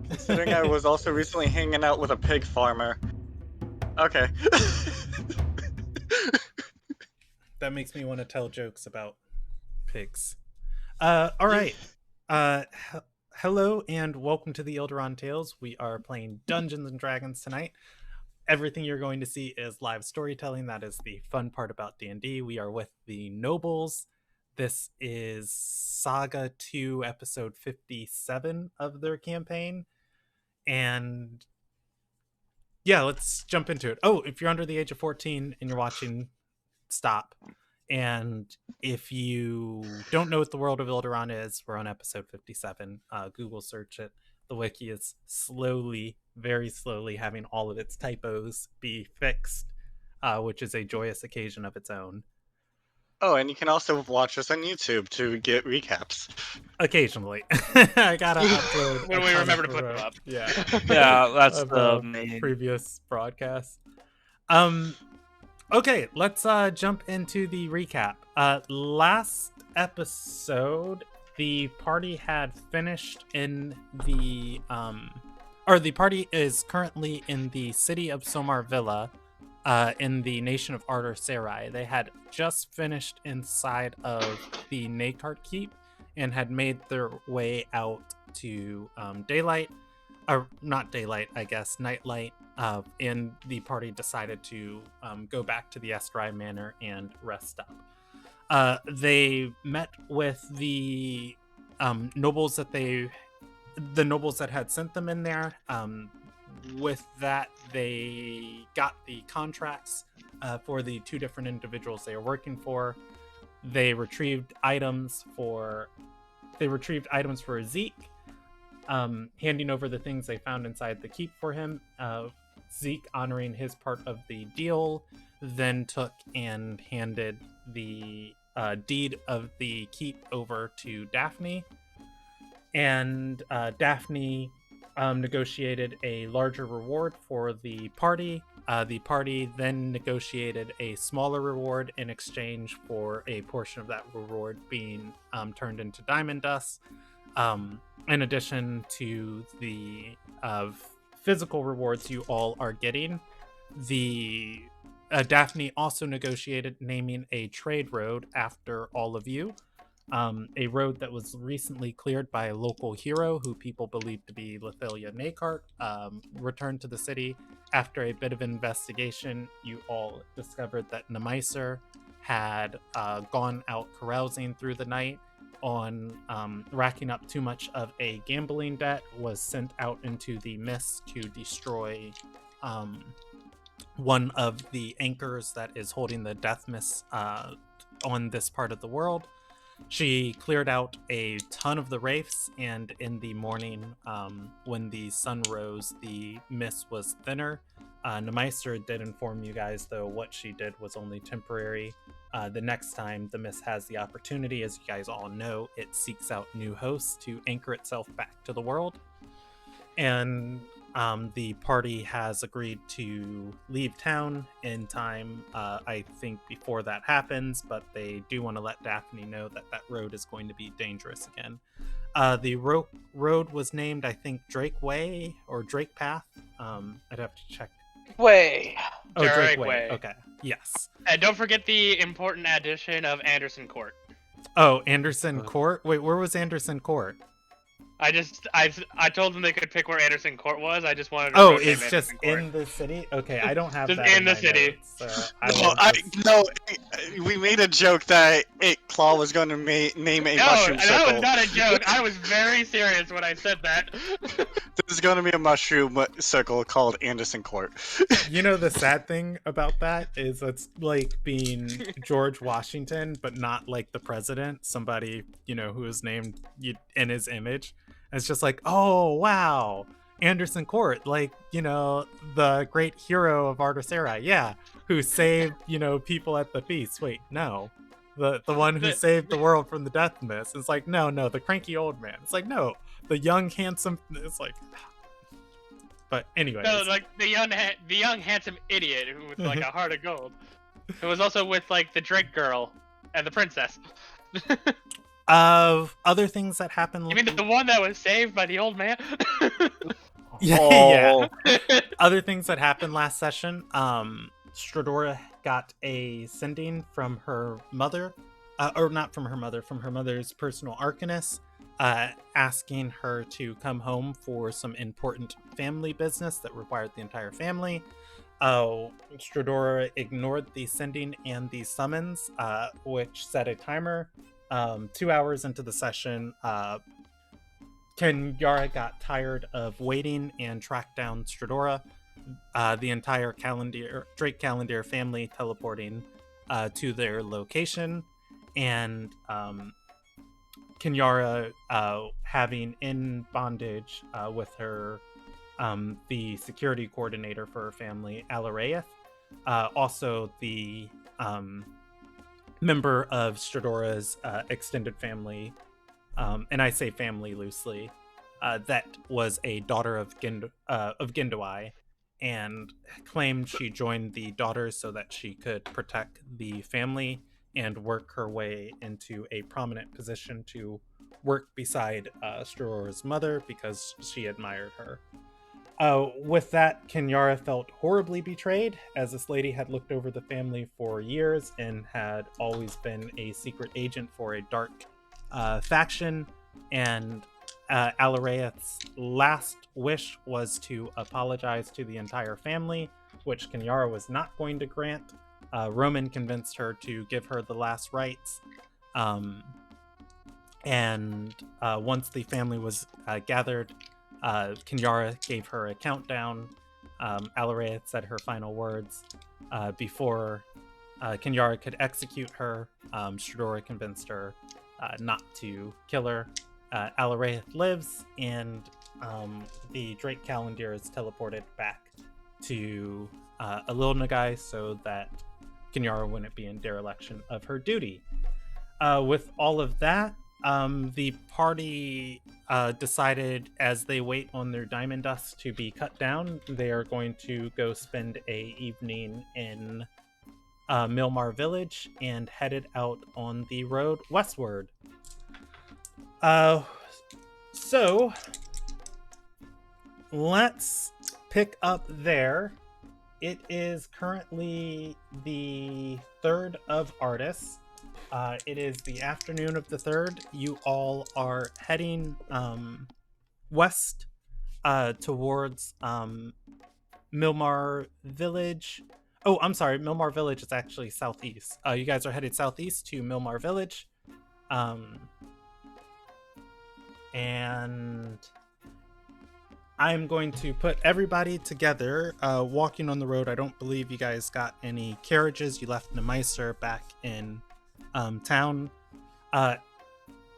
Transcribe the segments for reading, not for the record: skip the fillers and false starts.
Considering I was also recently hanging out with a pig farmer. Okay. That makes me want to tell jokes about pigs. All Yeah. right. Hello and welcome to the Ilderon Tales. We are playing Dungeons and Dragons tonight. Everything you're going to see is live storytelling. That is the fun part about D&D. We are with the nobles. This is Saga 2, episode 57 of their campaign. And yeah, let's jump into it. Oh, if you're under the age of 14 and you're watching, stop. And if you don't know what the world of Ilderon is, we're on episode 57. Google search it. The wiki is slowly, very slowly, having all of its typos be fixed, which is a joyous occasion of its own. Oh, and you can also watch us on YouTube to get recaps. Occasionally. I gotta upload When we remember to put them up. Yeah. Yeah, that's of the main. previous broadcasts. Okay, let's jump into the recap. Last episode, the party had finished in the the party is currently in the city of Somar Villa, in the nation of Arter Sarai. They had just finished inside of the Nakart Keep and had made their way out to daylight, or not daylight, I guess, nightlight. And the party decided to go back to the Estrai Manor and rest up. They met with the nobles that had sent them in there. With that, they got the contracts for the two different individuals they were working for. They retrieved items for Zeke, handing over the things they found inside the keep for him. Zeke, honoring his part of the deal, then took and handed the deed of the keep over to Daphne. And Daphne negotiated a larger reward for the party. The party then negotiated a smaller reward in exchange for a portion of that reward being turned into diamond dust. In addition to the physical rewards you all are getting, the Daphne also negotiated naming a trade road after all of you. A road that was recently cleared by a local hero who people believe to be Lethalia Nakart, returned to the city. After a bit of investigation, you all discovered that Nemeiser had gone out carousing through the night on racking up too much of a gambling debt, was sent out into the mist to destroy one of the anchors that is holding the death mist on this part of the world. She cleared out a ton of the wraiths, and in the morning, when the sun rose, the mist was thinner. Nemeister did inform you guys, though, what she did was only temporary. The next time the mist has the opportunity, as you guys all know, it seeks out new hosts to anchor itself back to the world. And the party has agreed to leave town in time, I think, before that happens, but they do want to let Daphne know that that road is going to be dangerous again. The road was named, I think, Drake Way or Drake Path. I'd have to check. Way. Oh, Drake Way. Okay, yes. And don't forget the important addition of Anderson Court. Oh, Anderson Court? Wait, where was Anderson Court? I told them they could pick where Anderson Court was. I just wanted to. Oh, it's just in the city? Okay, I don't have just that in the city. Notes, so No, we made a joke that Claw was going to name a mushroom circle. That was not a joke. I was very serious when I said that. There's going to be a mushroom circle called Anderson Court. You know, the sad thing about that is it's like being George Washington, but not like the president, somebody, you know, who is named in his image. It's just like, oh, wow, Anderson Court, like, you know, the great hero of Arter Sarai, yeah, who saved, you know, people at the feast. Wait, no. The one who saved the world from the death mist. It's like, no, the cranky old man. It's like, no, the young, handsome, it's like... But anyway. No, like, the young, handsome idiot who with, like, a heart of gold. It was also with, like, the Drake girl and the princess. Of other things that happened... You mean the one that was saved by the old man? Yeah. Oh, Other things that happened last session, Stradora got a sending from her mother, or not from her mother, from her mother's personal arcanist, asking her to come home for some important family business that required the entire family. Stradora ignored the sending and the summons, which set a timer. 2 hours into the session, Kenyara got tired of waiting and tracked down Stradora. The entire Drake Calendar family teleporting to their location, and Kenyara having in bondage with her the security coordinator for her family, Alaraeth, also the member of Stradora's extended family, and I say family loosely, that was a daughter of Gindawai, and claimed she joined the daughters so that she could protect the family and work her way into a prominent position to work beside Stradora's mother because she admired her. With that, Kenyara felt horribly betrayed, as this lady had looked over the family for years and had always been a secret agent for a dark faction. And Alaraeth's last wish was to apologize to the entire family, which Kenyara was not going to grant. Roman convinced her to give her the last rites. And once the family was gathered, Kenyara gave her a countdown. Alaraeth said her final words before Kenyara could execute her. Stradora convinced her not to kill her. Alaraeth lives, and the Drake Calendar is teleported back to Alil Nagai so that Kenyara wouldn't be in dereliction of her duty. With all of that, the party decided, as they wait on their diamond dust to be cut down, they are going to go spend a evening in Milmar Village and headed out on the road westward. So let's pick up there. It is currently the 3rd of Artis. It is the afternoon of the 3rd. You all are heading west towards Milmar Village. Oh, I'm sorry. Milmar Village is actually southeast. You guys are headed southeast to Milmar Village. And I'm going to put everybody together walking on the road. I don't believe you guys got any carriages. You left Nemeiser back in town.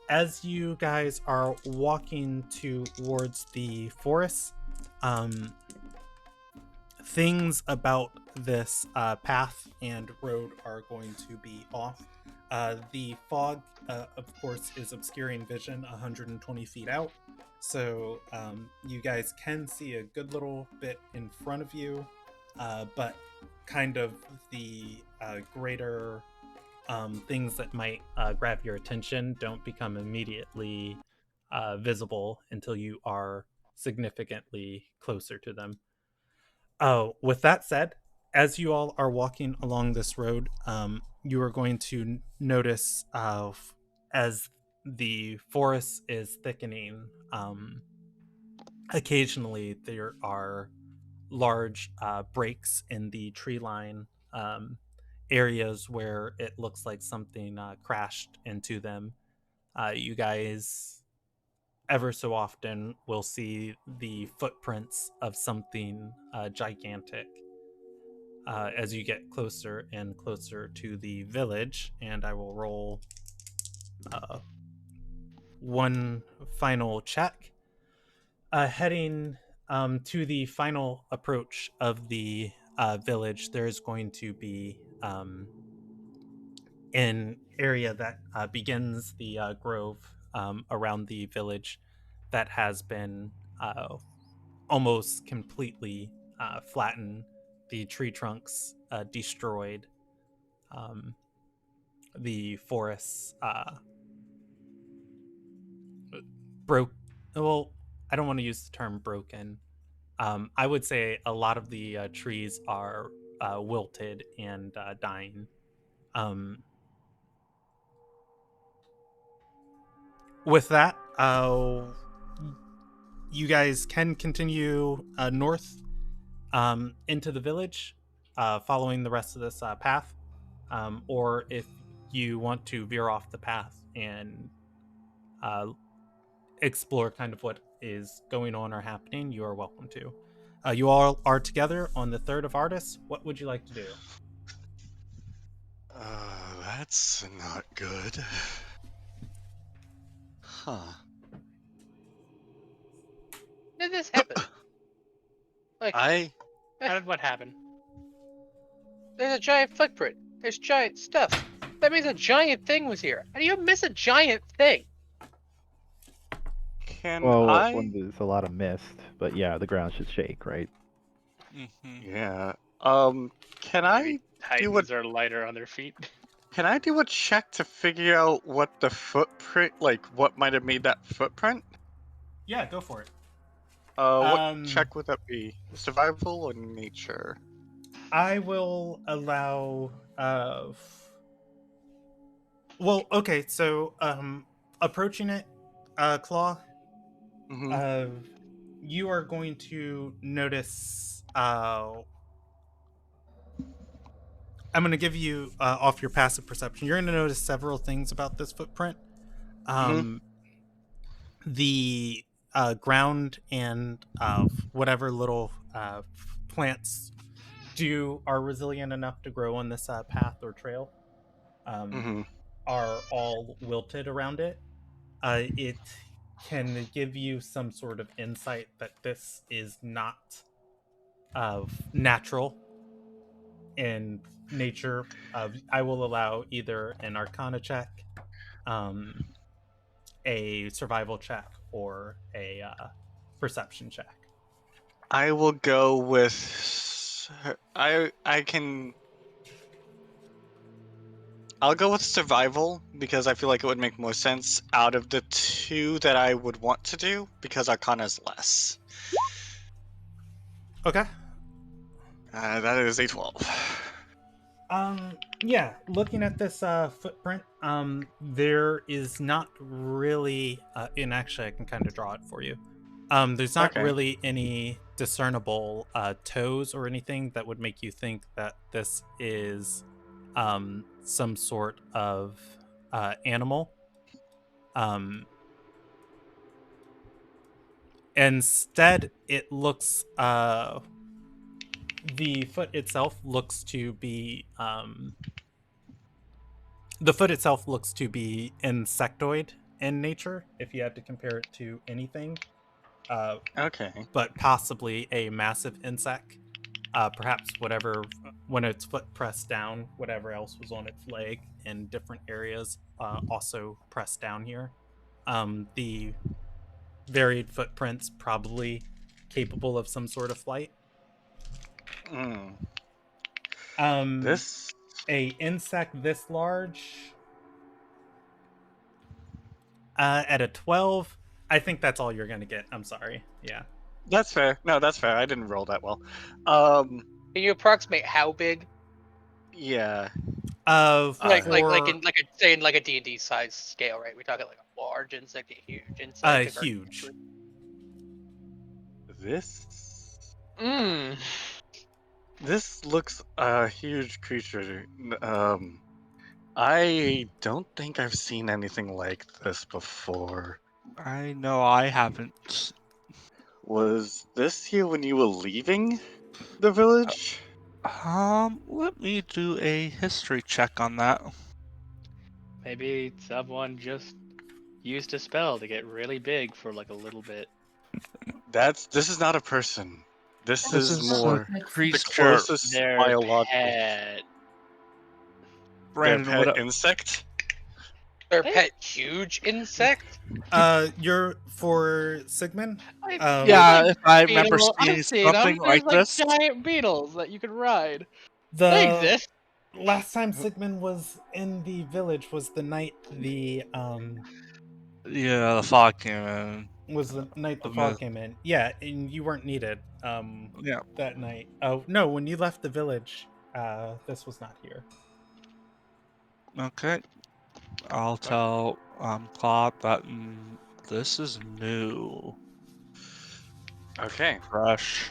As you guys are walking towards the forest, things about this path and road are going to be off. The fog, of course, is obscuring vision 120 feet out, so you guys can see a good little bit in front of you, but kind of the greater things that might grab your attention don't become immediately visible until you are significantly closer to them. With that said, as you all are walking along this road, you are going to notice as the forest is thickening, occasionally there are large breaks in the tree line, areas where it looks like something crashed into them. You guys ever so often will see the footprints of something gigantic as you get closer and closer to the village. And I will roll one final check. Heading to the final approach of the village, there's going to be an area that begins the grove around the village that has been almost completely flattened, the tree trunks destroyed, the forests broke. Well, I don't want to use the term broken. I would say a lot of the trees are wilted and dying. Um, with that, you guys can continue north into the village, following the rest of this path, or if you want to veer off the path and uh, explore kind of what is going on or happening, you are welcome to. You all are together on the 3rd of Artis. What would you like to do? That's not good. Huh. Did this happen? Like, I how did what happen? There's a giant footprint. There's giant stuff. That means a giant thing was here. How do you miss a giant thing? can Well, I when there's a lot of mist, but yeah, the ground should shake, right? yeah. Can I Titans are lighter on their feet. can I do a check to figure out what the footprint, like what might have made that footprint? Yeah, go for it. What check would that be? Survival or nature? I will allow. Well, okay. So, approaching it, Claw, Mm-hmm. you are going to notice. I'm going to give you off your passive perception. You're going to notice several things about this footprint. The ground and whatever little plants are resilient enough to grow on this path or trail are all wilted around it. It can give you some sort of insight that this is not natural in nature. I will allow either an Arcana check, a survival check, or a perception check. I will go with I can I'll go with survival because I feel like it would make more sense out of the two that I would want to do because Arcana is less. Okay. That is a 12. Yeah, looking at this footprint, there is not really and actually I can kind of draw it for you. There's not Okay. really any discernible toes or anything that would make you think that this is some sort of animal. Instead, it looks the foot itself looks to be insectoid in nature, if you had to compare it to anything. Okay. But possibly a massive insect. Perhaps when its foot pressed down, whatever else was on its leg in different areas also pressed down here. The varied footprints probably capable of some sort of flight. This a insect this large at a 12, I think that's all you're gonna get. I'm sorry. Yeah. That's fair. No, that's fair. I didn't roll that well. Can you approximate how big? Yeah. Like a D&D size scale, right? We're talking like a large insect, a huge insect. Huge. This Mmm. This looks a huge creature. I don't think I've seen anything like this before. I know I haven't. Was this here when you were leaving the village? Let me do a history check on that. Maybe someone just used a spell to get really big for like a little bit. This is not a person. This is more a the creature. closest Their biological. pet. Brandon, Their pet what? insect? Their pet huge insect? You're for Sigmund? Yeah, if I remember I've seeing seen something them. like There's this. giant beetles that you can ride. They exist. Last time Sigmund was in the village was the night the Yeah, the fog came in. Was the night the I'm fog gonna- came in. Yeah, and you weren't needed Yeah. that night. Oh no, when you left the village, this was not here. Okay. I'll tell Claude that this is new, Okay, fresh.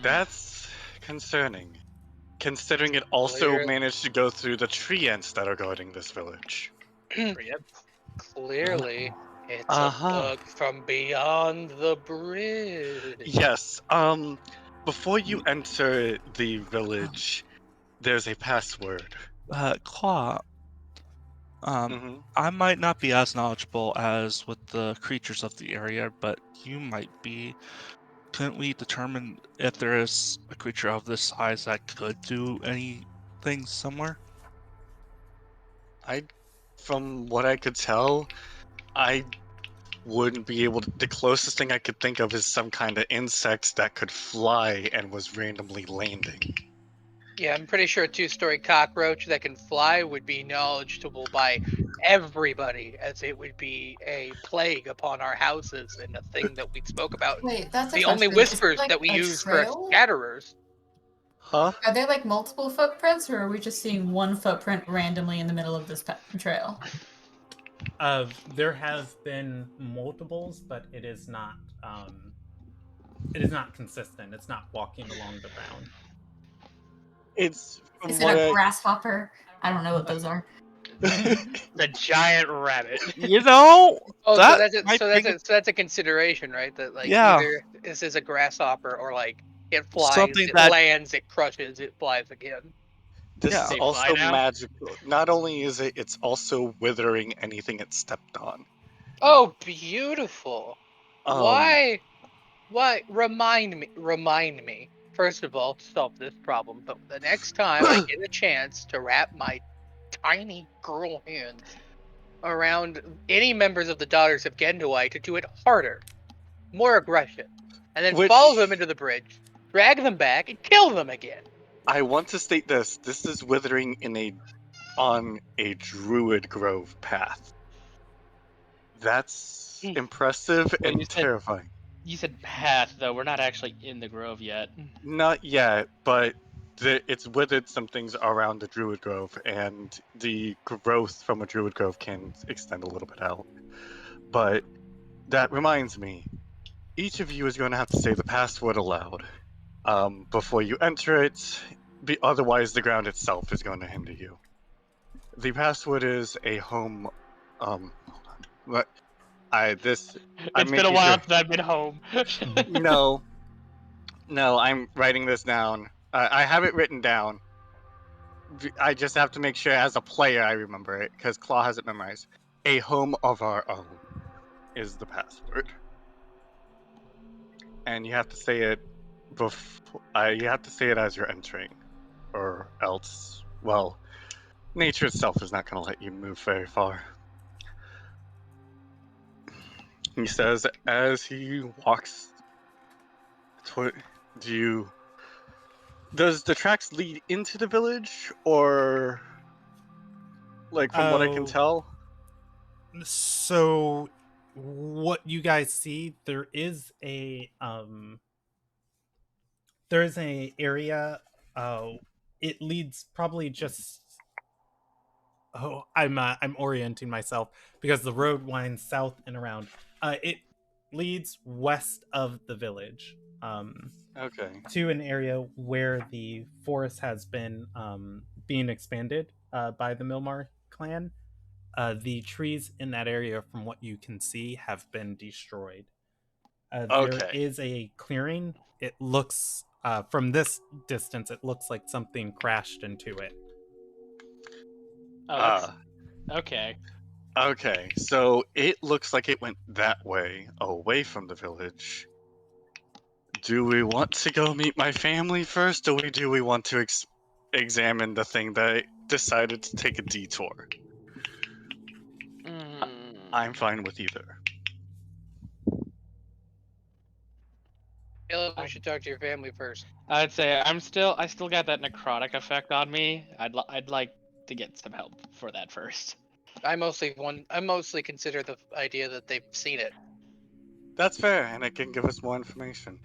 that's concerning, considering it also Clear, managed to go through the tree ants that are guarding this village. yep. Clearly, it's a Uh-huh. bug from beyond the bridge. Yes, before you enter the village, there's a password. Claude, Hmm. I might not be as knowledgeable as with the creatures of the area, but you might be. Couldn't we determine if there is a creature of this size that could do anything similar? From what I could tell, I wouldn't be able to. The closest thing I could think of is some kind of insect that could fly and was randomly landing. Yeah, I'm pretty sure a two-story cockroach that can fly would be knowledgeable by everybody, as it would be a plague upon our houses and a thing that we spoke about. Wait, that's a The only question. Is it whispers like that we a use for trail? scatterers. Huh? Are there like multiple footprints, or are we just seeing one footprint randomly in the middle of this trail? There have been multiples, but it is not. It is not consistent. It's not walking along the ground. It's Is from it what a I. grasshopper? I don't know what those are. The giant rabbit. You know, Oh, so that that's it. might So bring that's a consideration, right? That like yeah, either this is a grasshopper or like it flies, something it that lands, it crushes, it flies again. This yeah, is They fly also now? magical. Not only is it, it's also withering anything it stepped on. Oh, beautiful. Um, Why? Why? Remind me. First of all, to solve this problem, but the next time I get a chance to wrap my tiny girl hands around any members of the Daughters of Gendawai to do it harder, more aggression, and then follow them which into the bridge, drag them back, and kill them again. I want to state this. This is withering in a on a Druid Grove path. That's Hmm. impressive Well, and terrifying. you said path though. We're not actually in the grove yet. Not yet, but it's withered some things around the Druid Grove, and the growth from a Druid Grove can extend a little bit out. But that reminds me, each of you is going to have to say the password aloud before you enter it. Otherwise, the ground itself is going to hinder you. The password is a home. Hold on. What? I'm It's been a making while sure. since I've been home. No, no, I'm writing this down. I have it written down. I just have to make sure as a player I remember it because Claw has it memorized. A home of our own is the password, and you have to say it before. You have to say it as you're entering, or else, well, nature itself is not going to let you move very far. He says as he walks toward. Do you? Does the tracks lead into the village, or like from what I can Oh, tell? so what you guys see? There is a area. It leads probably just. Oh, I'm orienting myself because the road winds south and around. It leads west of the village. Okay. To an area where the forest has been being expanded by the Milmar clan. The trees in that area, from what you can see, have been destroyed. There Okay. is a clearing. It looks, from this distance, it looks like something crashed into it. Oh, that's Uh, okay. okay. So it looks like it went that way, away from the village. Do we want to go meet my family first, or do we want to examine the thing that decided to take a detour? I'm fine with either. Caleb, we should talk to your family first. I'd say I still got that necrotic effect on me. I'd like to get some help for that first. I mostly consider the idea that they've seen it. That's fair, and it can give us more information.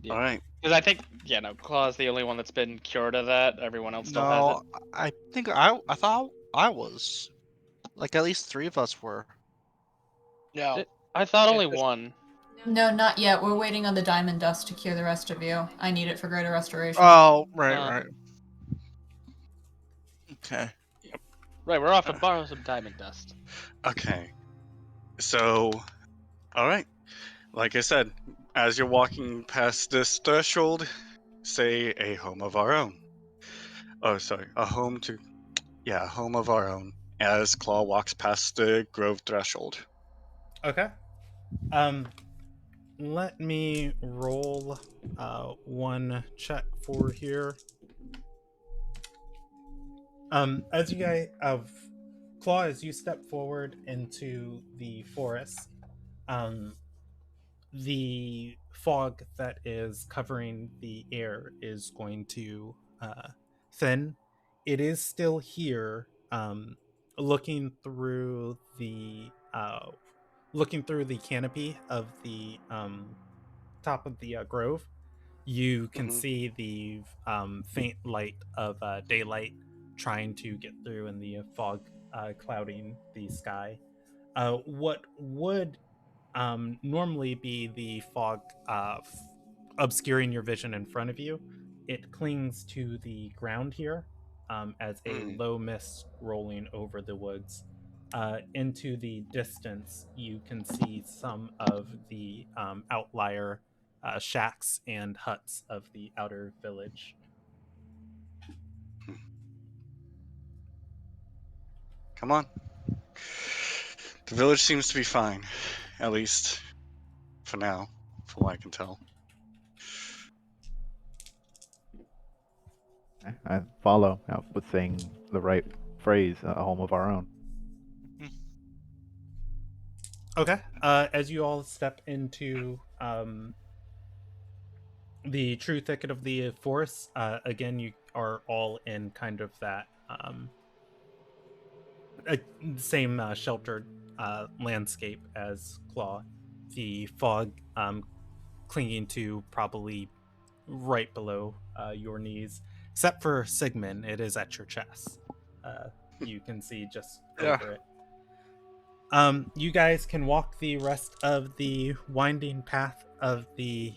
Yeah. All right. Because I think, Claw's the only one that's been cured of that. Everyone else still has it. No, I think I thought I was. Like at least 3 of us were. No. I thought only It's just- one. No, not yet. We're waiting on the diamond dust to cure the rest of you. I need it for greater restoration. Oh, right, Uh, right. Okay. Right, we're off to borrow some diamond dust. Okay. So, all right. Like I said, as you're walking past this threshold, say a home of our own. Oh, sorry, a home of our own. As Claw walks past the grove threshold. Okay. Let me roll one check for here. As you guys Claw, as you step forward into the forest, the fog that is covering the air is going to thin. It is still here. Looking through the canopy of the top of the grove, you can Mhm. see the faint light of daylight trying to get through, and the fog clouding the sky. What would normally be the fog obscuring your vision in front of you, it clings to the ground here as a Mm. low mist rolling over the woods. Into the distance, you can see some of the outlier shacks and huts of the outer village. Come on. The village seems to be fine, at least for now, from what I can tell. I follow with saying the right phrase, a home of our own. Okay. As you all step into the true thicket of the forest, again, you are all in kind of that same sheltered landscape as Claw. The fog clinging to probably right below your knees, except for Sigmund, it is at your chest. You can see just Yeah. over it. You guys can walk the rest of the winding path of the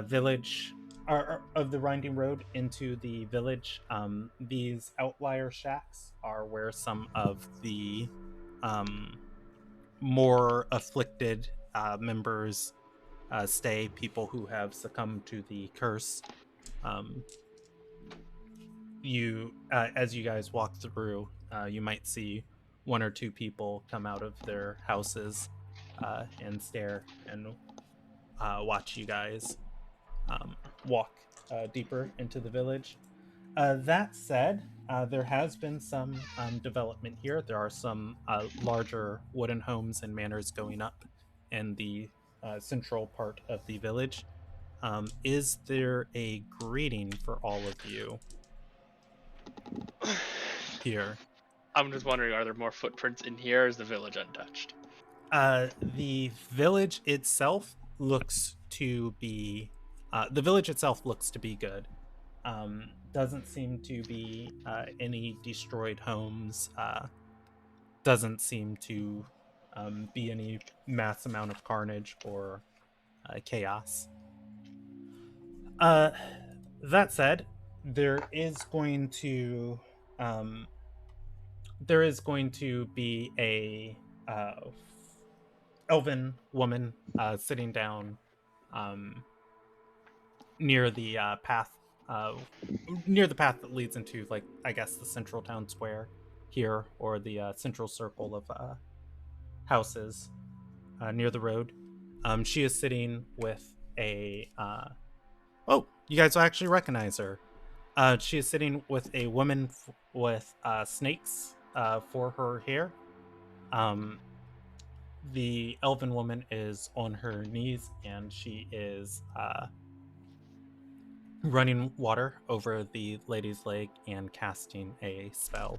village, or of the winding road into the village. These outlier shacks are where some of the more afflicted members stay, people who have succumbed to the curse. Um, as you guys walk through, you might see one or two people come out of their houses and stare and watch you guys walk deeper into the village. That said, there has been some development here. There are some larger wooden homes and manors going up in the central part of the village. Is there a greeting for all of you here? I'm just wondering, are there more footprints in here, or is the village untouched? The village itself looks to be good. Doesn't seem to be any destroyed homes. Doesn't seem to be any mass amount of carnage or chaos. That said, there is going to be a elven woman sitting down near the path that leads into, like, I guess, the central town square here, or the central circle of houses near the road. She is sitting with a oh, you guys will actually recognize her. She is sitting with a woman with snakes for her hair. The elven woman is on her knees, and she is running water over the lady's leg and casting a spell.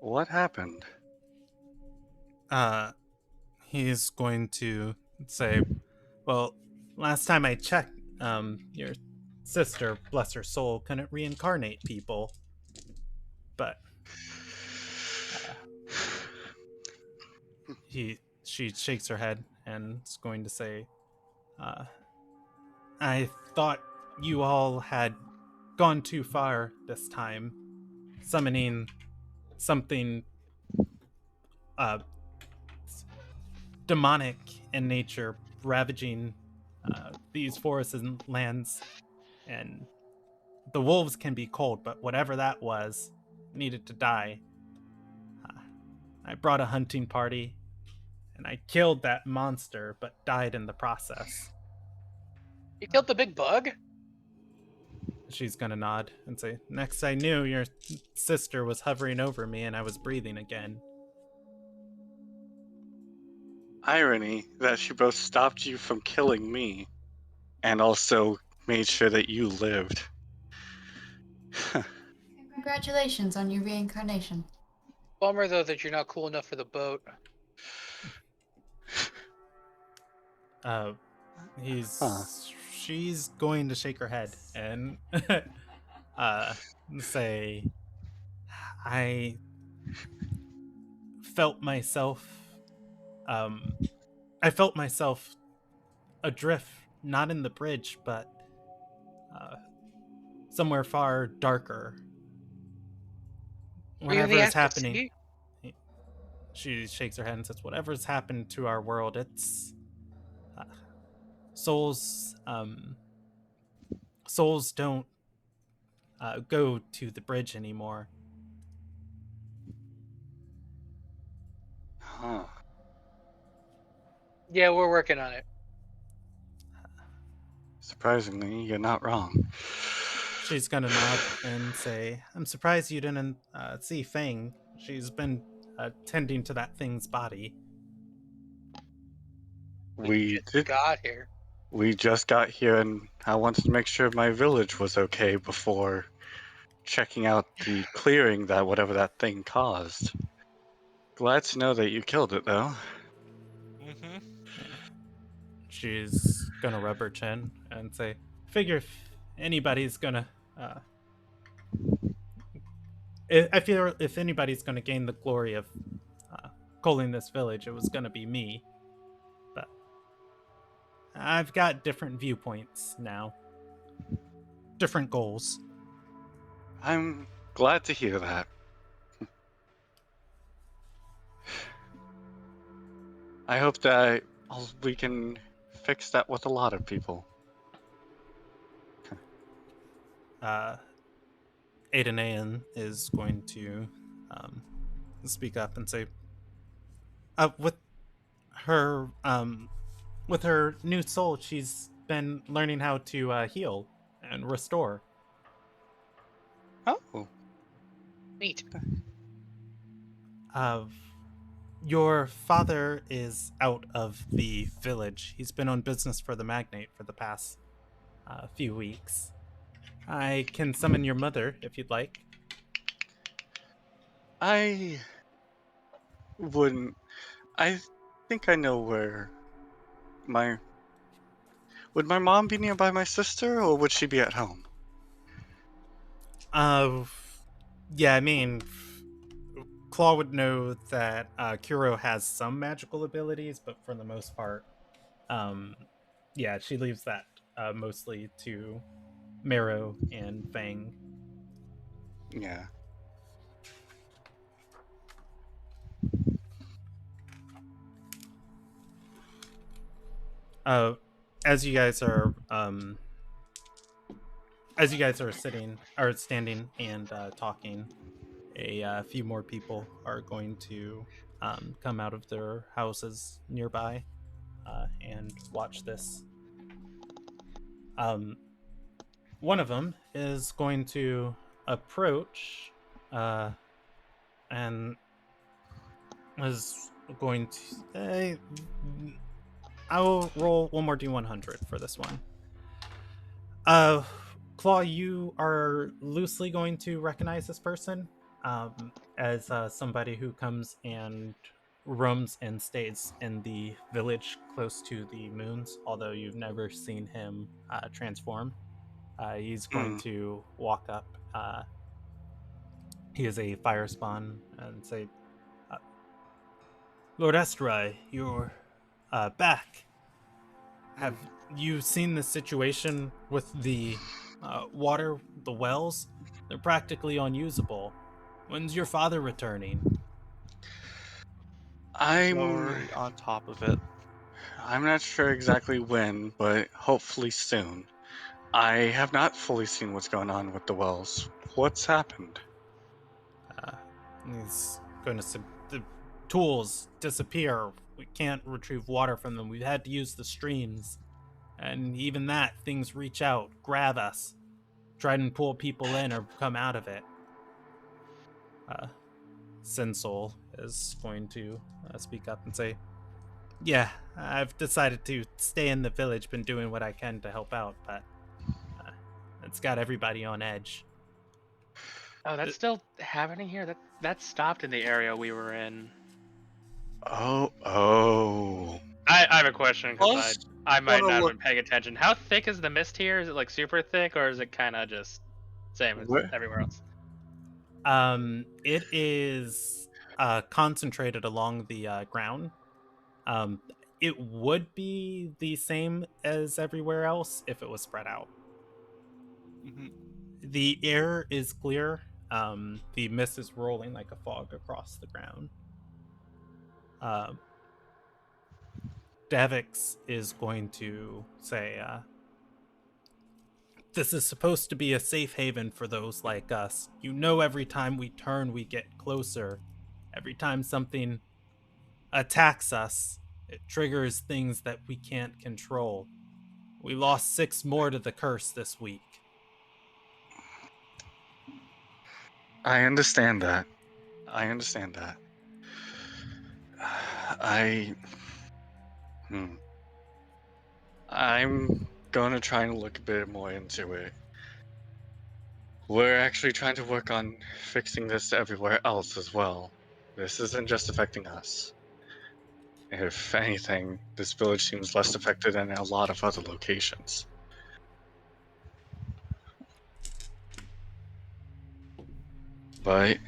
What happened? He's going to say, well, last time I checked, your sister, bless her soul, couldn't reincarnate people. But she shakes her head and is going to say, I thought you all had gone too far this time, summoning something demonic in nature, ravaging these forests and lands. And the wolves can be cold, but whatever that was needed to die. I brought a hunting party, and I killed that monster, but died in the process. You killed the big bug? She's gonna nod and say, next I knew, your sister was hovering over me and I was breathing again. Irony that she both stopped you from killing me and also made sure that you lived. Congratulations on your reincarnation. Bummer though that you're not cool enough for the boat. She's going to shake her head and say, I felt myself adrift, not in the bridge, but somewhere far darker. Whatever is happening. She shakes her head and says, whatever's happened to our world, it's souls don't go to the bridge anymore. Huh. Yeah, we're working on it. Surprisingly, you're not wrong. She's gonna nod and say, I'm surprised you didn't see Fang. She's been tending to that thing's body. We did. Got here. We just got here, and I wanted to make sure my village was okay before checking out the clearing that whatever that thing caused. Glad to know that you killed it, though. Mm-hmm. She's gonna rub her chin and say, figure if anybody's gonna I feel if anybody's gonna gain the glory of culling this village, it was gonna be me. But I've got different viewpoints now. Different goals. I'm glad to hear that. I hope that we can fix that with a lot of people. Aiden is going to speak up and say, with her new soul, she's been learning how to heal and restore. Oh. Neat. Your father is out of the village. He's been on business for the magnate for the past few weeks. I can summon your mother if you'd like. I wouldn't. I think I know where Would my mom be nearby my sister, or would she be at home? Yeah, I mean, Claw would know that Kuro has some magical abilities, but for the most part, yeah, she leaves that mostly to Marrow and Fang. Yeah. As you guys are sitting or standing and talking, a few more people are going to come out of their houses nearby and watch this. One of them is going to approach and is going to I will roll one more D100 for this one. Claw, you are loosely going to recognize this person. as somebody who comes and roams and stays in the village close to the moons, although you've never seen him transform. He's going Mm. to walk up. He is a fire spawn and say, Lord Estrai, you're back. Have you seen the situation with the water, the wells? They're practically unusable. When's your father returning? I'm On top of it. I'm not sure exactly when, but hopefully soon. I have not fully seen what's going on with the wells. What's happened? Uh, he's going to the tools disappear. We can't retrieve water from them. We've had to use the streams, and even that, things reach out, grab us, try and pull people in or come out of it. Sensol is going to speak up and say, "Yeah, I've decided to stay in the village. Been doing what I can to help out, but it's got everybody on edge." Oh, that's still happening here. That stopped in the area we were in. Oh. I have a question because Plus, I might wanna not have look been paying attention. How thick is the mist here? Is it like super thick, or is it kind of just same as where, everywhere else? It is concentrated along the ground. Um, it would be the same as everywhere else if it was spread out. Hmm. The air is clear. The mist is rolling like a fog across the ground. Davix is going to say, this is supposed to be a safe haven for those like us. You know, every time we turn, we get closer. Every time something attacks us, it triggers things that we can't control. We lost 6 more to the curse this week. I understand that. I understand that. I. Hmm. I'm gonna try and look a bit more into it. We're actually trying to work on fixing this everywhere else as well. This isn't just affecting us. If anything, this village seems less affected than a lot of other locations. But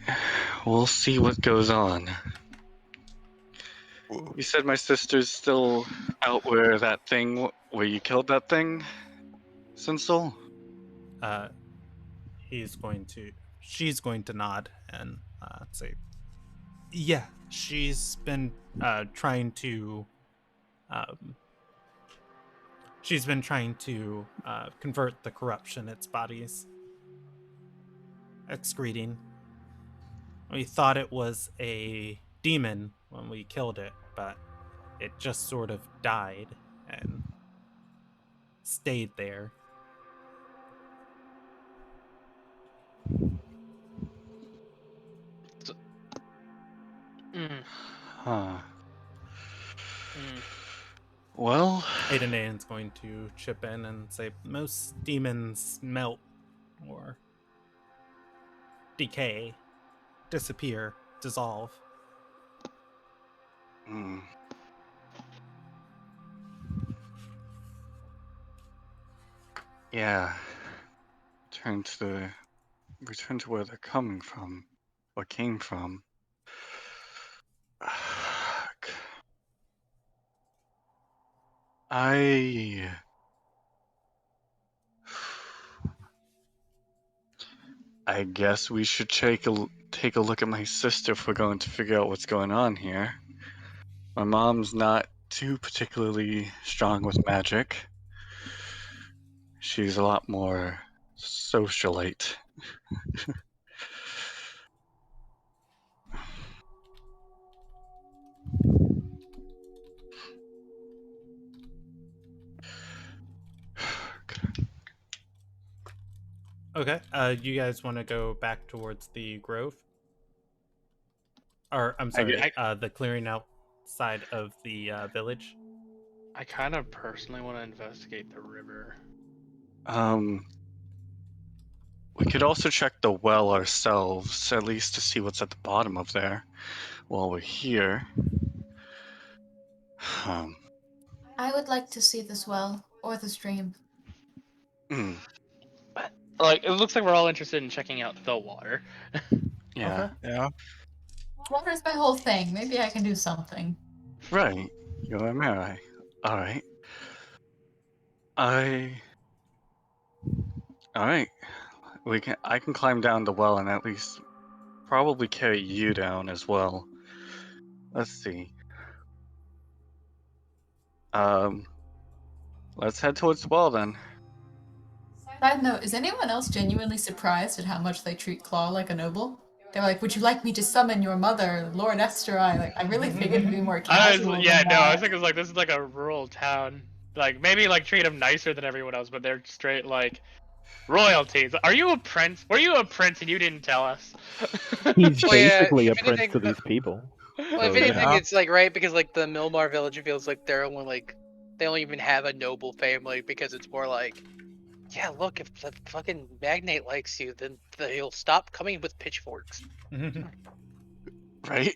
we'll see what goes on. You said my sister's still out where that thing, where you killed that thing, Sinsel? Uh, she's going to nod and say, yeah, um, she's been trying to convert the corruption its body's excreting. We thought it was a demon when we killed it, but it just sort of died and stayed there. Mm, Huh. mm. Well, Aiden's going to chip in and say most demons melt or decay, disappear, dissolve. hmm. Yeah. Return to where they're coming from, or came from. I I guess we should take a look at my sister if we're going to figure out what's going on here. My mom's not too particularly strong with magic. She's a lot more socialite. Okay, you guys want to go back towards the grove? Or, I'm sorry, the clearing outside of the village? I kind of personally want to investigate the river. Um, We could also check the well ourselves, at least to see what's at the bottom of there while we're here. I would like to see this well or the stream. Mm, Like, it looks like we're all interested in checking out the water. yeah. Okay. Yeah. Water's my whole thing. Maybe I can do something. Right. You're a Mirai. Alright. Alright. I can climb down the well and at least probably carry you down as well. Let's see. Let's head towards the well then. Side note, is anyone else genuinely surprised at how much they treat Claw like a noble? They're like, would you like me to summon your mother, Lord Esterai? Like, I really figured it'd be more casual than I that. was thinking like this is like a rural town. Like maybe like treat him nicer than everyone else, but they're straight like royalties. Are you a prince? Were you a prince and you didn't tell us? He's Well, yeah, basically a if prince anything- to these people. Well, if So, anything, yeah. it's like right because like the Milmar village feels like they're only like they don't even have a noble family because it's more like, yeah, look, if the fucking magnate likes you, then he'll stop coming with pitchforks. Right?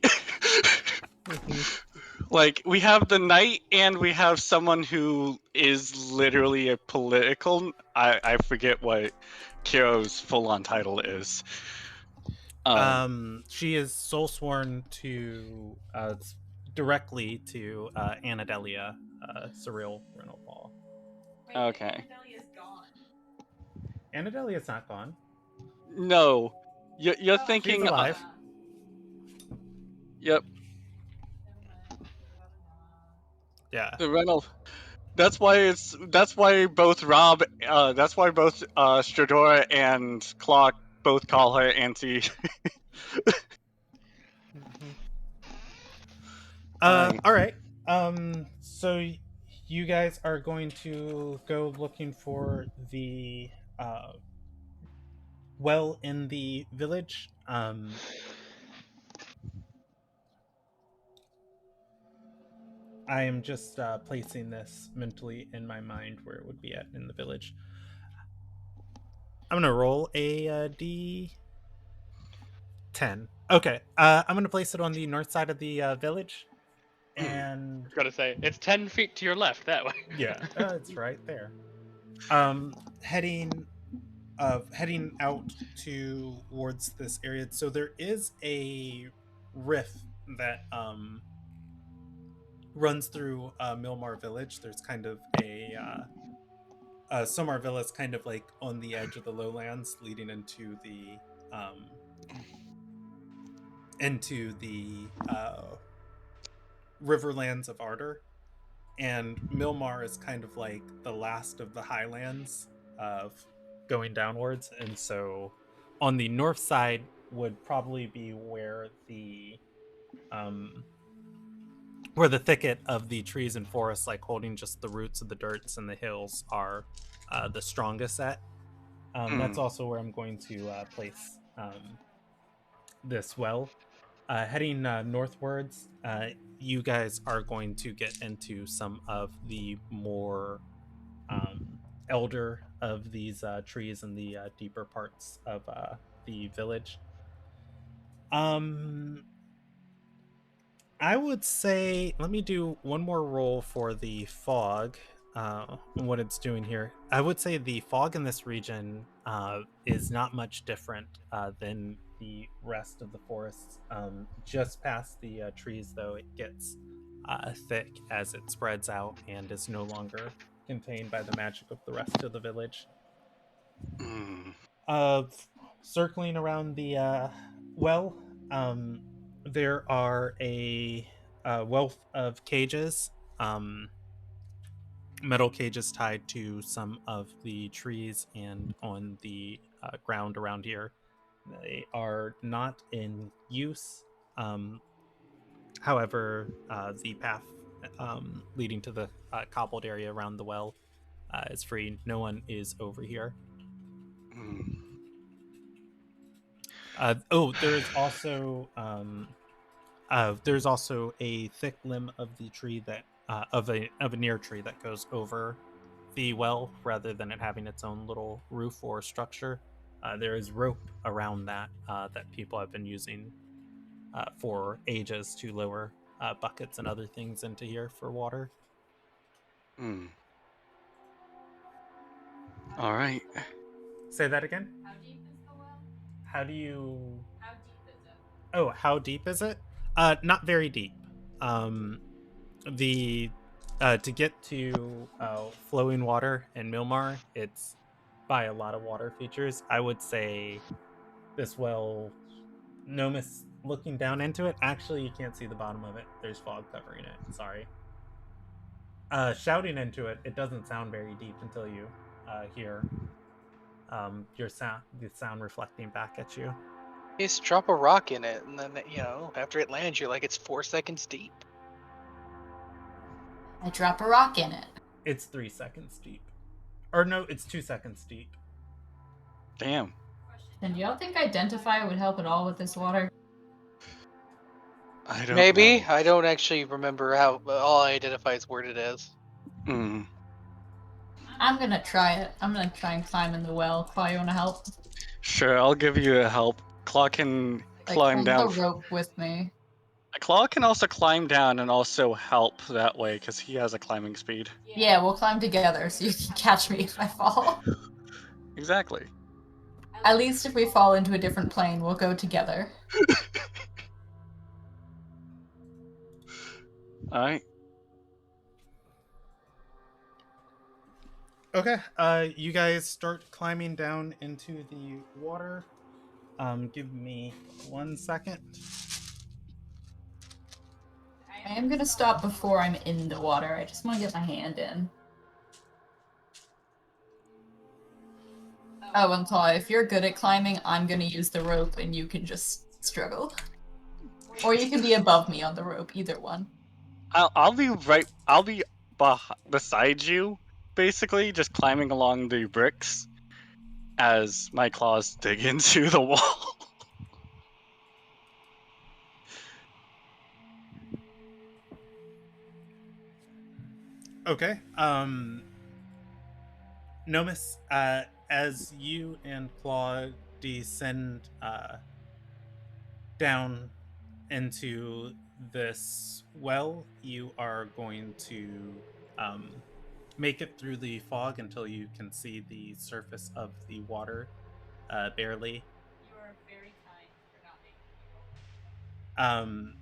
Like, we have the knight and we have someone who is literally a political. I forget what Kiro's full-on title is. She is soul sworn to directly to Anadelia, Surreal Renal Paul. Okay. Anadelia's not gone. No. You're She's thinking... alive. Yep. Yeah. The rental... That's why both Stradora and Clock both call her Auntie. All right. So you guys are going to go looking for the well in the village. I am just placing this mentally in my mind where it would be at in the village. I'm gonna roll a d10. Okay, I'm gonna place it on the north side of the village, and I was gonna say it's 10 feet to your left that way. yeah, it's right there. Heading out towards this area. So there is a rift that runs through Milmar Village. There's kind of a Somar Villa is kind of like on the edge of the lowlands, leading into the Riverlands of Ardor, and Milmar is kind of like the last of the highlands of going downwards, and so on the north side would probably be where the thicket of the trees and forests, like holding just the roots of the dirts and the hills, are the strongest at. That's also where I'm going to place this well. Heading northwards, you guys are going to get into some of the more elder of these trees in the deeper parts of the village. I would say, let me do one more roll for the fog, what it's doing here. I would say the fog in this region is not much different than the rest of the forests. Just past the trees, though, it gets thick as it spreads out and is no longer contained by the magic of the rest of the village. Circling around the well, there are a wealth of cages, metal cages tied to some of the trees and on the ground around here. They are not in use. However, the path leading to the cobbled area around the well is free. No one is over here. There's also a thick limb of the tree that of a near tree that goes over the well rather than it having its own little roof or structure. There is rope around that that people have been using for ages to lower buckets and other things into here for water. Hmm. All right. Say that again. How deep is the well? How do you? How deep is it? Oh, how deep is it? Not very deep. The to get to flowing water in Milmar, it's by a lot of water features. I would say this well, Nomus looking down into it. Actually, you can't see the bottom of it. There's fog covering it. Sorry. Shouting into it, it doesn't sound very deep until you hear the sound reflecting back at you. You just drop a rock in it, and then after it lands, you're like it's 4 seconds deep. I drop a rock in it. It's 3 seconds deep, or no, it's 2 seconds deep. Damn. And do y'all think identify would help at all with this water? I don't Maybe. know. I don't actually remember how all I identify is worded as. Hmm. I'm gonna try it. I'm gonna try and climb in the well. Claw, you wanna help? Sure, I'll give you a help. Claw can climb hold down. the rope with me. Claw can also climb down and also help that way because he has a climbing speed. Yeah, we'll climb together so you can catch me if I fall. Exactly. At least if we fall into a different plane, we'll go together. All right. Okay. You guys start climbing down into the water. Give me 1 second. I am gonna stop before I'm in the water. I just want to get my hand in. Oh, and Claw, if you're good at climbing, I'm gonna use the rope and you can just struggle. Or you can be above me on the rope, either one. I'll be beside you, basically, just climbing along the bricks as my claws dig into the wall. Okay. Nomus, as you and Claw descend down into this well, you are going to make it through the fog until you can see the surface of the water barely. You are very kind for not making me go.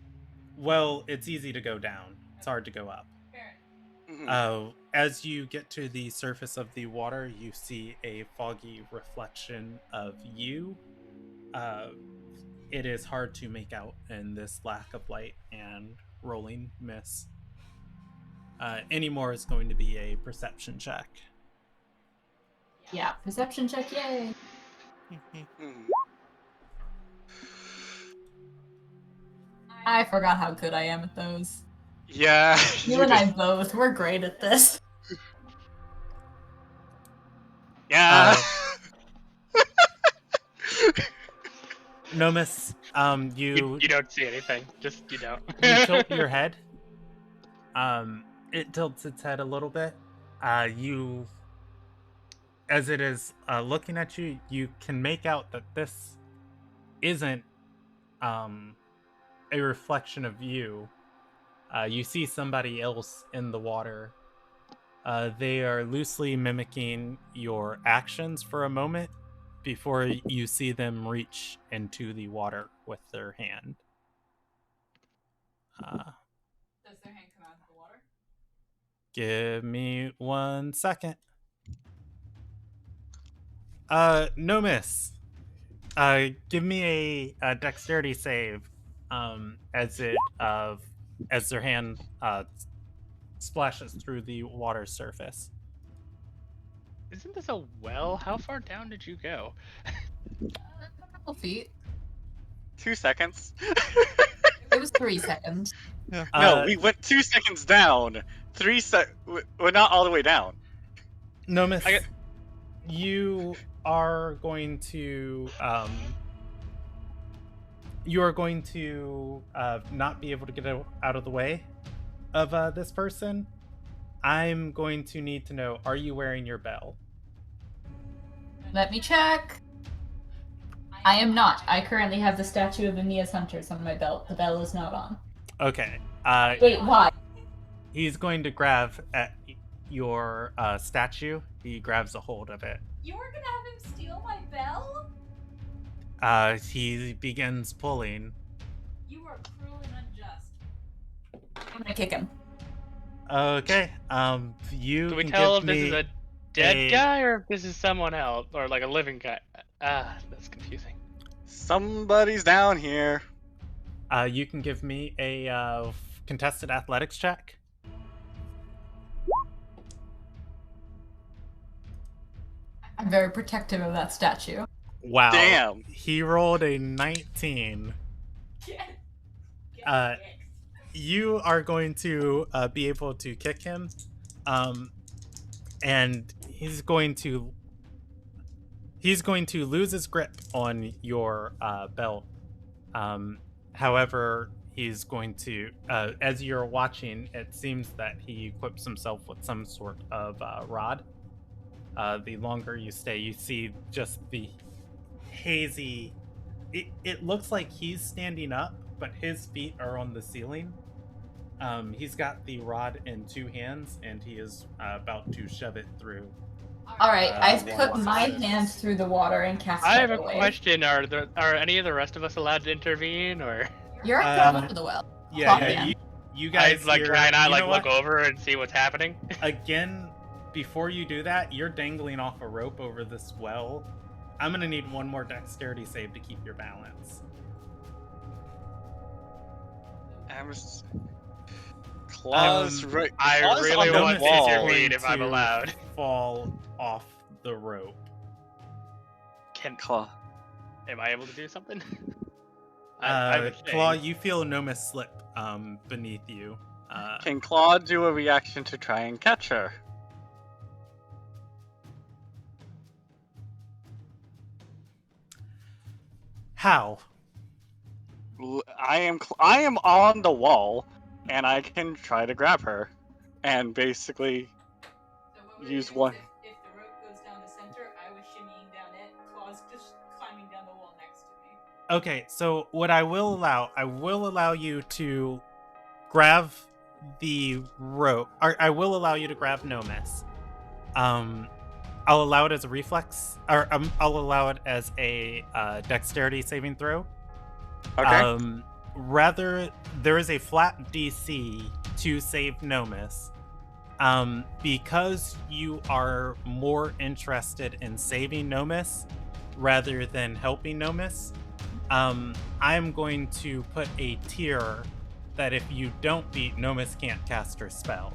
Well, it's easy to go down. It's hard to go up. As you get to the surface of the water, you see a foggy reflection of you. It is hard to make out in this lack of light and rolling mist. Any more is going to be a perception check. Yeah, perception check, yay! I forgot how good I am at those. Yeah. You and I both, we're great at this. Yeah. Nomus, You don't see anything. Just you tilt your head. It tilts its head a little bit. You, as it is looking at you, you can make out that this isn't a reflection of you. You see somebody else in the water. They are loosely mimicking your actions for a moment before you see them reach into the water with their hand. Does their hand come out of the water? Give me 1 second. Nomus. Give me a dexterity save. As their hand splashes through the water surface. Isn't this a well? How far down did you go? A couple feet. 2 seconds. It was 3 seconds. Yeah. No, we went 2 seconds down. We're not all the way down. Nomus, you are going to not be able to get out of the way of this person. I'm going to need to know, are you wearing your bell? Let me check. I am not. I currently have the statue of Aeneas Hunters on my belt. The bell is not on. Okay. Wait, why? He's going to grab at your statue. He grabs a hold of it. You were gonna have him steal my bell? He begins pulling. You are cruel and unjust. I'm gonna kick him. Okay. You Can we can tell give if this me is a dead guy or if this is someone else or like a living guy? That's confusing. Somebody's down here. You can give me a contested athletics check. I'm very protective of that statue. Wow. Damn. He rolled a 19. You are going to be able to kick him, and he's going to lose his grip on your belt. However, he's going to, as you're watching, it seems that he equips himself with some sort of rod. The longer you stay, you see just the hazy. It looks like he's standing up, but his feet are on the ceiling. He's got the rod in two hands, and he is about to shove it through. All right, I've one put of my the- hand through the water and cast. I have a it away. question. Are any of the rest of us allowed to intervene, or You're up to the well. Yeah, Fuck yeah. him. You guys, like hear- can I not you like know look what? over and see what's happening? Again, before you do that, you're dangling off a rope over this well. I'm gonna need one more dexterity save to keep your balance. Claws right. I Claws really on the want to wall. intervene if I'm To allowed. fall off the rope. Claw. Am I able to do something? I would think. Claw, you feel Nomis slip beneath you. Can Claw do a reaction to try and catch her? How? I am on the wall, and I can try to grab her, and basically use one. If the rope goes down the center, I was shimmying down it. Claw's just climbing down the wall next to me. Okay, so what I will allow you to grab the rope. Or I will allow you to grab Nomis. I'll allow it as a reflex, or I'll allow it as a dexterity saving throw. Okay. Rather, there is a flat DC to save Nomis. Because you are more interested in saving Nomis rather than helping Nomis, I'm going to put a tier that if you don't beat, Nomis can't cast her spell.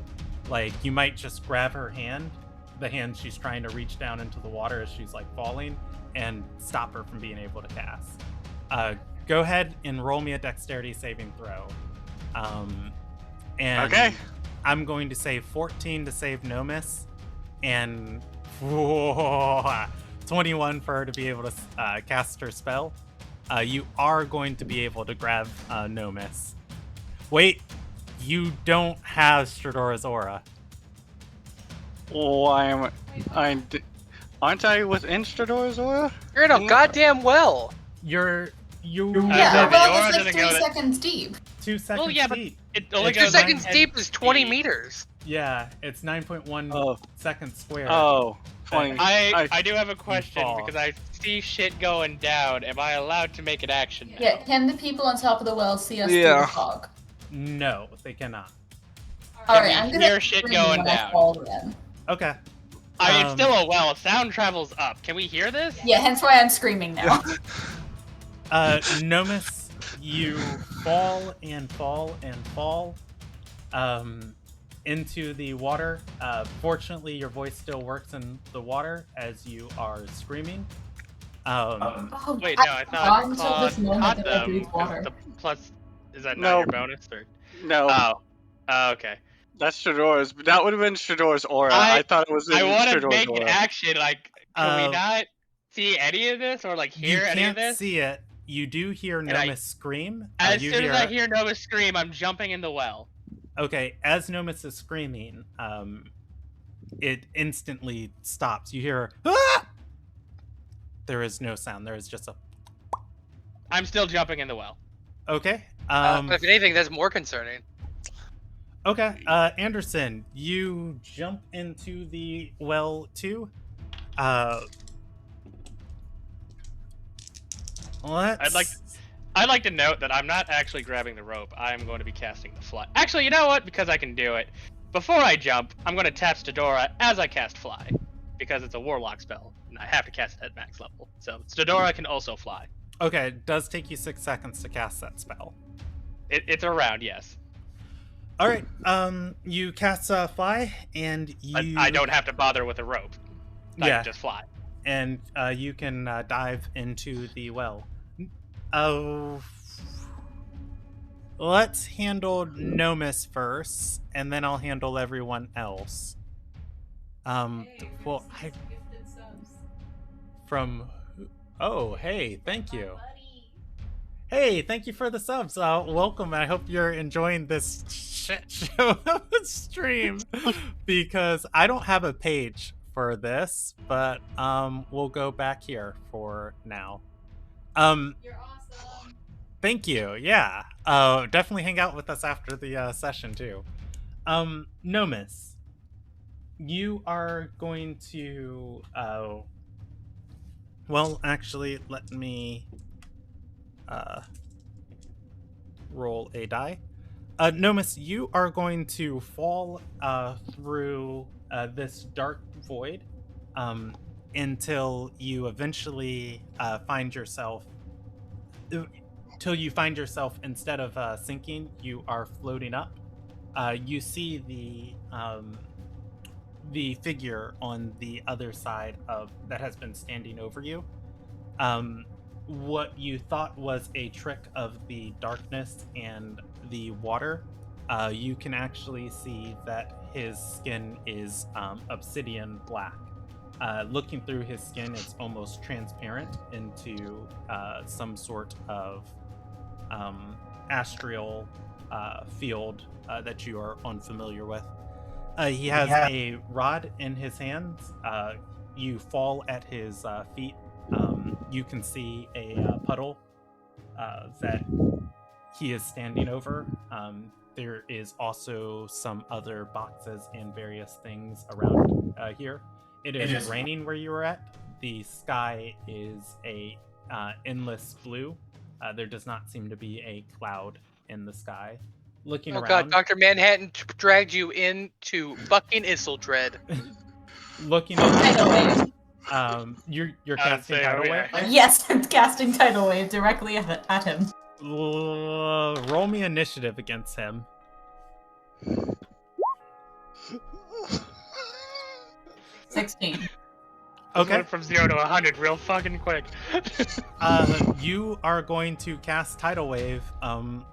Like, you might just grab her hand, the hand she's trying to reach down into the water as she's like falling, and stop her from being able to cast. Go ahead and roll me a dexterity saving throw. And Okay. I'm going to say 14 to save Nomis, and 21 for her to be able to cast her spell. You are going to be able to grab Nomis. Wait, you don't have Stradora's aura. Why aren't I within Stradora's aura? You're in a goddamn well. You Yeah, the our well aura is like doesn't 3 go to- seconds deep. 2 seconds Well, yeah, but deep. it only It's Two goes 9 seconds 10 deep is 20 feet. meters. Yeah, it's 9.1 Oh. seconds square. Oh, 20. I do have a question fall. because I see shit going down. Am I allowed to make an action now? Yeah, can the people on top of the well see us Yeah. through the fog? No, they cannot. Alright, we I'm gonna hear shit scream going when I down? fall then. Okay. I mean, it's still a well. Sound travels up. Can we hear this? Yeah, hence why I'm screaming now. Nomis, you fall and fall and fall into the water. Fortunately, your voice still works in the water as you are screaming. Oh, Wait, no, I forgot thought until Claude this moment caught that I them. breathe 'cause water. the plus, is that No. not your bonus? Or? No, Oh, okay. that's Stradora's. That would have been Stradora's aura. I- I thought it was in I want to Stradora's make aura. an action. Like, can we Uh, not see any of this or like You hear any of can't this? see it. You do hear And I- Nomis scream. As You soon as I hear Nova scream, I'm jumping in the well. Okay, as Nomis is screaming, it instantly stops. You hear, ah! There is no sound. There is just a I'm still jumping in the well. Okay. If anything, that's more concerning. Okay. Anderson, you jump into the well too. Let's. I'd like to note that I'm not actually grabbing the rope. I'm going to be casting the fly. Actually, you know what? Because I can do it. Before I jump, I'm going to tap Stadora as I cast fly, because it's a warlock spell, and I have to cast it at max level. So Stadora can also fly. Okay, it does take you 6 seconds to cast that spell. It's a round, yes. All right. You cast fly, and you. I don't have to bother with a rope. I can just fly. And you can dive into the well. Oh. Let's handle Nomus first, and then I'll handle everyone else. Well, Oh, hey, thank you. Hey, thank you for the subs. Welcome. I hope you're enjoying this shit show stream, because I don't have a page for this, but we'll go back here for now. You're awesome. Thank you. Yeah. Definitely hang out with us after the session too. Nomus, you are going to well, actually, let me roll a die. Nomus, you are going to fall through this dark void until you eventually find yourself. Till you find yourself, instead of sinking, you are floating up. You see the figure on the other side of that has been standing over you. What you thought was a trick of the darkness and the water, you can actually see that his skin is obsidian black. Looking through his skin, it's almost transparent into some sort of astral field that you are unfamiliar with. He has a rod in his hands. You fall at his feet. You can see a puddle that he is standing over. There is also some other boxes and various things around here. It is raining where you are at. The sky is a endless blue. There does not seem to be a cloud in the sky. Looking around. God, Dr. Manhattan dragged you into fucking Isildred. Looking around. You're casting Tidal Wave? Yes, I'm casting Tidal Wave directly at him. Roll me initiative against him. 16. Okay. Went from 0 to 100 real fucking quick. You are going to cast Tidal Wave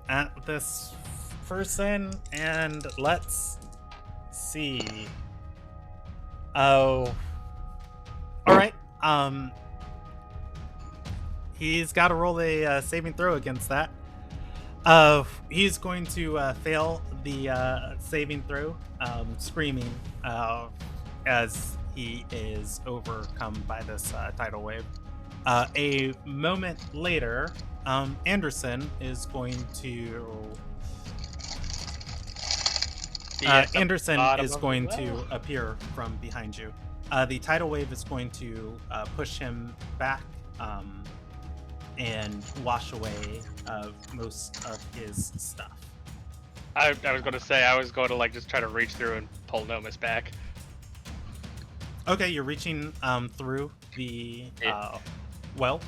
at this person, and let's see. Oh. Alright. He's got to roll a saving throw against that. He's going to fail the saving throw, screaming as he is overcome by this tidal wave. A moment later, Anderson is going to... Anderson is going to appear from behind you. The tidal wave is going to push him back and wash away most of his stuff. I was going to say, I was going to like just try to reach through and pull Nomus back. Okay, you're reaching through the well.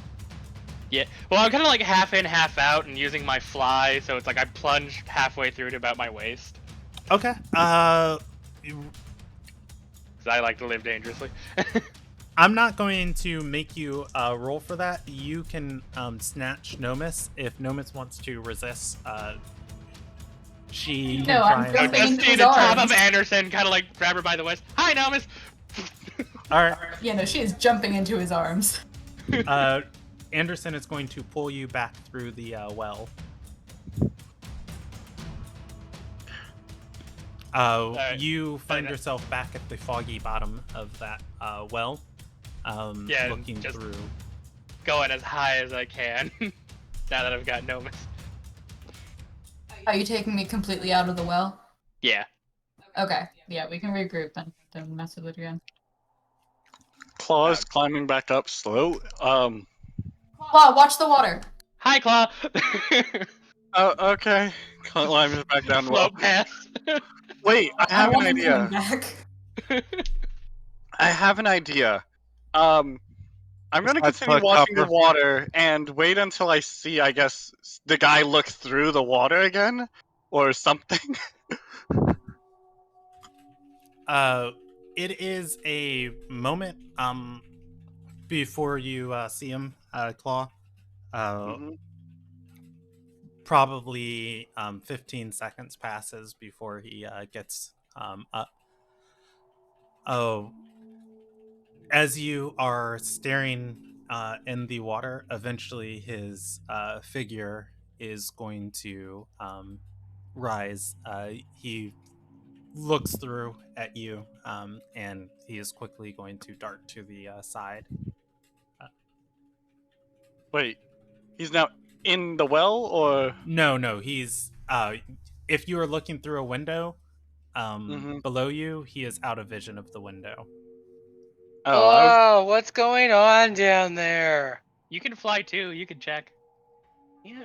Yeah, well, I'm kind of like half in, half out, and using my fly, so it's like I plunge halfway through to about my waist. Okay. Because I like to live dangerously. I'm not going to make you roll for that. You can snatch Nomus if Nomus wants to resist. She No, I'm can jumping Just into see his the top arms. of Anderson, kind of like grab her by the waist. Hi, Nomus. All right. Yeah, no, she is jumping into his arms. Anderson is going to pull you back through the well. You find yourself back at the foggy bottom of that well. Yeah, looking just through. going as high as I can. Now that I've got Nomus. Are you taking me completely out of the well? Yeah. Okay. Yeah, we can regroup and then mess with it again. Claw's climbing back up slow. Claw, watch the water. Hi, Claw. Okay. Climbing back down the well. Float past. Wait, I I have an want him coming idea. back. I have an idea. I'm gonna Let's continue put watching the copper. water and wait until I see, I guess, the guy look through the water again, or something. It is a moment before you see him, Claw. Mhm. Probably 15 seconds passes before he gets up. Oh, as you are staring in the water, eventually his figure is going to rise. He looks through at you, and he is quickly going to dart to the side. Wait, he's now in the well, or? No, he's. If you are looking through a window Mhm. below you, he is out of vision of the window. Oh, I was. Oh, what's going on down there? You can fly too. You can check. Yeah.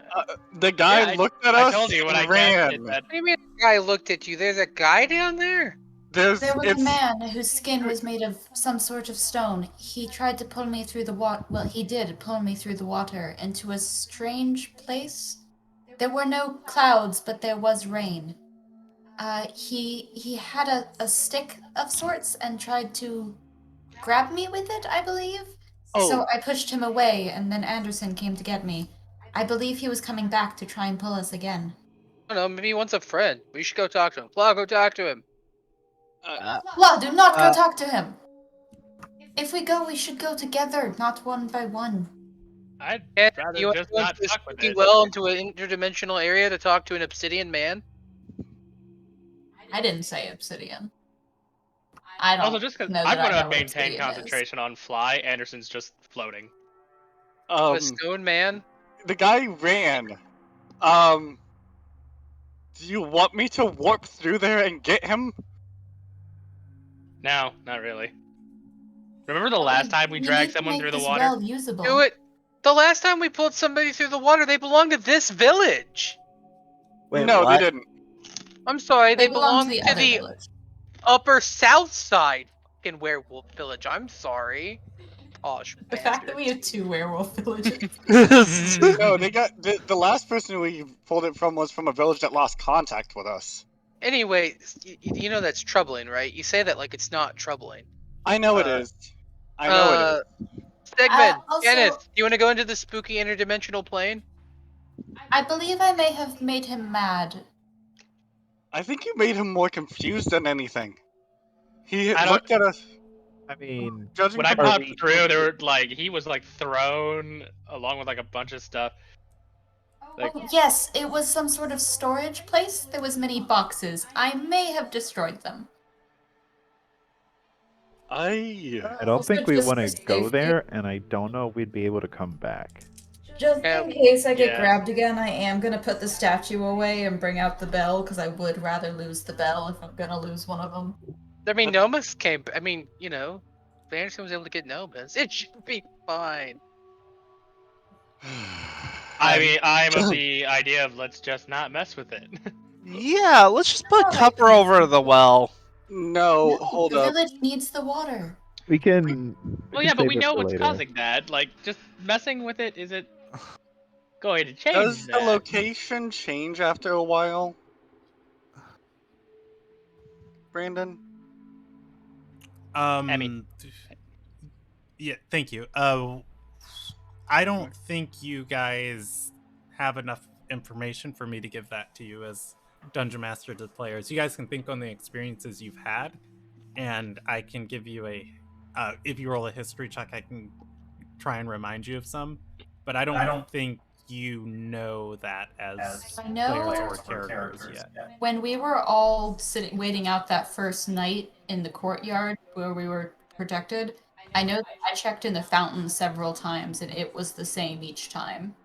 The guy Yeah, looked at I us told you when I and casted ran. that. What do you mean the guy looked at you? There's a guy down there? There's. There was a It's. man whose skin was made of some sort of stone. He tried to pull me through the water. Well, he did pull me through the water into a strange place. There were no clouds, but there was rain. He had a stick of sorts and tried to grab me with it, I believe. So Oh, I pushed him away, and then Anderson came to get me. I believe he was coming back to try and pull us again. I don't know, maybe he wants a friend. We should go talk to him. Claw, go talk to him. Law, do not go Uh, talk to him! If we go, we should go together, not one by one. I'd And rather you want just to go into not this fuck with spooky it. well into an interdimensional area to talk to an obsidian man? I didn't say obsidian. I don't Also, just because know I'm that I going to know what maintain obsidian is. concentration on fly, Anderson's just floating. A stone man? the guy ran. Um, do you want me to warp through there and get him? No, not really. Remember the last time we dragged need to someone make through the this water? well usable. Do it. The last time we pulled somebody through the water, they belonged to this village. Wait, No, they what? didn't. I'm sorry, They they belong to belong the to other the village. upper south side fucking werewolf village. I'm sorry. Posh The fact that we have bastards. 2 werewolf villages. No, they got the last person we pulled it from was from a village that lost contact with us. Anyway, you know that's troubling, right? You say that like it's not troubling. I know it is. I know it is. Stegman, Also- Kenneth, do you want to go into the spooky interdimensional plane? I believe I may have made him mad. I think you made him more confused than anything. He I don't- looked at us. I mean, Judging When I from popped through, there were like he was like thrown along with like a bunch of stuff. Like, Oh, yes, it was some sort of storage place. There was many boxes. I may have destroyed them. I don't Also, think we just want for to go safety- there, and I don't know if we'd be able to come back. Just Yeah. in case I get Yeah. grabbed again, I am gonna put the statue away and bring out the bell because I would rather lose the bell if I'm gonna lose one of them. I mean, Nomus came. I mean, you know, Anderson was able to get Nomus. It should be fine. I mean, I'm of the idea of let's just not mess with it. Yeah, let's just put Oh, I copper see. over the well. no, No, hold the up. village needs the water. We can. Well, can yeah, but save we it know for what's later. causing that. Like, just messing with it isn't going to change Does that. the location change after a while? Brandon? Emmy. Yeah, thank you. I don't think you guys have enough information for me to give that to you as dungeon master to the players. You guys can think on the experiences you've had, and I can give you a if you roll a history check, I can try and remind you of some, but I don't think you know that as I know players or characters yet. when we were all sitting waiting out that first night in the courtyard where we were protected, I know that I checked in the fountain several times and it was the same each time.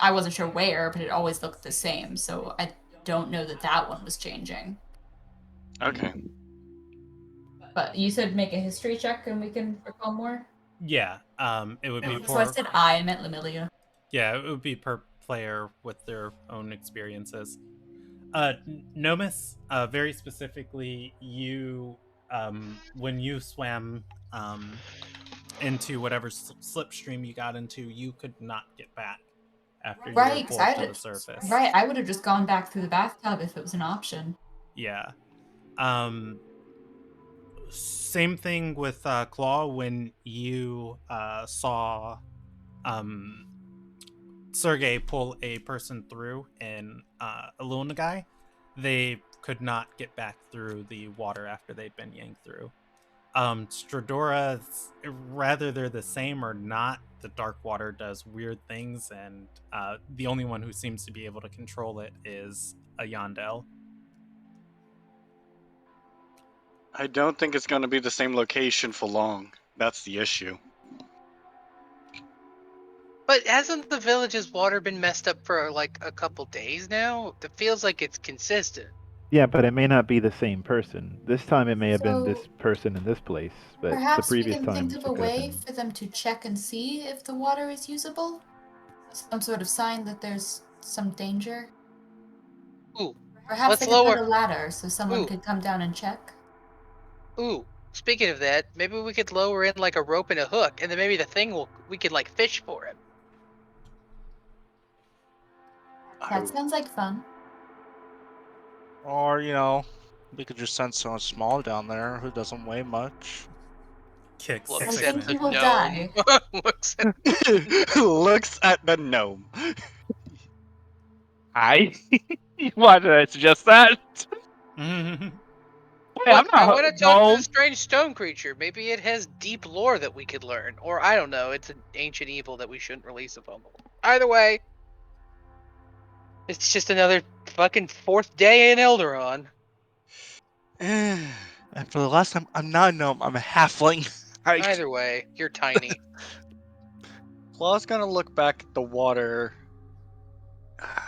I wasn't sure where, but it always looked the same. So I don't know that one was changing. Okay. But you said make a history check and we can recall more? Yeah, it would be So I for said I meant Lamilia. yeah, it would be per player with their own experiences. Nomus, very specifically, you when you swam into whatever slipstream you got into, you could not get back after you were Right, because pulled to the surface. right, I would have just gone back through the bathtub if it was an option. Yeah. Same thing with Claw when you saw Sergey pull a person through in Ilunagai. They could not get back through the water after they'd been yanked through. Stradora, rather they're the same or not, the dark water does weird things, and the only one who seems to be able to control it is a Yandel. I don't think it's going to be the same location for long. That's the issue. But hasn't the village's water been messed up for like a couple days now? It feels like it's consistent. Yeah, but it may not be the same person. This time it may have been So this person in this place, but the perhaps we previous can times think of it a could have way been. for them to check and see if the water is usable? Some sort of sign that there's some danger? Ooh, Perhaps they let's could put lower. a ladder so someone Ooh, could come down and check? ooh. Speaking of that, maybe we could lower in like a rope and a hook, and then maybe the thing we could like fish for him. That sounds like fun. Or, we could just send someone small down there who doesn't weigh much. Kicks Looks I six think at minutes. he the will gnome. die. Looks at. Looks at the gnome. Why did I suggest that? Hey, I'm Look, I not want to talk to the strange stone creature. Maybe it has deep lore that we could learn, or I don't know. It's an ancient evil that we shouldn't release a fumble. Either way, it's just another fucking 4th day in Ilderon. And for the last time, I'm not a gnome, I'm a halfling. Either way, you're tiny. Claw's gonna look back at the water. I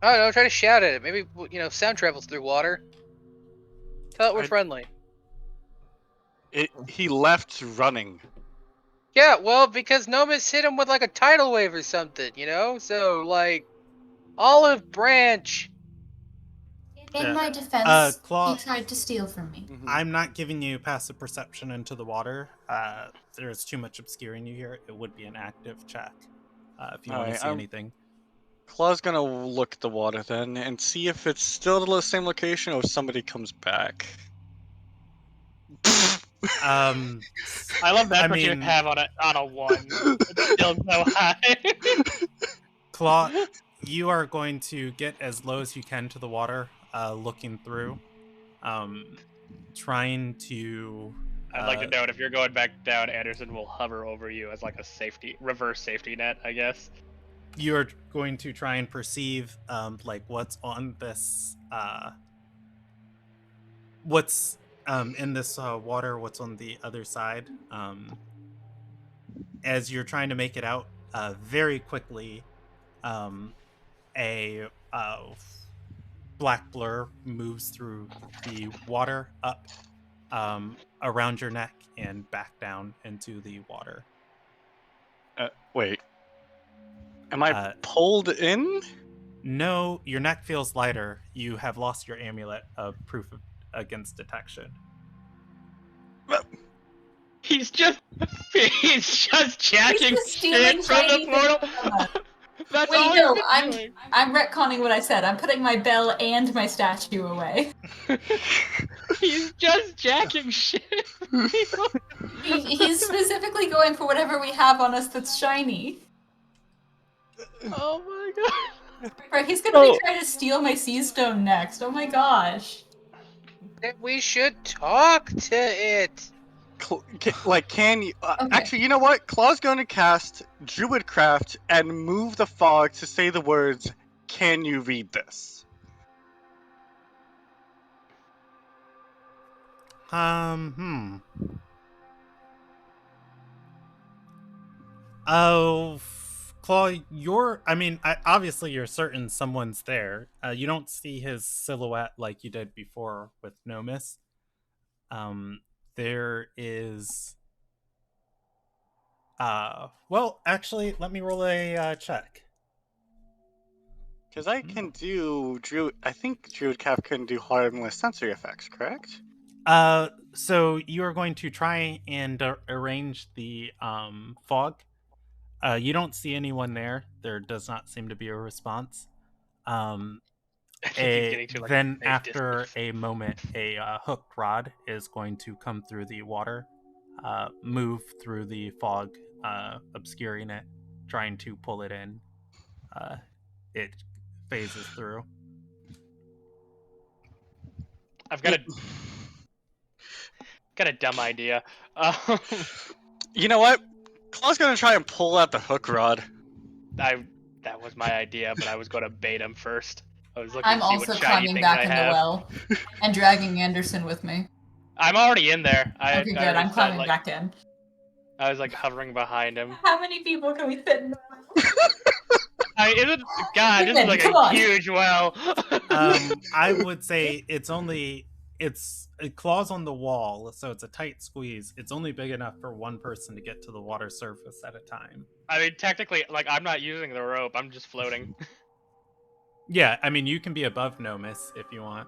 don't know. Try to shout at it. Maybe sound travels through water. Tell it we're friendly. He left running. Yeah, well, because Nomus hit him with like a tidal wave or something, So like, olive branch. In Yeah. my defense, Claw, he tried to steal from me. I'm not giving you passive perception into the water. There's too much obscuring you here. It would be an active check if you want to see anything. Claw's gonna look at the water then and see if it's still the same location or if somebody comes back. I love that's what you have on a 1. It's still so high. Claw, you are going to get as low as you can to the water, looking through, trying to. I'd like to note if you're going back down, Anderson will hover over you as like a reverse safety net, I guess. You are going to try and perceive, like what's on this, what's in this water, what's on the other side. As you're trying to make it out, very quickly, a black blur moves through the water up around your neck and back down into the water. Wait. Am I pulled in? No, your neck feels lighter. You have lost your amulet of proof against detection. He's just jacking stealing shit from the shiny portal. things from us. That's Wait, all no, he's been doing. I'm retconning what I said. I'm putting my bell and my statue away. He's just jacking shit. He's specifically going for whatever we have on us that's shiny. Oh my god. Right, he's gonna be trying to steal my sea stone next. Oh my gosh. We should talk to it. Can you? Actually, you know what? Claw's going to cast Druidcraft and move the fog to say the words, "Can you read this?" Oh, Claw, obviously you're certain someone's there. You don't see his silhouette like you did before with Nomis. There is. Well, actually, let me roll a check. Because I can do Druid. I think Druid Cap can do harmless sensory effects, correct? So you are going to try and arrange the fog. You don't see anyone there. There does not seem to be a response. I think he's getting to like Then safe after distance. a moment, a hooked rod is going to come through the water, move through the fog, obscuring it, trying to pull it in. It phases through. I've got a dumb idea. You know what? Claw's gonna try and pull out the hook rod. That was my idea, but I was going to bait him first. I was looking I'm to see also what shiny climbing things back I in the have. well and dragging Anderson with me. I'm already in there. Okay, good. already I'm said, climbing like, back in. I was like hovering behind him. How many people can we fit in the God, this is like Come a on. huge well. I would say it's a claws on the wall, so it's a tight squeeze. It's only big enough for one person to get to the water surface at a time. I mean, technically, like, I'm not using the rope. I'm just floating. Yeah, I mean, you can be above Nomis if you want.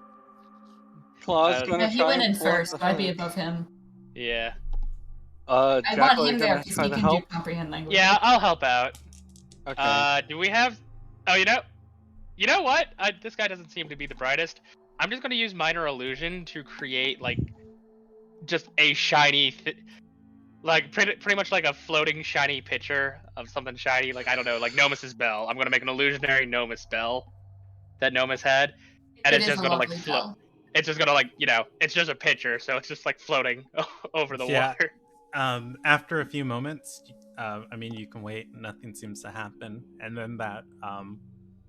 Claw's gonna he try went and in pull out first, the so I'd be hook. above him. Yeah. I Jack, want are you him there gonna because try he to can do help? comprehend language. Yeah, I'll help out. Okay. Do we have... Oh, you know what? This guy doesn't seem to be the brightest. I'm just going to use Minor Illusion to create, like, just a shiny... like, pretty much like a floating shiny picture of something shiny. Like, I don't know, like Nomis's bell. I'm going to make an illusionary Nomis bell that Nomis had. And it's just going to, like, float. It's just going to, like, it's just a picture, so it's just, like, floating over the water. After a few moments, you can wait. Nothing seems to happen, and then that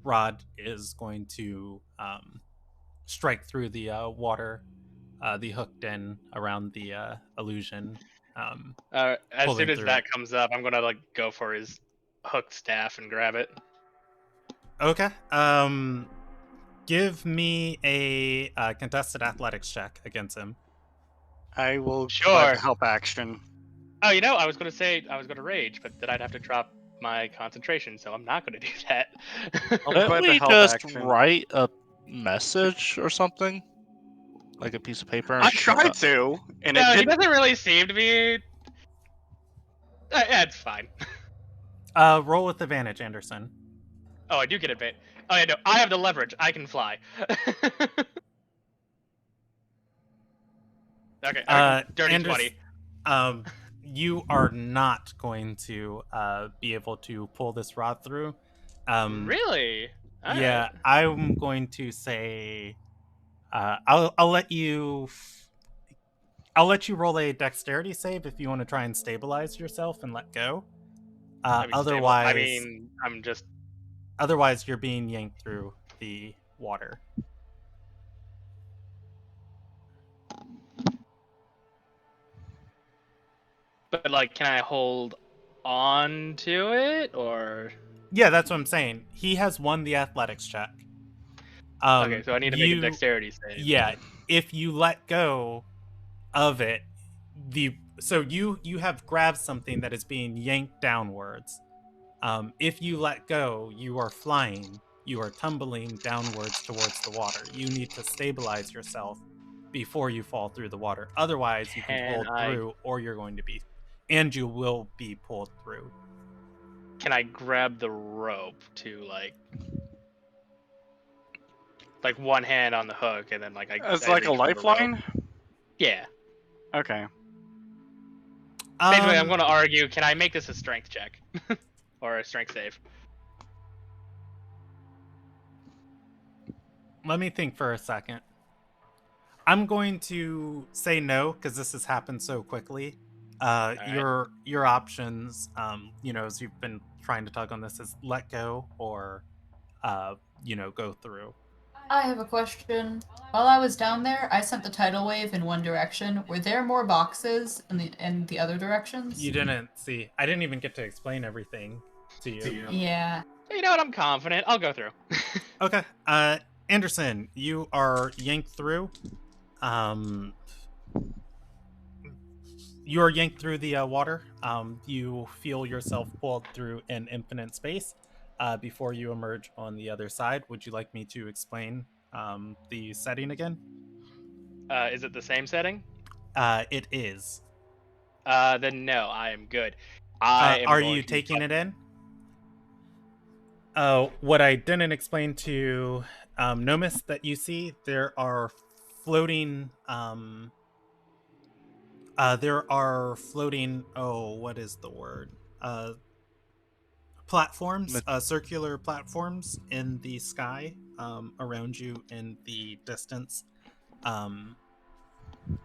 rod is going to strike through the water, the hooked end around the illusion. As soon as through. that comes up, I'm gonna like go for his hooked staff and grab it. Okay. Give me a contested athletics check against him. I will Sure. provide the help action. Oh, I was gonna say I was gonna rage, but then I'd have to drop my concentration, so I'm not gonna do that. I'll Can't provide the we help just action. write a message or something? Like a piece of paper? I tried to, and no, it he didn't. doesn't really seem to be. Yeah, it's fine. Roll with advantage, Anderson. Oh, I do get advantage. Oh yeah, no, I have the leverage. I can fly. Okay, dirty Anderson, 20. You are not going to be able to pull this rod through. Really? All yeah, right. I'm going to say I'll let you roll a dexterity save if you want to try and stabilize yourself and let go. Otherwise, I'm just. Otherwise, you're being yanked through the water. But like, can I hold on to it or? Yeah, that's what I'm saying. He has won the athletics check. Okay, so I need to make a dexterity save. Yeah, if you let go of it, you have grabbed something that is being yanked downwards. If you let go, you are flying. You are tumbling downwards towards the water. You need to stabilize yourself before you fall through the water. Otherwise, you can hold through, or you're going to be, and you will be pulled through. Can I grab the rope to like one hand on the hook and then It's like a lifeline? Yeah. Okay. Basically, I'm going to argue, can I make this a strength check? Or a strength save? Let me think for a second. I'm going to say no, because this has happened so quickly. Your options, as you've been trying to tug on this, is let go or, go through. I have a question. While I was down there, I sent the tidal wave in one direction. Were there more boxes in the other directions? You didn't see. I didn't even get to explain everything. to you. Yeah. You know what? I'm confident. I'll go through. Okay. Anderson, you are yanked through. You are yanked through the water. You feel yourself pulled through an infinite space before you emerge on the other side. Would you like me to explain the setting again? Is it the same setting? It is. Then no, I am good. I am Are going you to taking it in? What I didn't explain to Nomis that you see, there are floating what is the word? Platforms, circular platforms in the sky around you in the distance.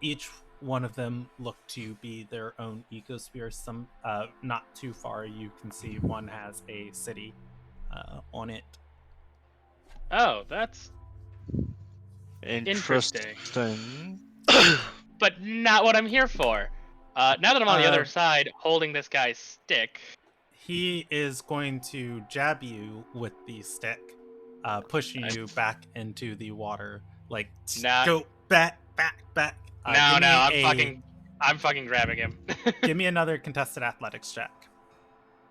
Each one of them look to be their own ecosphere. Some not too far, you can see one has a city on it. Oh, that's Interesting. but not what I'm here for. Now that I'm on the other side, holding this guy's stick. He is going to jab you with the stick, pushing you back into the water. Like, go back. I'm fucking grabbing him. Give me another contested athletics check.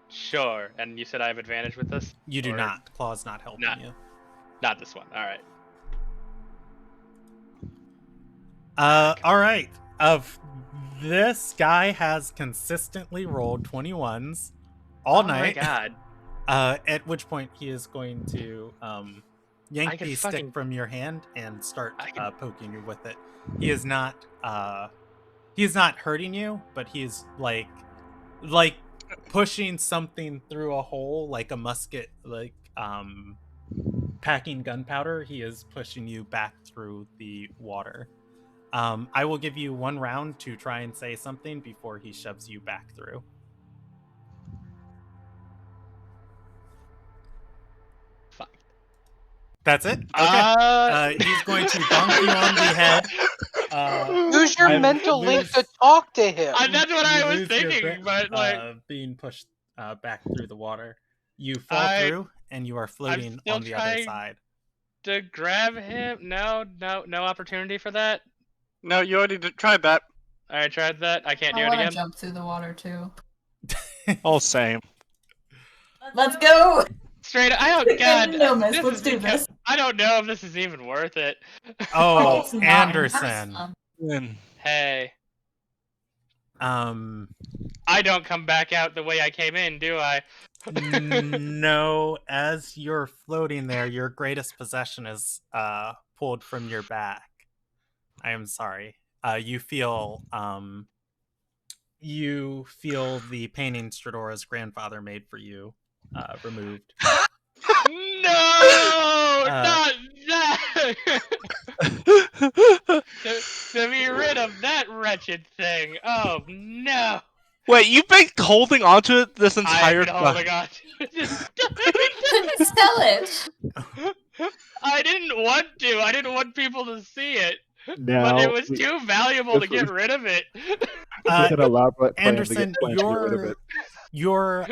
Sure. And you said I have advantage with this? You do not. Claw's not helping you. Not this one. All right. All right. This guy has consistently rolled 21s all night. Oh my god. At which point he is going to yank the stick from your hand and start poking you with it. He is not hurting you, but he is like pushing something through a hole, like a musket, like packing gunpowder. He is pushing you back through the water. I will give you 1 round to try and say something before he shoves you back through. Fuck. That's it? Okay. He's going to bonk you on the head. Use your mental link to talk to him. That's what I was thinking, but like being pushed back through the water. You fall through, and you are floating on the other side. To grab him? No opportunity for that. No, you already tried that. I tried that. I can't do it I again. want to jump through the water too. All same. Let's go. Straight. Let's do this. I don't know if this is even worth it. Oh, Anderson. Hey. I don't come back out the way I came in, do I? No, as you're floating there, your greatest possession is pulled from your back. I am sorry. You feel the painting Stradora's grandfather made for you removed. No, not that. to be rid of that wretched thing. Oh no. Wait, you've been holding onto it this entire time? I've been holding on to it. Sell it. I didn't want to. I didn't want people to see it. Now, but it was too valuable to get rid of it. This is an elaborate plan Anderson, to get rid of it. your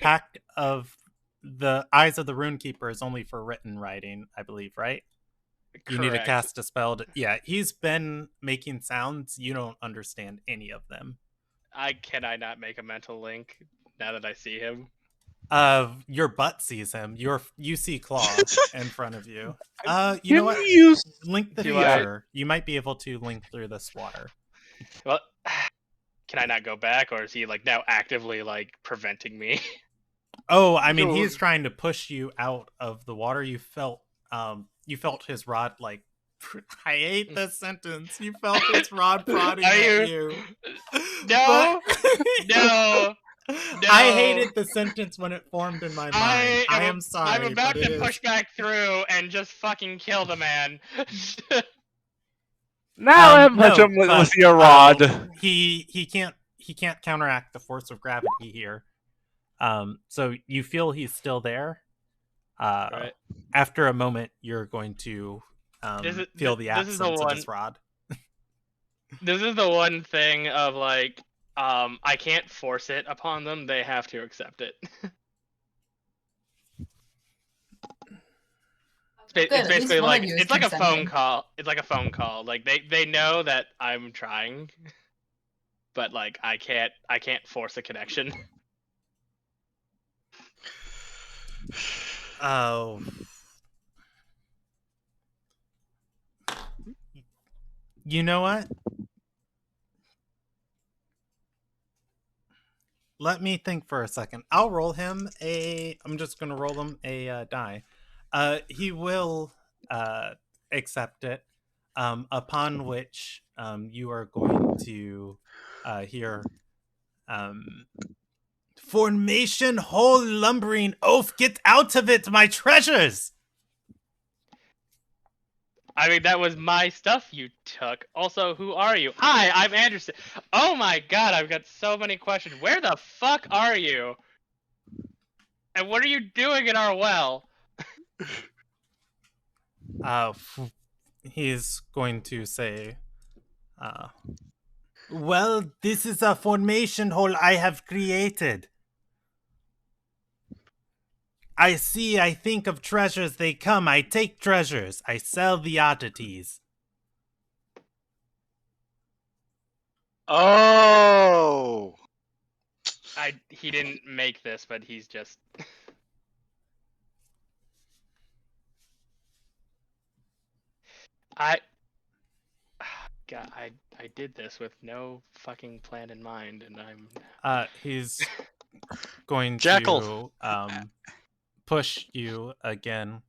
pact of the Eyes of the Runekeeper is only for written writing, I believe, right? Correct. You need to cast a spell. Yeah, he's been making sounds. You don't understand any of them. Can I not make a mental link now that I see him? Your butt sees him. You see Claw in front of you. You know what? Link the feature. You might be able to link through this water. Well, can I not go back, or is he like now actively like preventing me? Oh, I mean, he's trying to push you out of the water. You felt his rod like. I hate this sentence. You felt his rod prodding at you. No, no. No. I hated the sentence when it formed in my mind. I am sorry. I'm about to push back through and just fucking kill the man. Now punch him with your rod. He can't counteract the force of gravity here. So you feel he's still there. Right. After a moment, you're going to feel the absence of his rod. This is the one thing of like. I can't force it upon them. They have to accept it. It's Good, at least basically one like of you is it's like a phone consenting. call. It's like a phone call. Like they know that I'm trying, but like I can't force a connection. Oh. You know what? Let me think for a second. I'll roll him a. I'm just gonna roll him a die. He will accept it. Upon which you are going to hear formation whole lumbering oaf, get out of it, my treasures! I mean, that was my stuff you took. Also, who are you? Hi, I'm Anderson. Oh my god, I've got so many questions. Where the fuck are you? And what are you doing in our well? He's going to say, well, this is a formation hole I have created. I see, I think of treasures, they come, I take treasures, I sell the oddities. Oh. He didn't make this, but he's just I God, I did this with no fucking plan in mind, and He's going Jackal. to push you again.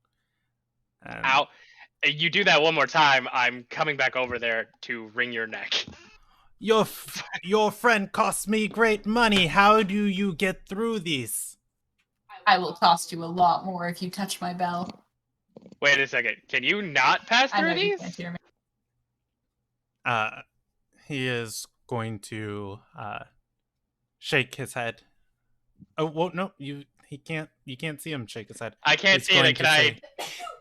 And Ow. You do that one more time, I'm coming back over there to wring your neck. Your friend cost me great money. How do you get through this? I will cost you a lot more if you touch my bell. Wait a second. Can you not pass I know through you these? can't hear me. He is going to shake his head. Oh, well, no, you can't see him shake his head. I can't He's see it. going Can to I? say,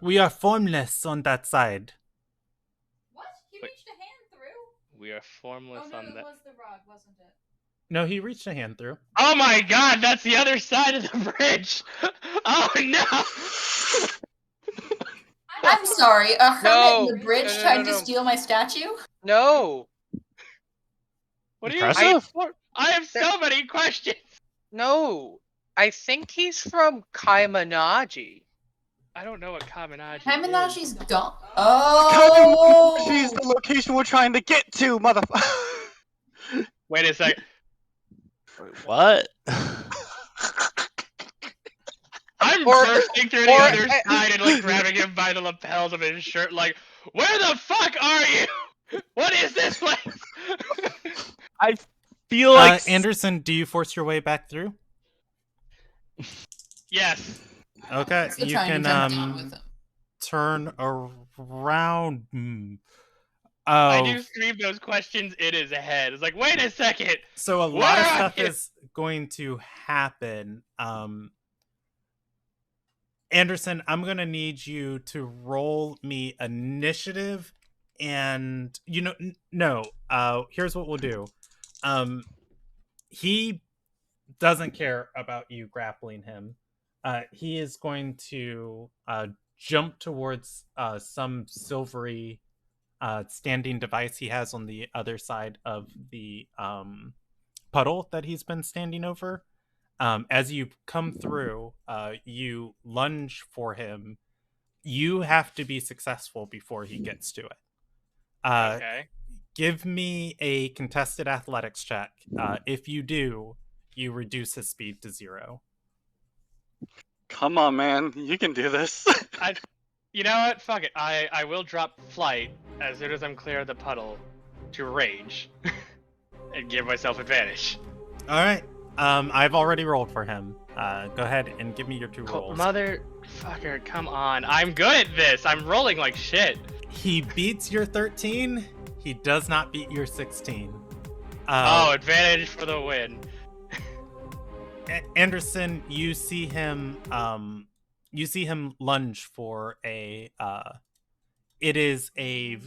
we are formless on that side. What? He Wait. reached a hand through? We are formless on that. It was the rod, wasn't it? No, he reached a hand through. Oh my god, that's the other side of the bridge! Oh no! I'm sorry, a hermit No. in the bridge No, no, tried no, to no. steal my statue? No. What do you Impressive. I have so many questions! No. I think he's from Kaimanagi. I don't know what Kaminaji is. Kaminagi's gone. Kaimanagi Oh! is the location we're trying to get to, motherfucker. Wait a second. What? I'm Or- bursting through the or- other side and like grabbing him by the lapels of his shirt like, where the fuck are you? What is this place? I feel like Anderson, do you force your way back through? Yes. Okay, Still you trying to can jump down with him. turn around. I Oh, do scream those questions in his head. It's like, wait a second. so a Where lot of are stuff you? is going to happen. Anderson, I'm gonna need you to roll me initiative, and no. Here's what we'll do. He doesn't care about you grappling him. He is going to jump towards some silvery standing device he has on the other side of the puddle that he's been standing over. As you come through, you lunge for him. You have to be successful before he gets to it. Okay. Give me a contested athletics check. If you do, you reduce his speed to 0. Come on, man. You can do this. You know what? Fuck it. I will drop flight as soon as I'm clear of the puddle to rage and give myself advantage. All right. I've already rolled for him. Go ahead and give me your 2 rolls. Motherfucker, come on. I'm good at this. I'm rolling like shit. He beats your 13. He does not beat your 16. Advantage for the win. Anderson, you see him lunge for a it is a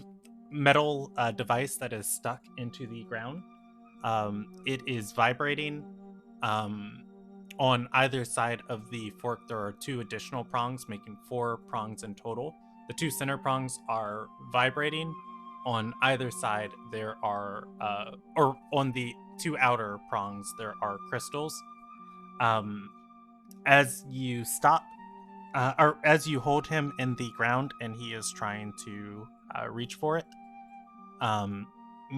metal device that is stuck into the ground. It is vibrating. On either side of the fork there are 2 additional prongs, making 4 prongs in total. the two center prongs are vibrating. On either side, there are, or on the two outer prongs, there are crystals. As you stop, or as you hold him in the ground and he is trying to reach for it,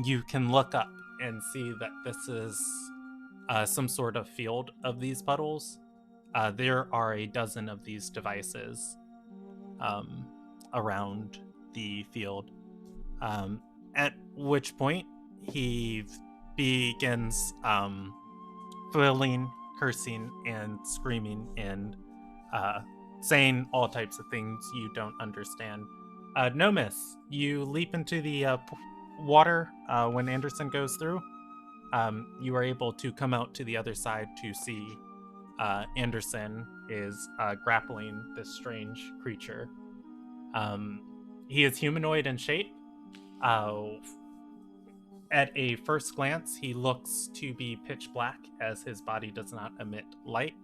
you can look up and see that this is some sort of field of these puddles. There are a dozen of these devices around the field. At which point he begins flailing, cursing, and screaming, and saying all types of things you don't understand. Nomis, you leap into the water when Anderson goes through. You are able to come out to the other side to see Anderson is grappling this strange creature. He is humanoid in shape. At a first glance, he looks to be pitch black as his body does not emit light.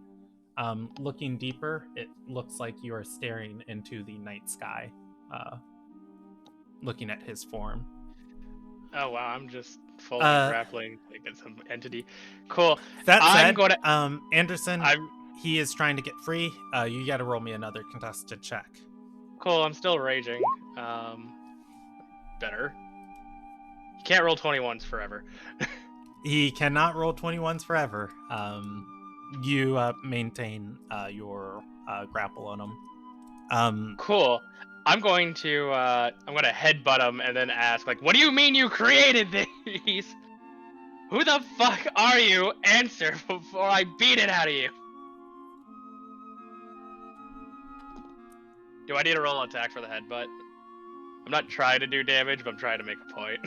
Looking deeper, it looks like you are staring into the night sky, looking at his form. Oh wow, I'm just fully grappling like it's some entity. Cool. That said, I'm gonna... Anderson, he is trying to get free. You got to roll me another contested check. Cool. I'm still raging. Better. You can't roll 21s forever. He cannot roll 21s forever. You maintain your grapple on him. Cool. I'm going to headbutt him and then ask, like, what do you mean you created these? Who the fuck are you? Answer before I beat it out of you. Do I need to roll an attack for the headbutt? I'm not trying to do damage, but I'm trying to make a point.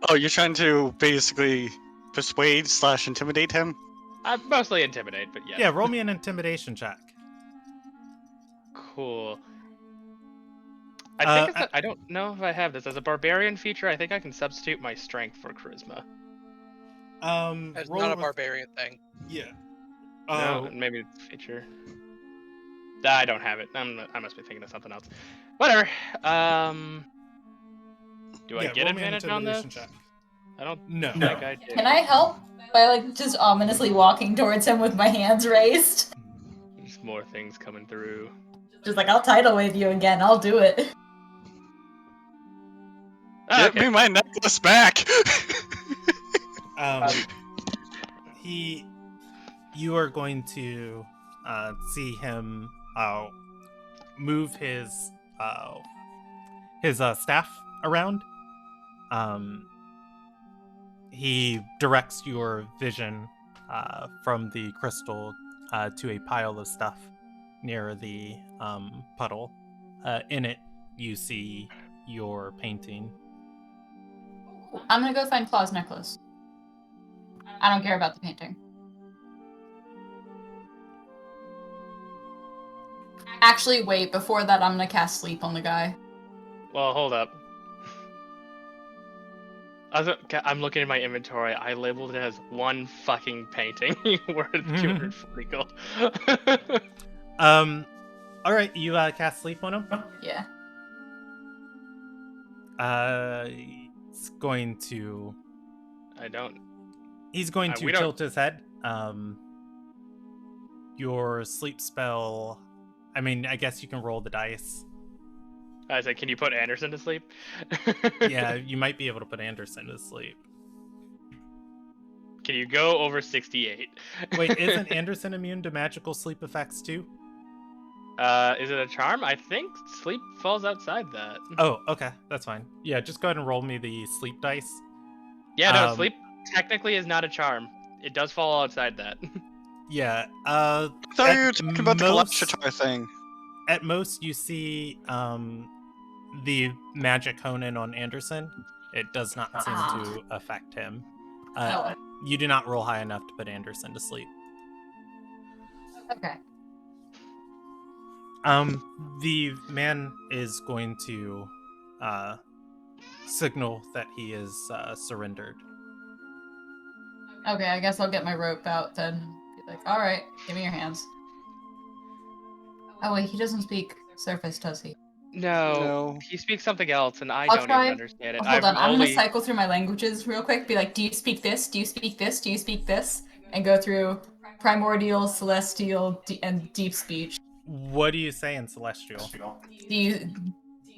Oh, you're trying to basically persuade / intimidate him? Mostly intimidate, but yeah. Yeah, roll me an intimidation check. Cool. I think I don't know if I have this as a barbarian feature. I think I can substitute my strength for charisma. That's not a barbarian thing. Yeah. No, maybe it's a feature. I don't have it. I must be thinking of something else. Whatever. Do I get advantage on this? Check. I don't think I do. Can I help by like just ominously walking towards him with my hands raised? There's more things coming through. Just like, I'll tidal wave you again. I'll do it. Get me my necklace back! You are going to see him move his staff around. He directs your vision from the crystal to a pile of stuff near the puddle. In it, you see your painting. I'm gonna go find Claw's necklace. I don't care about the painting. Actually, wait, before that, I'm gonna cast sleep on the guy. Well, hold up. I'm looking at my inventory. I labeled it as one fucking painting worth 240 gold. Alright, you cast sleep on him? Yeah. He's going to... He's going to tilt his head. Your sleep spell... I mean, I guess you can roll the dice. I said, can you put Anderson to sleep? Yeah, you might be able to put Anderson to sleep. Can you go over 68? Wait, isn't Anderson immune to magical sleep effects too? Is it a charm? I think sleep falls outside that. Oh, okay, that's fine. Yeah, just go ahead and roll me the sleep dice. Yeah, no, sleep technically is not a charm. It does fall outside that. Yeah, I thought you were talking about the Galactator thing. At most, you see the magic hone in on Anderson. It does not seem to affect him. You do not roll high enough to put Anderson to sleep. Okay. The man is going to signal that he is surrendered. Okay, I guess I'll get my rope out then. Be like, alright, give me your hands. Oh wait, he doesn't speak surface, does he? No, he speaks something else, and I I'll don't try. even understand it. Hold on, I'm only... gonna cycle through my languages real quick. Be like, do you speak this? Do you speak this? Do you speak this? And go through primordial, celestial, and deep speech. What do you say in Celestial? Do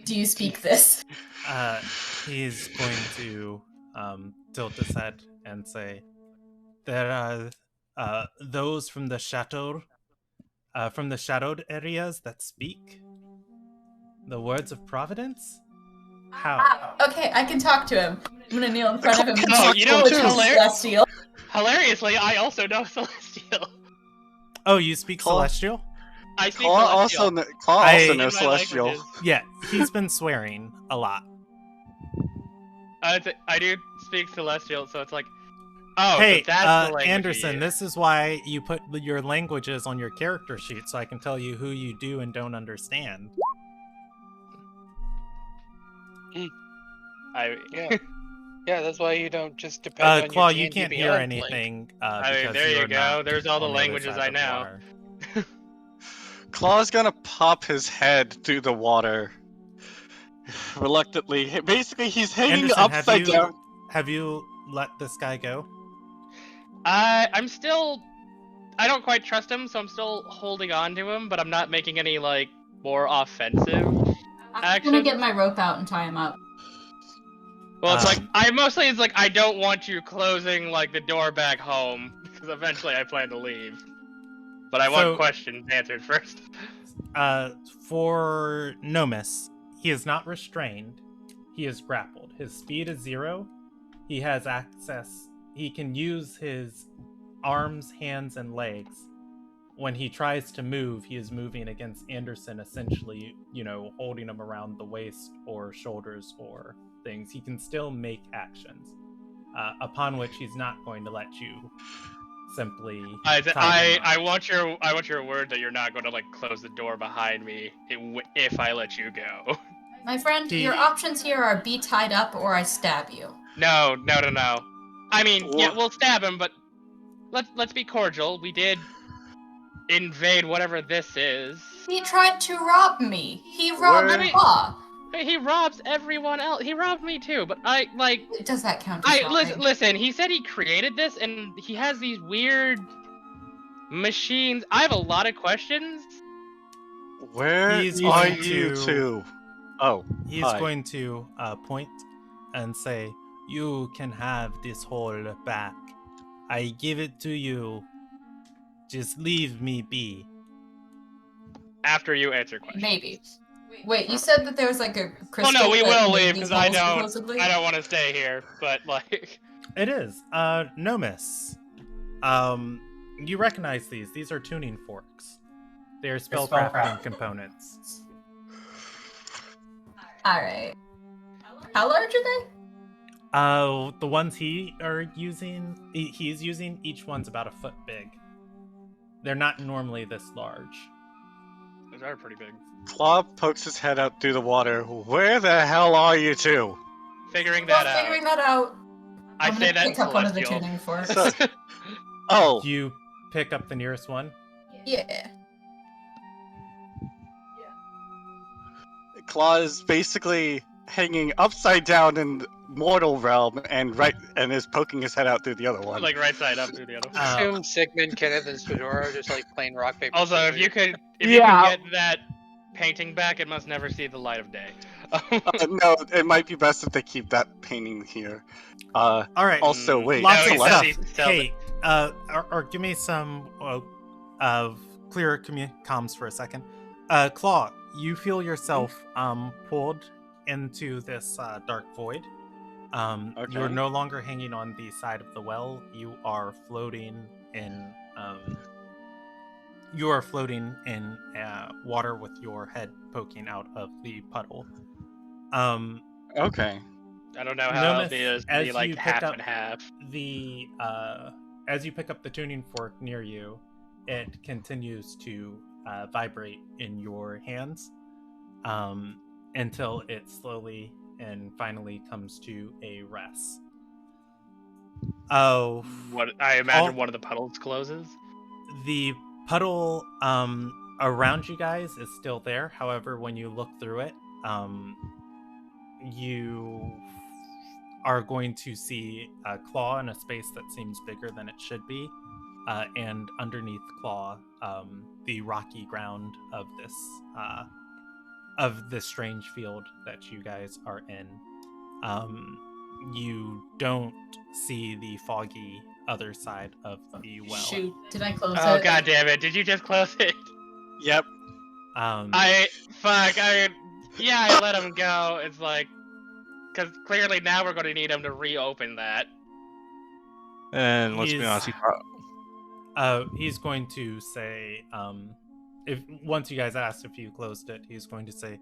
you speak this? He's going to tilt his head and say, "There are those from the shadowed areas that speak the words of Providence." How? Okay, I can talk to him. I'm gonna kneel in front of him and Oh, talk you know, to celestial. hilariously, I also know Celestial. Oh, you speak Claw- Celestial? I speak Claw Celestial. also In knows my Celestial. languages. Yeah, he's been swearing a lot. I do speak Celestial, so it's like, oh, Hey, so that's the language Anderson, you this is why you put your languages on your character sheet, so I can tell you who you do and don't understand. Yeah, that's why you don't just depend on Claw, your you D&D can't hear Beyond link. anything. I mean, because there you you're go. not There's all the on other languages side I of the know. water. Claw's gonna pop his head through the water. Reluctantly. Basically, he's hanging Anderson, upside down. have you let this guy go? I'm still... I don't quite trust him, so I'm still holding on to him, but I'm not making any, like, more offensive I'm actions. gonna get my rope out and tie him up. Well, it's like, it's like, I don't want you closing, like, the door back home, because eventually I plan to leave. But I want questions answered first. For Nomus, he is not restrained. He is grappled. His speed is 0. He has access. He can use his arms, hands, and legs. When he tries to move, he is moving against Anderson, essentially, holding him around the waist or shoulders or things. He can still make actions, upon which he's not going to let you simply. I want your word that you're not going to, like, close the door behind me if I let you go. My friend, your options here are be tied up or I stab you. No. I mean, yeah, we'll stab him, but let's be cordial. We did invade whatever this is. He tried to rob me. He robbed Claw. He robs everyone else. He robbed me too, but Does that count as robbing? Listen, he said he created this, and he has these weird machines. I have a lot of questions. Where are you two? Oh, he's hi. going to point and say, "You can have this hole back. I give it to you. Just leave me be." After you answer questions. Maybe. Wait, you said that there was like a crystal. Well, no, we that will made leave these because I holes, don't supposedly? want to stay here. But like, it is Nomus. You recognize these? These are tuning forks. They are spellcrafting components. All right. How large are they? The ones he's using, each one's about a foot big. They're not normally this large. Those are pretty big. Claw pokes his head out through the water. Where the hell are you two? Figuring that out. I'm say that pick up one of the tuning forks. Oh. Do you pick up the nearest one? Yeah. Claw is basically hanging upside down in mortal realm and is poking his head out through the other one. Like right side up through the other one. Assume Sigmund, Kenneth, and Fedora are just like playing rock paper. Also, scissors. if you could get that painting back, it must never see the light of day. No, it might be best if they keep that painting here. All right. Also, wait. Lots of stuff. Tell Hey, or give me some clearer comms for a second. Claw, you feel yourself pulled into this dark void. You are no longer hanging on the side of the well. You are floating in. Water with your head poking out of the puddle. Okay. I don't know how healthy it is to be like half and half. As you pick up the tuning fork near you, it continues to vibrate in your hands until it slowly and finally comes to a rest. Oh, what I imagine one of the puddles closes. The puddle around you guys is still there. However, when you look through it, you are going to see a claw in a space that seems bigger than it should be, and underneath claw, the rocky ground of this strange field that you guys are in. You don't see the foggy other side of the well. Shoot, did I close Oh it? god damn it! Did you just close it? Yep. I let him go. It's like, because clearly now we're going to need him to reopen that. And let's be honest, he's going to say, if once you guys asked if you closed it, he's going to say,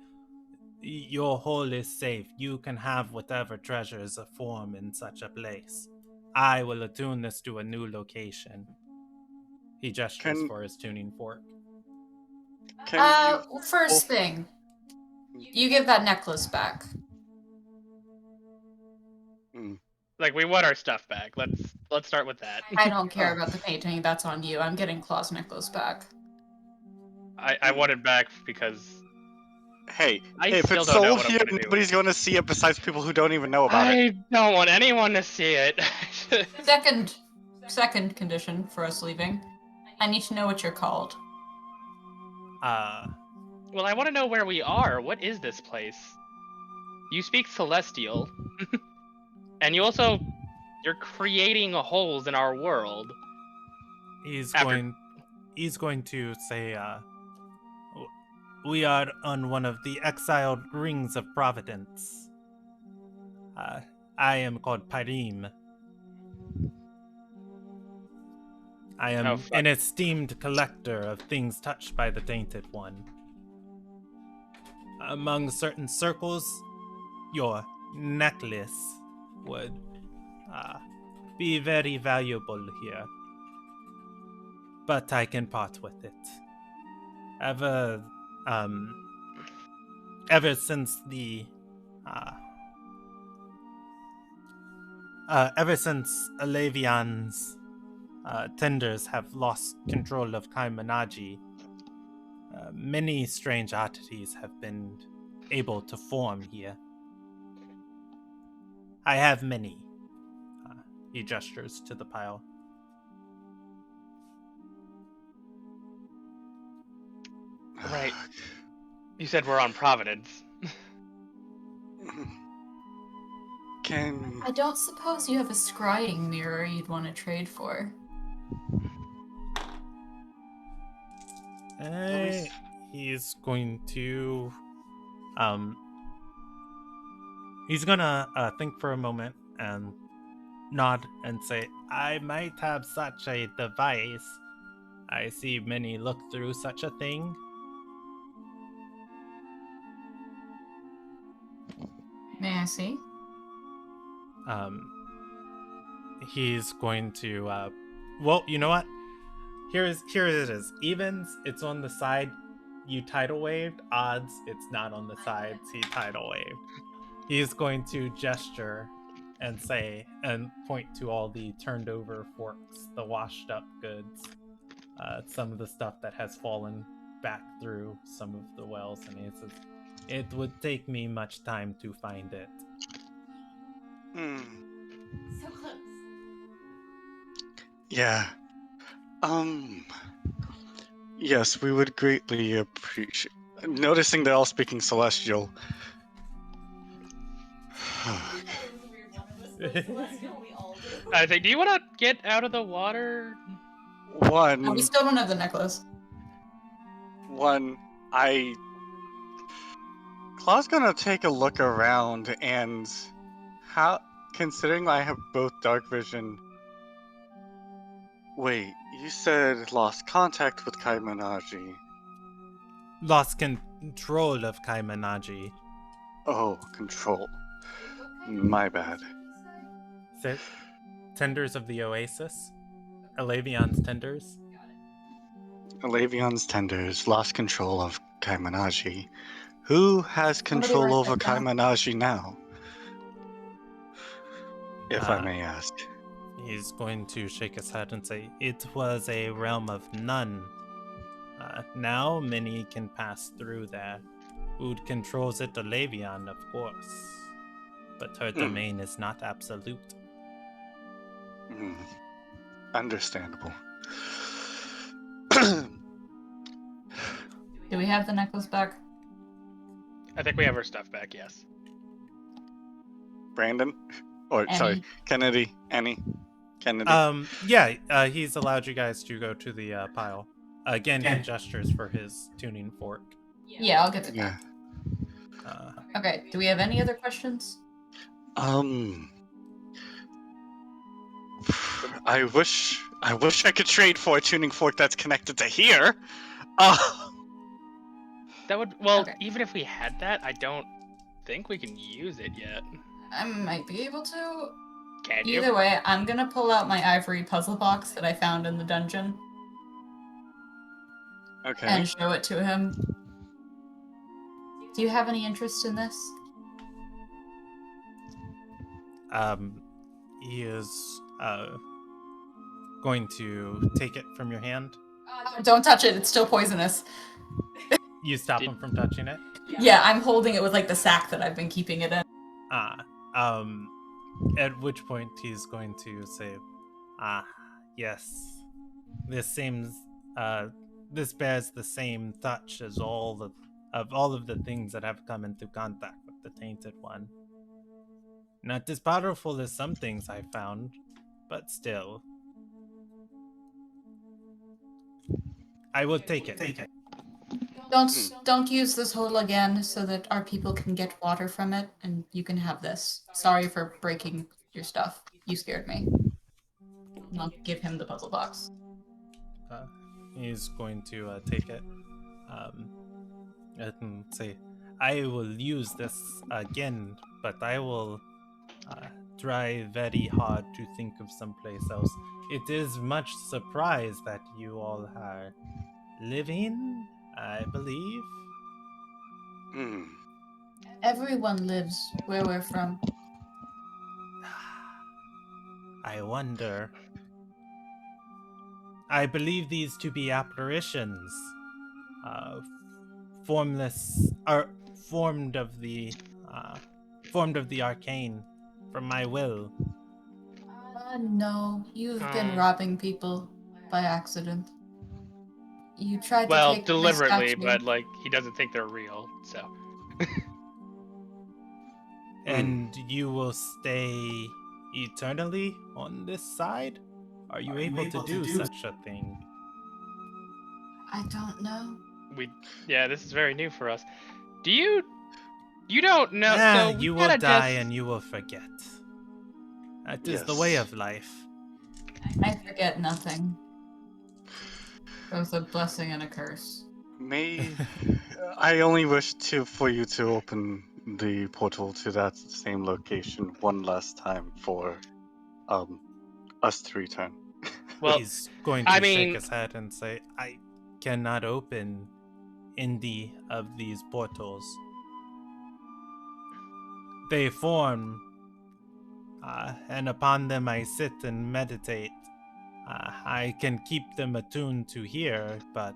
"Your hole is safe. You can have whatever treasures form in such a place. I will attune this to a new location." He gestures for his tuning fork. First thing, you give that necklace back. Like, we want our stuff back. Let's start with that. I don't care about the painting. That's on you. I'm getting Claw's necklace back. I want it back because Hey, I if still it's don't know sold what I'm here, gonna do. nobody's going to see it besides people who don't even know about it. I don't want anyone to see it. Second condition for us leaving. I need to know what you're called. Well, I want to know where we are. What is this place? You speak Celestial. And you're creating holes in our world. He's going to say, "We are on one of the exiled rings of Providence. I am called Pyrim. I am an esteemed collector of things touched by the Tainted One. Among certain circles, your necklace would be very valuable here. But I can part with it. Ever since Alavian's tenders have lost control of Kaimanaji, many strange oddities have been able to form here. I have many." He gestures to the pile. Right. You said we're on Providence. I don't suppose you have a scrying mirror you'd want to trade for. He's going to he's gonna think for a moment and nod and say, "I might have such a device. I see many look through such a thing." May I see? He's going to well, you know what? Here it is. Evens, it's on the side you tidal waved. Odds, it's not on the sides he tidal waved. He's going to gesture and say and point to all the turned over forks, the washed up goods, some of the stuff that has fallen back through some of the wells, and he says, "It would take me much time to find it." So close. Yeah. Yes, we would greatly appreciate. Noticing they're all speaking Celestial. I think. Do you want to get out of the water? We still don't have the necklace. Claw's gonna take a look around, and considering I have both dark vision. Wait, you said lost contact with Kaimanaji. Lost control of Kaimanaji. Oh, control. My bad. Tenders of the Oasis? Alavian's tenders? Alavian's tenders lost control of Kaimanaji. Who has control over Kaimanaji now? If I may ask. He's going to shake his head and say, "It was a realm of none. Now many can pass through there. who controls it, the Levian, of course. But her domain is not absolute. Understandable. Do we have the necklace back? I think we have our stuff back. Yes. Brandon? Or, Annie. sorry, Kennedy? Annie? Kennedy? Yeah, he's allowed you guys to go to the pile. Again, he gestures for his tuning fork. Yeah, I'll get it Yeah. back. Okay, do we have any other questions? I wish I could trade for a tuning fork that's connected to here. That would even if we had that, I don't think we can use it yet. I might be able to. Can you? Either way, I'm gonna pull out my ivory puzzle box that I found in the dungeon Okay. and show it to him. Do you have any interest in this? He is going to take it from your hand. Don't touch it, it's still poisonous. You stop him from touching it? Yeah, I'm holding it with like the sack that I've been keeping it in. At which point he's going to say, yes. This bears the same touch as all of the things that have come into contact with the Tainted One. Not as powerful as some things I found, but still. I will take it. Don't use this hole again so that our people can get water from it, and you can have this. Sorry for breaking your stuff. You scared me. And I'll give him the puzzle box. He's going to take it and say, I will use this again, but I will try very hard to think of someplace else. It is much surprise that you all are living, I believe. Everyone lives where we're from. I wonder. I believe these to be apparitions, formless, or formed of the arcane, from my will. No, you've been robbing people by accident. You tried to Well, take deliberately, my statue. but he doesn't think they're real, so. And you will stay eternally on this side? Are you able to do such a thing? I don't know. This is very new for us. You don't know. Yeah, so you will die and you will forget. That is the way of life. I forget nothing. Both a blessing and a curse. I only wish for you to open the portal to that same location one last time for us to return. Well, he's going to shake his head and say, I cannot open any of these portals. They form, and upon them I sit and meditate. I can keep them attuned to here, but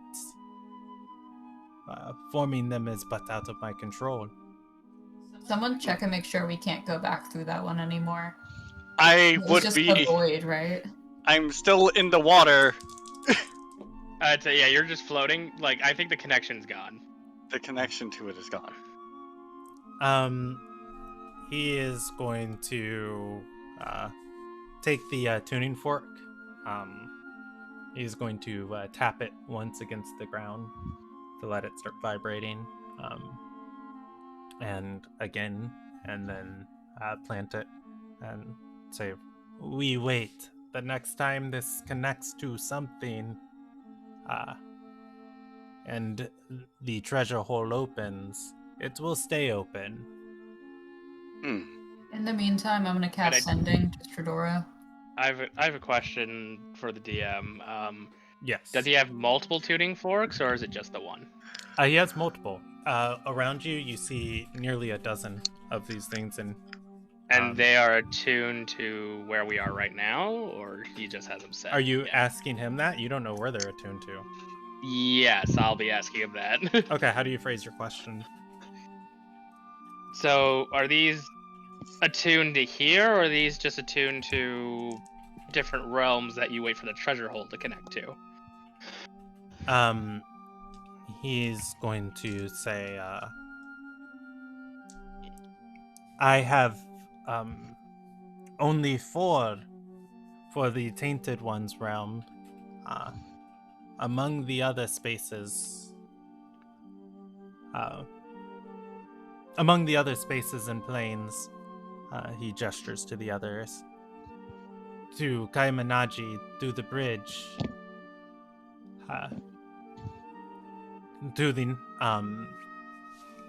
forming them is but out of my control. Someone check and make sure we can't go back through that one anymore. I It's would just be. a void, right? I'm still in the water. I'd say, you're just floating. I think the connection's gone. The connection to it is gone. He is going to take the tuning fork. He's going to tap it once against the ground to let it start vibrating. And again, and then plant it and say, we wait. The next time this connects to something, and the treasure hole opens, it will stay open. In the meantime, I'm gonna cast Sending to Tredora. I have a question for the DM. Yes. Does he have multiple tuning forks, or is it just the one? He has multiple. Around you, you see nearly a dozen of these things, and they are attuned to where we are right now, or he just has them set? Are you asking him that? You don't know where they're attuned to. Yes, I'll be asking him that. Okay, how do you phrase your question? So, are these attuned to here, or are these just attuned to different realms that you wait for the treasure hole to connect to? He's going to say, I have only 4 for the Tainted One's realm. Among the other spaces, and planes, he gestures to the others. To Kaimanaji, through the bridge,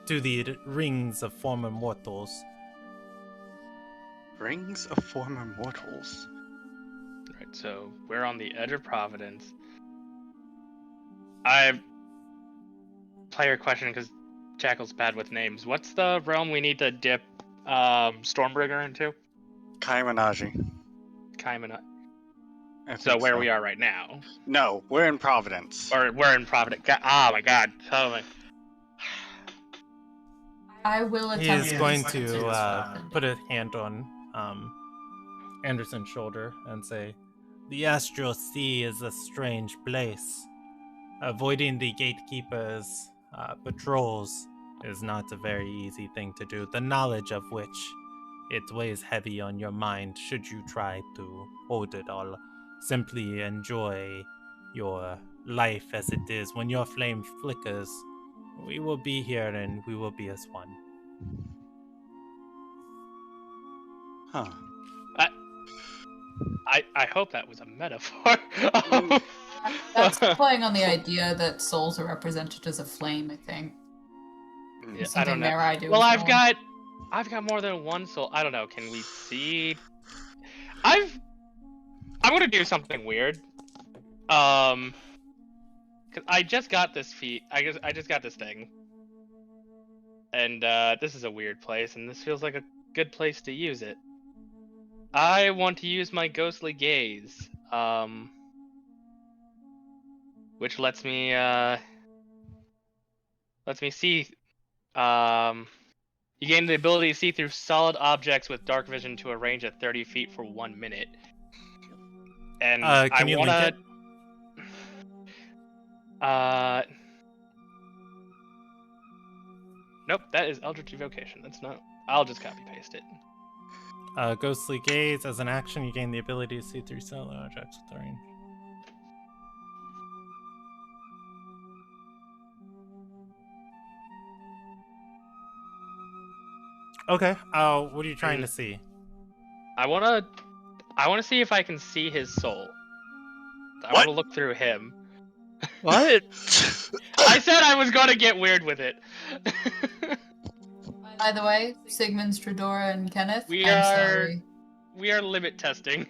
to the rings of former mortals. Rings of former mortals. Right, so we're on the edge of Providence. I player question because Jackal's bad with names. What's the realm we need to dip Stormbringer into? Kaimanaji. Kaimana. I So think where so. we are right now. No, we're in Providence. Or we're in Providence. Oh my god. Tell me. I will attempt. He is going to put a hand on Anderson's shoulder and say, "The Astral Sea is a strange place. Avoiding the gatekeepers' patrols is not a very easy thing to do, the knowledge of which it weighs heavy on your mind should you try to hold it all. Simply enjoy your life as it is. When your flame flickers, we will be here and we will be as one." Huh. I hope that was a metaphor. That's playing on the idea that souls are represented as a flame, I think. Yeah, Something I don't know. Mirai do Well, as I've got more than one soul. I don't know. Can we see? I'm gonna do something weird. Cause I just got this feat. I just got this thing, and this is a weird place, and this feels like a good place to use it. I want to use my ghostly gaze, which lets me see. You gain the ability to see through solid objects with dark vision to a range of 30 feet for 1 minute. And can you link it? Nope, that is Eldritch Evocation. That's not. I'll just copy paste it. Ghostly Gaze, as an action, you gain the ability to see through solid objects with range. Okay. What are you trying to see? I wanna see if I can see his soul. I What? wanna look through him. What? I said I was gonna get weird with it. By the way, Sigmund, Stradora, and Kenneth, We I'm are- sorry. We are limit testing.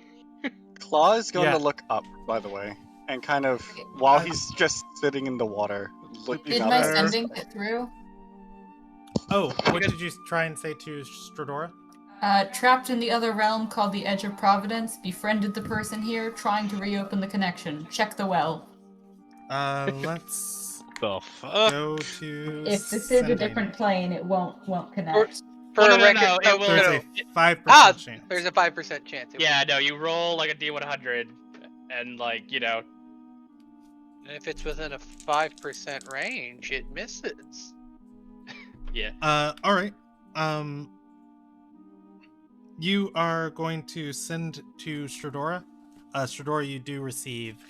Claw is going Yeah. to look up, by the way, and kind of, while he's just sitting in the water, looking Did up. my at us. sending get through? Oh, what did you try and say to Stradora? Trapped in the other realm called the Edge of Providence, befriended the person here, trying to reopen the connection. Check the well. Let's The fuck? go to. If this is a different plane, it won't connect. For Well, a no, record, it will. There's no. a 5% Ah, chance. there's a 5% chance. It Yeah, no, you roll like a D100, and like And if it's within a 5% range, it misses. yeah. All right. You are going to send to Stradora. Stradora, you do receive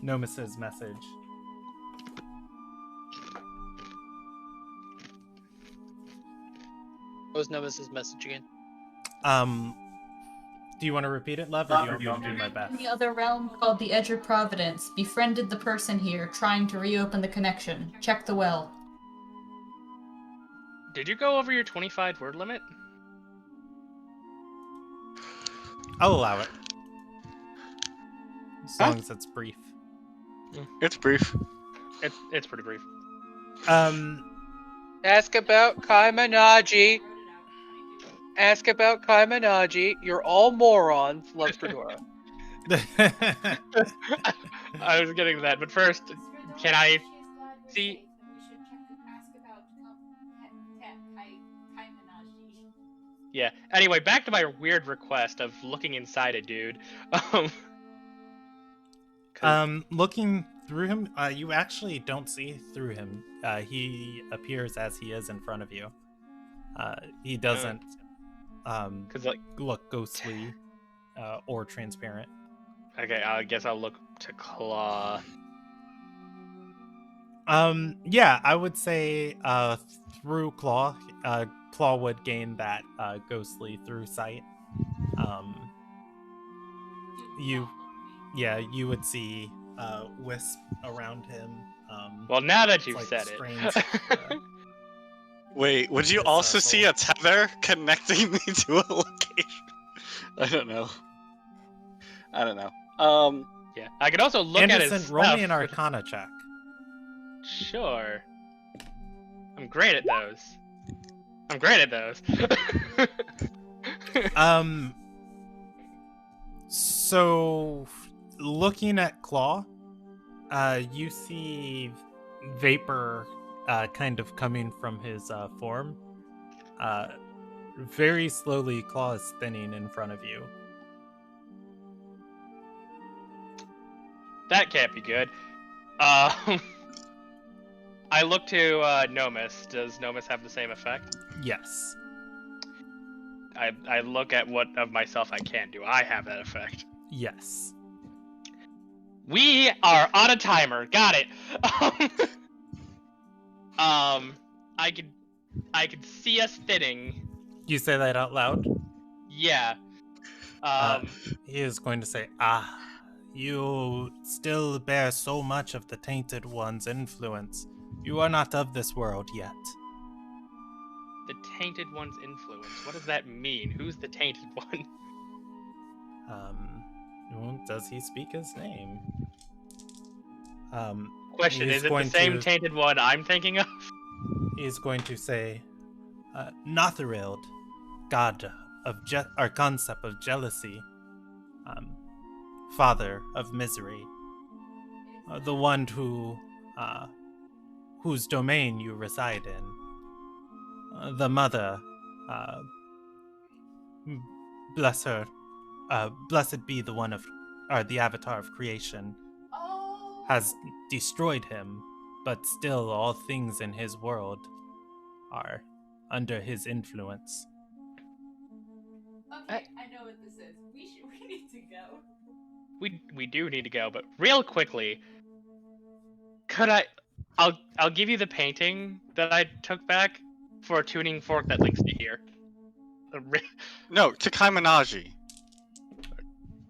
Nomus's message. What was Nomus's message again? Do you want to repeat it, Love, or do you want me to do my best? In the other realm called the Edge of Providence, befriended the person here, trying to reopen the connection. Check the well. Did you go over your 25 word limit? I'll allow it. As long as it's brief. It's brief. It's pretty brief. Ask about Kaimanaji. Ask about Kaimanaji. You're all morons. Love Stradora. I was getting to that, but first, can I see? Yeah. Anyway, back to my weird request of looking inside a dude. Looking through him, you actually don't see through him. He appears as he is in front of you. He doesn't look ghostly or transparent. Okay, I guess I'll look to Claw. Yeah, I would say through Claw, Claw would gain that ghostly through sight. You would see Wisp around him. Well, now that you've like said strange, it. Wait, would you This also see soul. a tether connecting me to a location? I don't know. Yeah, I could also look at his Anderson, stuff. roll me an Arcana check. Sure. I'm great at those. So looking at Claw, you see vapor kind of coming from his form. Very slowly, Claw is thinning in front of you. That can't be good. I look to Nomus. Does Nomus have the same effect? Yes. I look at what of myself I can do. I have that effect. Yes. We are on a timer. Got it. I could see us thinning. You say that out loud? Yeah. He is going to say, you still bear so much of the Tainted One's influence. You are not of this world yet. The Tainted One's influence. What does that mean? Who's the Tainted One? Well, does he speak his name? Question, is it the same Tainted One I'm thinking of? He's going to say, Notherild, god of or concept of jealousy, father of misery, the one whose domain you reside in, the mother, bless her, blessed be the one of, or the avatar of creation, has destroyed him, but still all things in his world are under his influence. Okay, I know what this is. We need to go. We do need to go, but real quickly, could I'll give you the painting that I took back for a tuning fork that links to here. No, to Kaiminaji.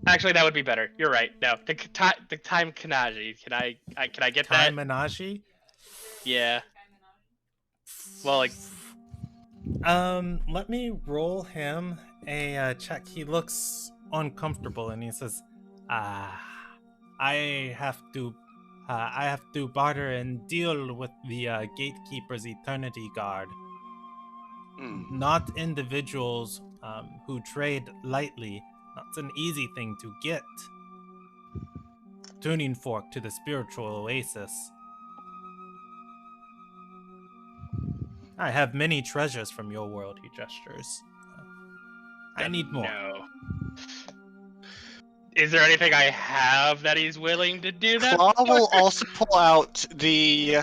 Actually, that would be better. You're right. No, the time Kanaji. Can I get that? Kaiminaji? Yeah. Well, like. Let me roll him a check. He looks uncomfortable and he says, I have to barter and deal with the Gatekeeper's Eternity Guard. Not individuals who trade lightly. That's an easy thing to get. Tuning fork to the spiritual oasis. I have many treasures from your world, he gestures. I need more. No. Is there anything I have that he's willing to do that Claw for? will also pull out the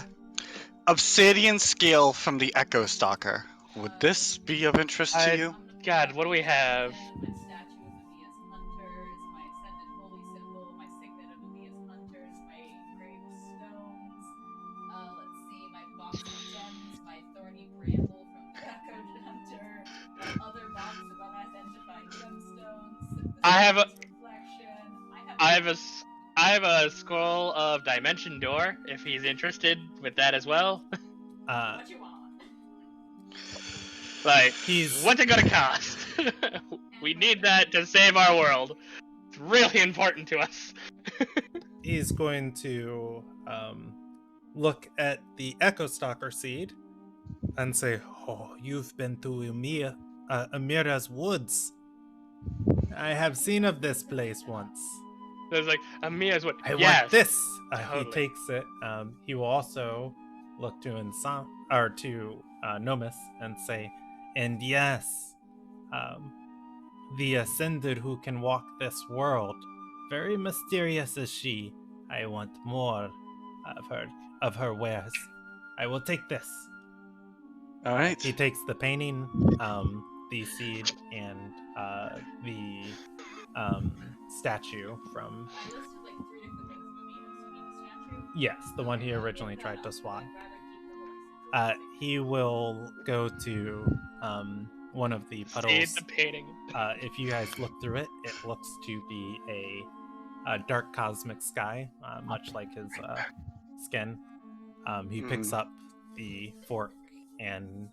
obsidian scale from the Echo Stalker. Would this be of interest to you? God, what do we have? My statue of Avia's hunters, my ascended holy symbol, my signet of Avia's hunters, my engraved stones. Let's see, my box of gems, my thorny bramble from Draco Hunter, my other box of unidentified gemstones. I have a reflection. I have a scroll of Dimension Door. If he's interested with that as well. What you want? Like, what's it gonna cost? We need that to save our world. It's really important to us. He's going to look at the Echo Stalker seed and say, "Oh, you've been to Amira's woods. I have seen of this place once. There's like Amira's wood. I yes, want this." totally. He takes it. He will also look to Nomus and say, "And yes, the Ascended who can walk this world. Very mysterious is she. I want more of her wares. I will take this. All right. He takes the painting, the seed, and the statue from. I listed like 3 different things of Amino. So you mean the statue? Yes, the one he originally tried to swat. I'd rather keep the holy symbol. He will go to one of the See puddles. the painting. If you guys look through it, it looks to be a dark cosmic sky, much like his skin. He picks up the fork, and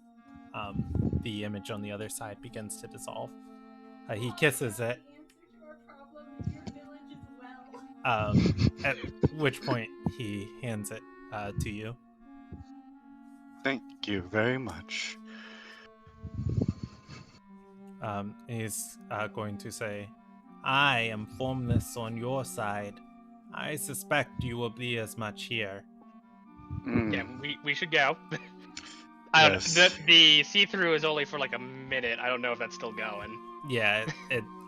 the image on the other side begins to dissolve. He kisses it, at which point he hands it to you. Thank you very much. He's going to say, I am formless on your side. I suspect you will be as much here. Yeah, we should go. Yes. The see-through is only for like a minute. I don't know if that's still going. Yeah,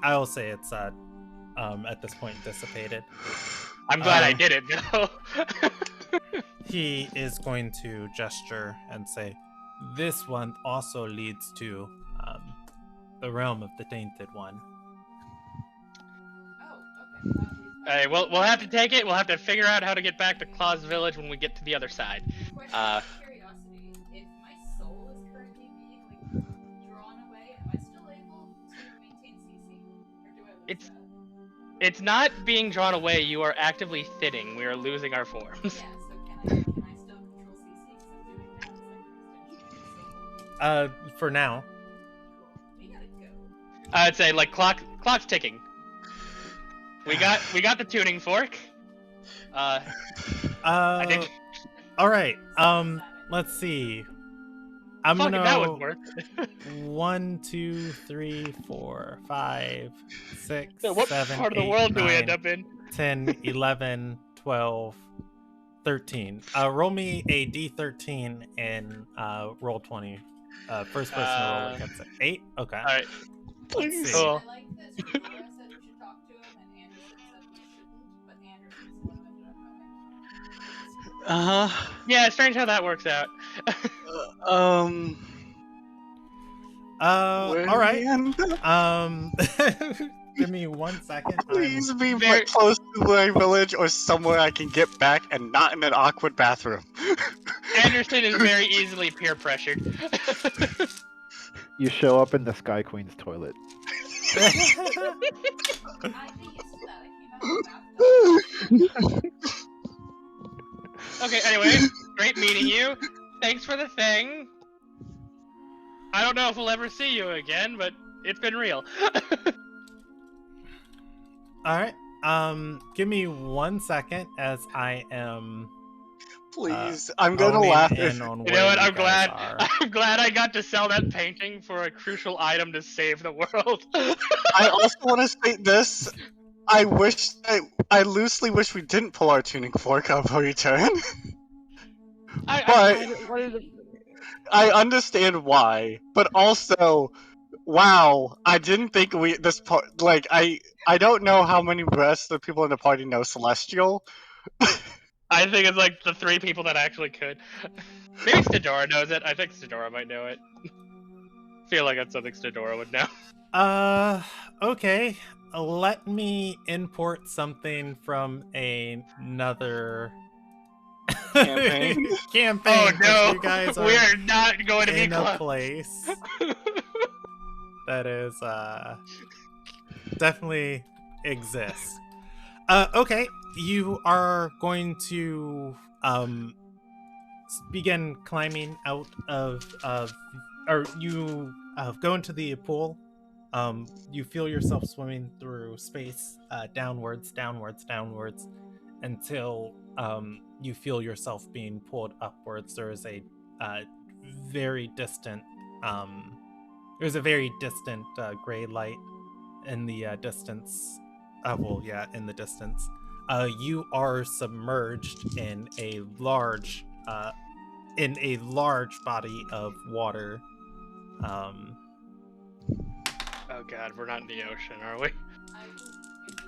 I'll say it's at this point dissipated. I'm glad I did it though. He is going to gesture and say, this one also leads to the realm of the Tainted One. Oh, okay. Hey, we'll have to take it. We'll have to figure out how to get back to Claw's village when we get to the other side. Question out of curiosity: if my soul is currently being like drawn away, am I still able to maintain CC, or do I lose that? It's not being drawn away. You are actively thinning. We are losing our forms. Yeah. So can I still control CC? Because I'm doing that as like an extension of the soul. For now. Cool. We gotta go. I'd say like clock's ticking. We got the tuning fork. I think. All right. Let's see. I'm Fucking gonna. that would work. 1, 2, 3, 4, 5, 6, So what 7, part of the 8, world do we 9, end up in? 10, 11, 12, 13. Roll me a d13 and roll 20. First person to roll it gets it. 8? Okay. All right. Let's see. Cool. I like this. Laura said we should talk to him, and Anderson said we shouldn't, but Anderson's the one who ended up coming. Yeah, it's strange how that works out. Where All right. we end up? Give me 1 second. Please be very- put close to my village or somewhere I can get back and not in an awkward bathroom. Anderson is very easily peer pressured. You show up in the Sky Queen's toilet. I'd be used to that. I came out of the bathroom. Okay, anyway, great meeting you. Thanks for the thing. I don't know if we'll ever see you again, but it's been real. All right. Give me 1 second as I am. Please, I'm gonna honing laugh in if on You where know what? you I'm guys glad. are. I'm glad I got to sell that painting for a crucial item to save the world. I also want to state this. I loosely wish we didn't pull our tuning fork up our return. But I understand why. But also, wow, I didn't think this part. Like I don't know how many rest of the people in the party know Celestial. I think it's like the 3 people that actually could. Maybe Stadora knows it. I think Stadora might know it. Feel like that's something Stadora would know. Okay. Let me import something from another Campaign? Oh because no, you guys are we are not going to be in a close. place that is definitely exists. Okay, you are going to begin climbing out of or you go into the pool. You feel yourself swimming through space, downwards, until you feel yourself being pulled upwards. There is a very distant, gray light in the distance. In the distance. You are submerged in a large body of water. Oh god, we're not in the ocean, are we? I can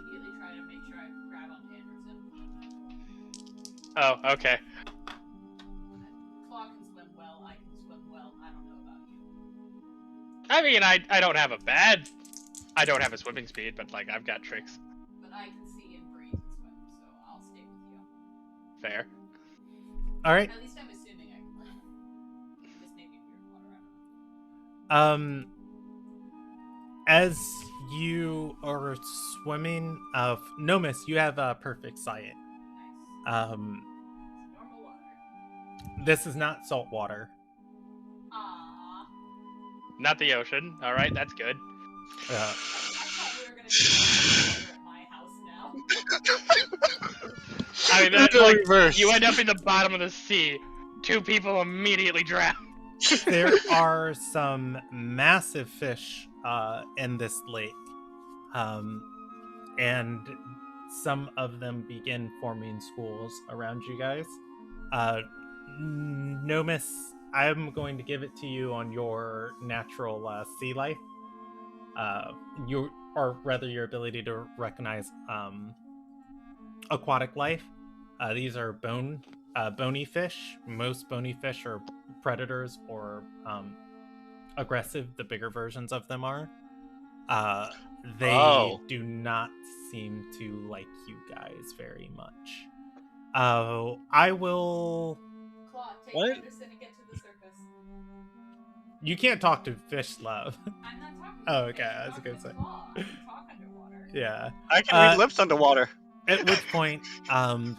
immediately try to make sure I grab onto Anderson. Oh, okay. Claw can swim well, I can swim well. I don't know about you. I mean, I don't have a swimming speed, but like I've got tricks. But I can see and breathe and swim, so I'll stay with you. Fair. All right. At least I'm assuming I can. This may be weird water. As you are swimming, Nomis, you have perfect sight. Nice. Um, Normal water. this is not salt water. Aww. Not the ocean. All right, that's good. Uh, I thought we were gonna be water at my house now. I mean, The like, reverse. you end up in the bottom of the sea. 2 people immediately drown. there are some massive fish in this lake, and some of them begin forming schools around you guys. Nomis, I'm going to give it to you on your natural sea life. Your ability to recognize aquatic life. These are bony fish. Most bony fish are predators or aggressive. The bigger versions of them are. They do not seem to like you guys very much. I will. Claw, take What? Anderson and get to the surface. You can't talk to fish, love. I'm not talking Oh, to okay, fish, I I'm was gonna talking say. to Claw. I can talk underwater. Yeah. I can read lips underwater. At which point,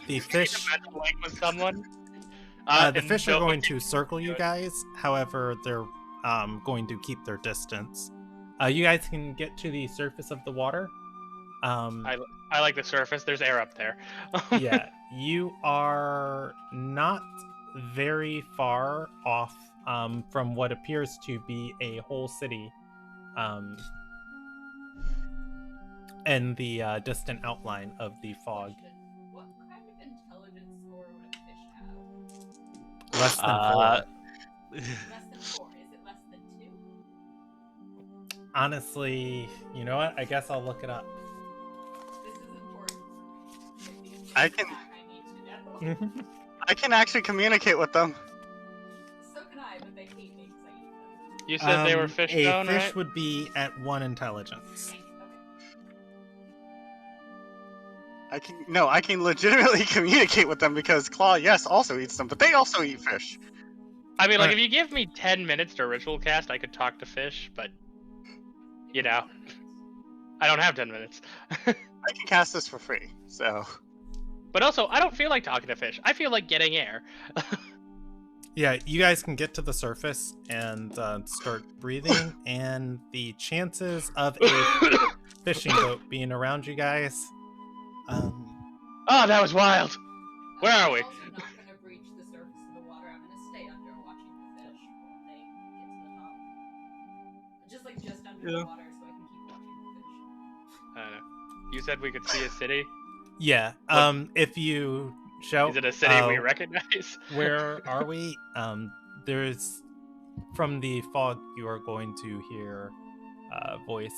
the fish. Mental link with someone. The and fish are don't- going to circle you guys. However, they're going to keep their distance. You guys can get to the surface of the water. I like the surface. There's air up there. Yeah, you are not very far off from what appears to be a whole city and the distant outline of the fog. What kind of intelligence score would a fish have? Less than 4. Less than 4. Is it less than 2? Honestly, you know what? I guess I'll look it up. This is important for me. It's I the can- fact I need to know. I can actually communicate with them. So can I, but they hate me because I eat them. You said they were fish A stone, fish right? would be at 1 intelligence. Okay. I can legitimately communicate with them because Claw, yes, also eats them, but they also eat fish. I mean, like, Alright. if you give me 10 minutes to ritual cast, I could talk to fish, but, you know, I don't have 10 minutes. I can cast this for free, so. But also, I don't feel like talking to fish. I feel like getting air. Yeah, you guys can get to the surface and start breathing, and the chances of a fishing boat being around you guys. Oh, that was wild. Where are we? I'm also not going to breach the surface of the water. I'm going to stay under watching the fish while they get to the top. Just under Yeah. the water so I can keep watching the fish. I don't know. You said we could see a city. Yeah, if you show. Is it a city we recognize? Where are we? There's from the fog. You are going to hear a voice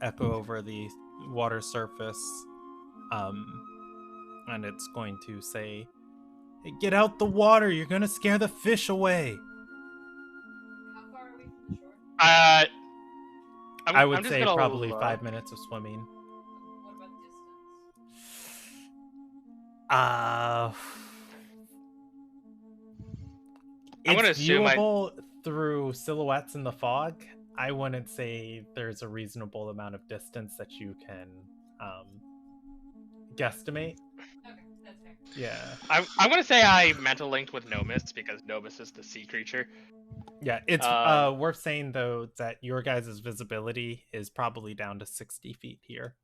echo over the water surface, and it's going to say, "Hey, get out the water! You're gonna scare the fish away." How far are we from the shore? I would I'm just say gonna probably look. 5 minutes of swimming. What about distance? I'm gonna It's assume viewable through silhouettes in the fog. I wouldn't say there's a reasonable amount of distance that you can guesstimate. Okay, that's fair. Yeah. I'm gonna say I mental linked with Nomis because Nomis is the sea creature. Yeah, it's worth saying though that your guys' visibility is probably down to 60 feet here.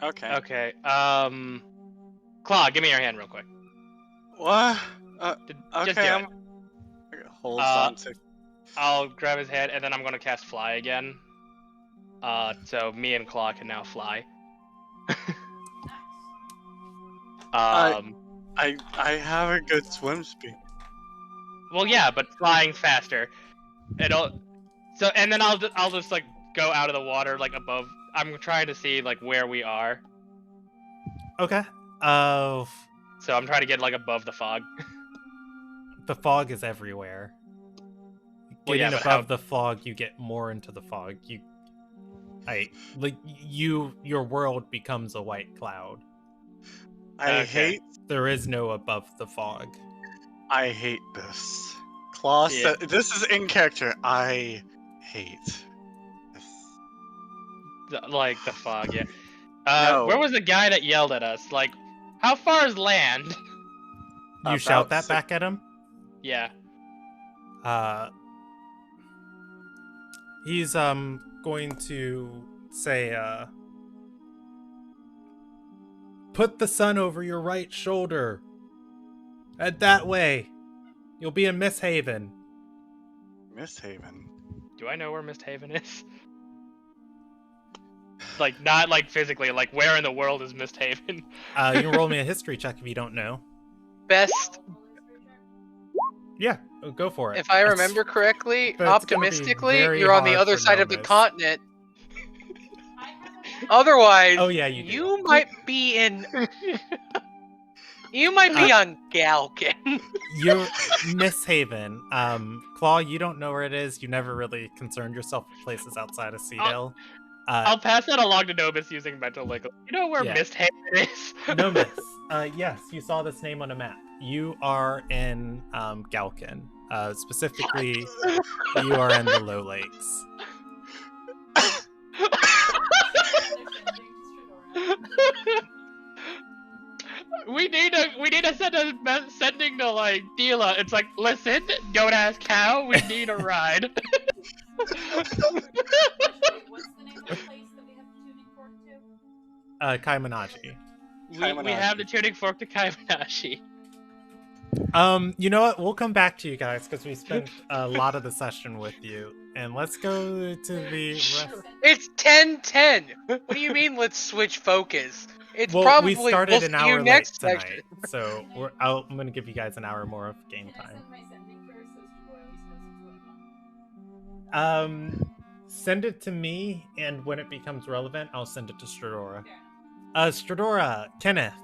Okay. Okay. Claw, give me your hand real quick. What? Just Okay, do it. Holds on to. I'll grab his head and then I'm gonna cast fly again. So me and Claw can now fly. Nice. I have a good swim speed. Well, yeah, but flying faster. So and then I'll just like go out of the water like above. I'm trying to see like where we are. Okay. So I'm trying to get like above the fog. The fog is everywhere. Well, yeah, Getting but above the fog, you get more into the fog. Your world becomes a white cloud. I There is no above the fog. hate this. Claw Yeah. said, this is in character. I hate this. Like the fog, yeah. No. Where was the guy that yelled at us? Like, how far is land? You shout About that back at him? Yeah. He's going to say, put the sun over your right shoulder. And that way, you'll be in Misthaven. Misthaven. Do I know where Misthaven is? Like, not like physically, like where in the world is Misthaven? You can roll me a history check if you don't know. Best, Yeah, go for it. if I remember correctly, but it's gonna be optimistically, very you're on the hard other for side of the Nomis. continent. Otherwise, Oh yeah, you do. you might be in. You might be on Galkin. You're Misthaven. Claw, you don't know where it is. You never really concerned yourself with places outside of Ceadale. I'll pass that along to Nobis using mental liquid. You know where Yeah. Misthaven is? Nomis. Yes, you saw this name on a map. You are in Galkin. Specifically, you are in the Low Lakes. We need to send a sending to like Dila. It's like, listen, don't ask how. We need a ride. What's the name of the place that we have the tuning fork to? Kaiminaji. We have the tuning fork to Kaiminashi. You know what? We'll come back to you guys because we spent a lot of the session with you, and let's go to the rest. It's 10:10. What do you mean? Let's switch focus. It's Well, probably we started an we'll see you hour late next tonight, section. so I'm gonna give you guys an hour more of game Can I time. send my sending first so Shadora at least knows what's going on? Send it to me, and when it becomes relevant, I'll send it to Stradora. Fair enough. Stradora, Kenneth,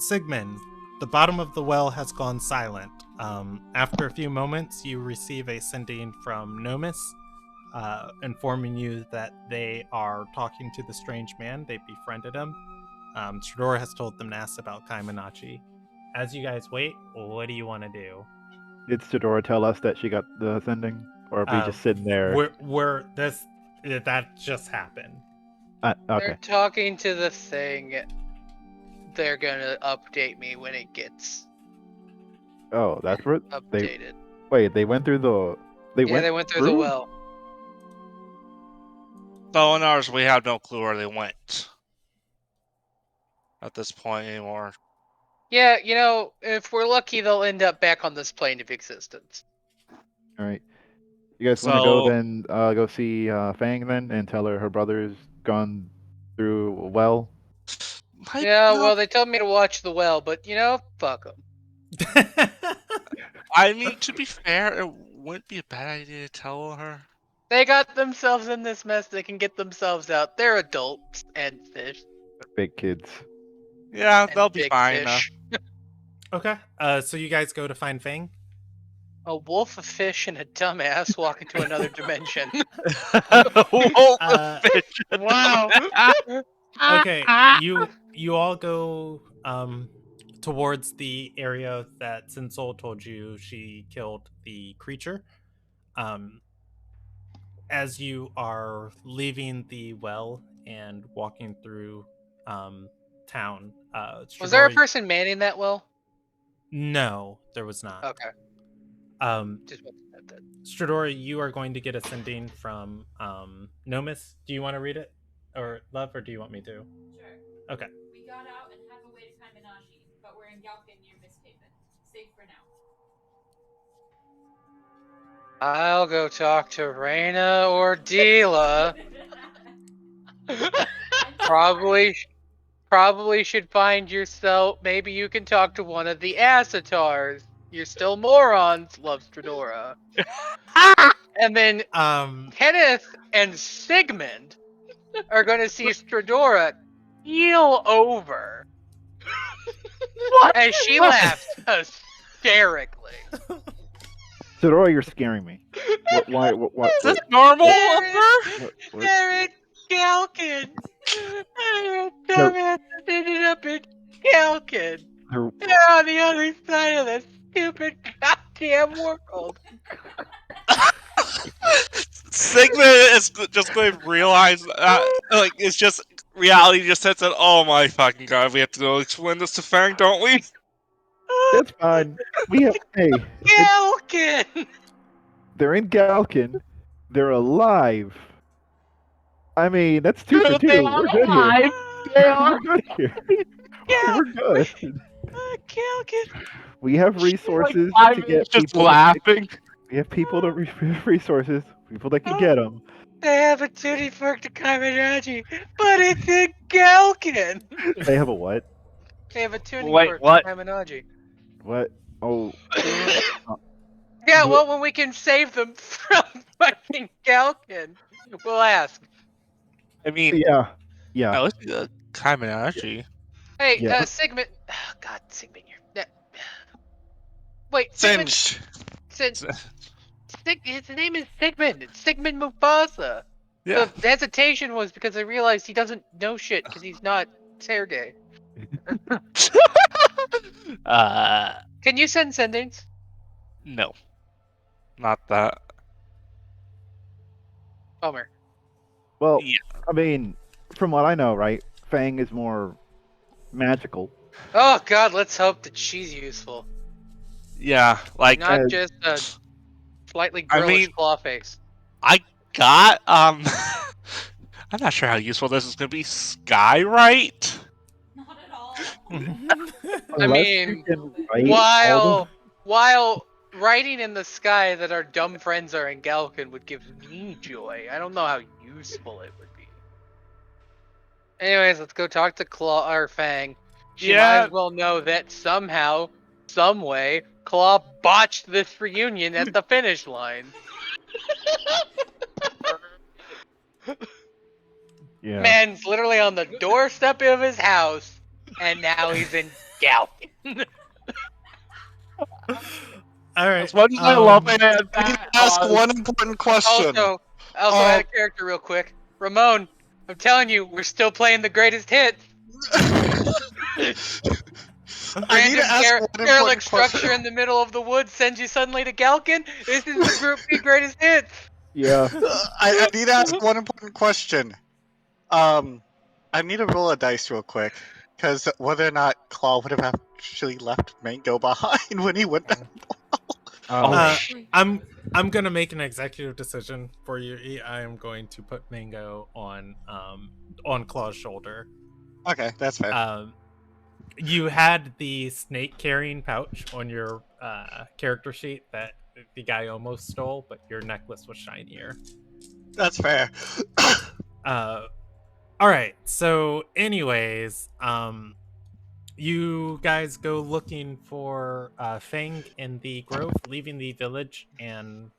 Sigmund, the bottom of the well has gone silent. After a few moments, you receive a sending from Nomis, informing you that they are talking to the strange man. They befriended him. Stradora has told them to ask about Kaiminachi. As you guys wait, what do you want to do? Did Sidora tell us that she got the sending? Or are we just sitting there? That just happened. Okay. They're talking to the thing. They're gonna update me when it gets Oh, that's where updated. Wait, they went through the. They went through the well. Bolinars, we have no clue where they went at this point anymore. Yeah, you know, if we're lucky, they'll end up back on this plane of existence. All right. You guys want to go then? Go see Fang then, and tell her brother's gone through a well. Yeah, well, they told me to watch the well, but you know, fuck them. I mean, to be fair, it wouldn't be a bad idea to tell her. They got themselves in this mess. They can get themselves out. They're adults and fish. Big kids. Yeah, And they'll be big fine. fish. Okay. So you guys go to find Fang? A wolf, a fish, and a dumbass walk into another dimension. Wow. Okay, you all go towards the area that Sinsol told you she killed the creature. As you are leaving the well and walking through town, Was there a Stradora- person manning that well? No, there was not. Okay. Just wanted to note that. Stradora, you are going to get a sending from Nomis. Do you want to read it, or Love, or do you want me to? Sure. Okay. We got out and half away to Kaiminashi, but we're in Galkin near Misthaven. Safe for now. I'll go talk to Reyna or Dila. Probably should find yourself. Maybe you can talk to one of the Asatars. You're still morons, loves Stradora. And then Kenneth and Sigmund are going to see Stradora keel over. And she laughs hysterically. Sidora, you're scaring me. Why? What? Is this normal? Derek Galkin! Dumbass ended up in Galkin! They're on the other side of the stupid goddamn world! Sigmund is just going to realize that, like, it's just reality just sets it. Oh my fucking god, we have to go explain this to Fang, don't we? That's fine. We have. Hey, Galkin! they're in Galkin. They're alive. I mean, that's 2 for 2. We're good here. We're good here. We're good. Galkin! We have resources to get just people. laughing. We have people to resources. People that can get them. They have a tutti frutti Kaimanagi, but it's in Galkin! They have a what? They have a tutti Wait, frutti what? Kaimanagi. What? Oh. Yeah, well, when we can save them from fucking Galkin, we'll ask. I mean, Yeah. I was Kaimanagi. Hey, Yeah. Sigmund. Oh, God, Sigmund, you're. Wait, Sigmund. His name is Sigmund. It's Sigmund Mufasa. Yeah. The hesitation was because I realized he doesn't know shit because he's not Sergey. Can you send sendings? No. Not that. Bummer. Well, Yeah. I mean, from what I know, right? Fang is more magical. Oh God, let's hope that she's useful. Yeah, like not just a slightly girlish claw face. I got I'm not sure how useful this is gonna be. Skywrite? Not at all. I mean, while writing in the sky that our dumb friends are in Galkin would give me joy, I don't know how useful it would be. Anyways, let's go talk to Claw or Fang. She might as well know that somehow, some way, Claw botched this reunion at the finish line. Yeah. Man's literally on the doorstep of his house, and now he's in Galkin. All right. As much as I love it, I need to ask one important question. Also, add a character real quick. Ramon, I'm telling you, we're still playing the greatest hits. I need to ask one important structure question. in the middle of the woods sends you suddenly to Galkin. This is the Group B greatest hits. Yeah. I need to ask one important question. I need to roll a dice real quick, because whether or not Claw would have actually left Mango behind when he went down. I'm gonna make an executive decision for you. I am going to put Mango on Claw's shoulder. Okay, that's fair. You had the snake carrying pouch on your character sheet that the guy almost stole, but your necklace was shinier. That's fair. All right. So, anyways, you guys go looking for Fang in the grove, leaving the village and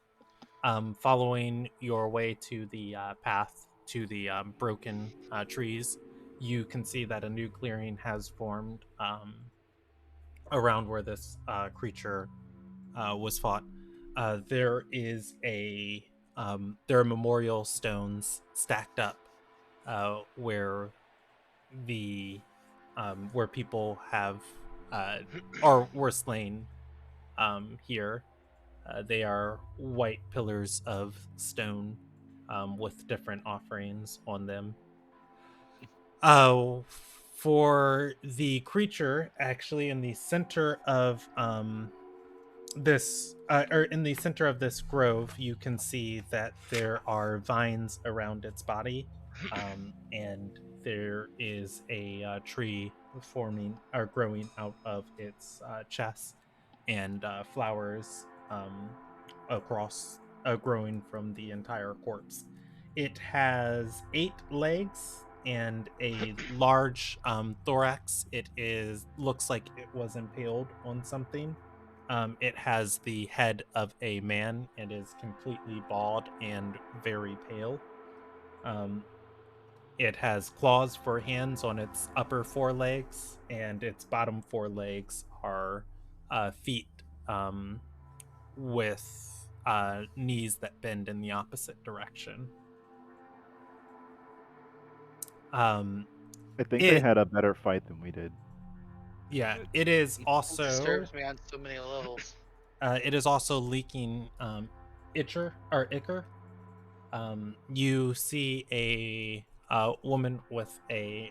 following your way to the path to the broken trees. You can see that a new clearing has formed around where this creature was fought. There are memorial stones stacked up where people have or were slain here. They are white pillars of stone with different offerings on them. For the creature, actually, in the center of this grove, you can see that there are vines around its body, and there is a tree growing out of its chest, and flowers growing from the entire corpse. It has 8 legs and a large thorax. Looks like it was impaled on something. It has the head of a man and is completely bald and very pale. It has claws for hands on its upper four legs, and its bottom four legs are feet with knees that bend in the opposite direction. I think they had a better fight than we did. Yeah, it is It also disturbs me on so many levels. it is also leaking ichor. You see a woman with a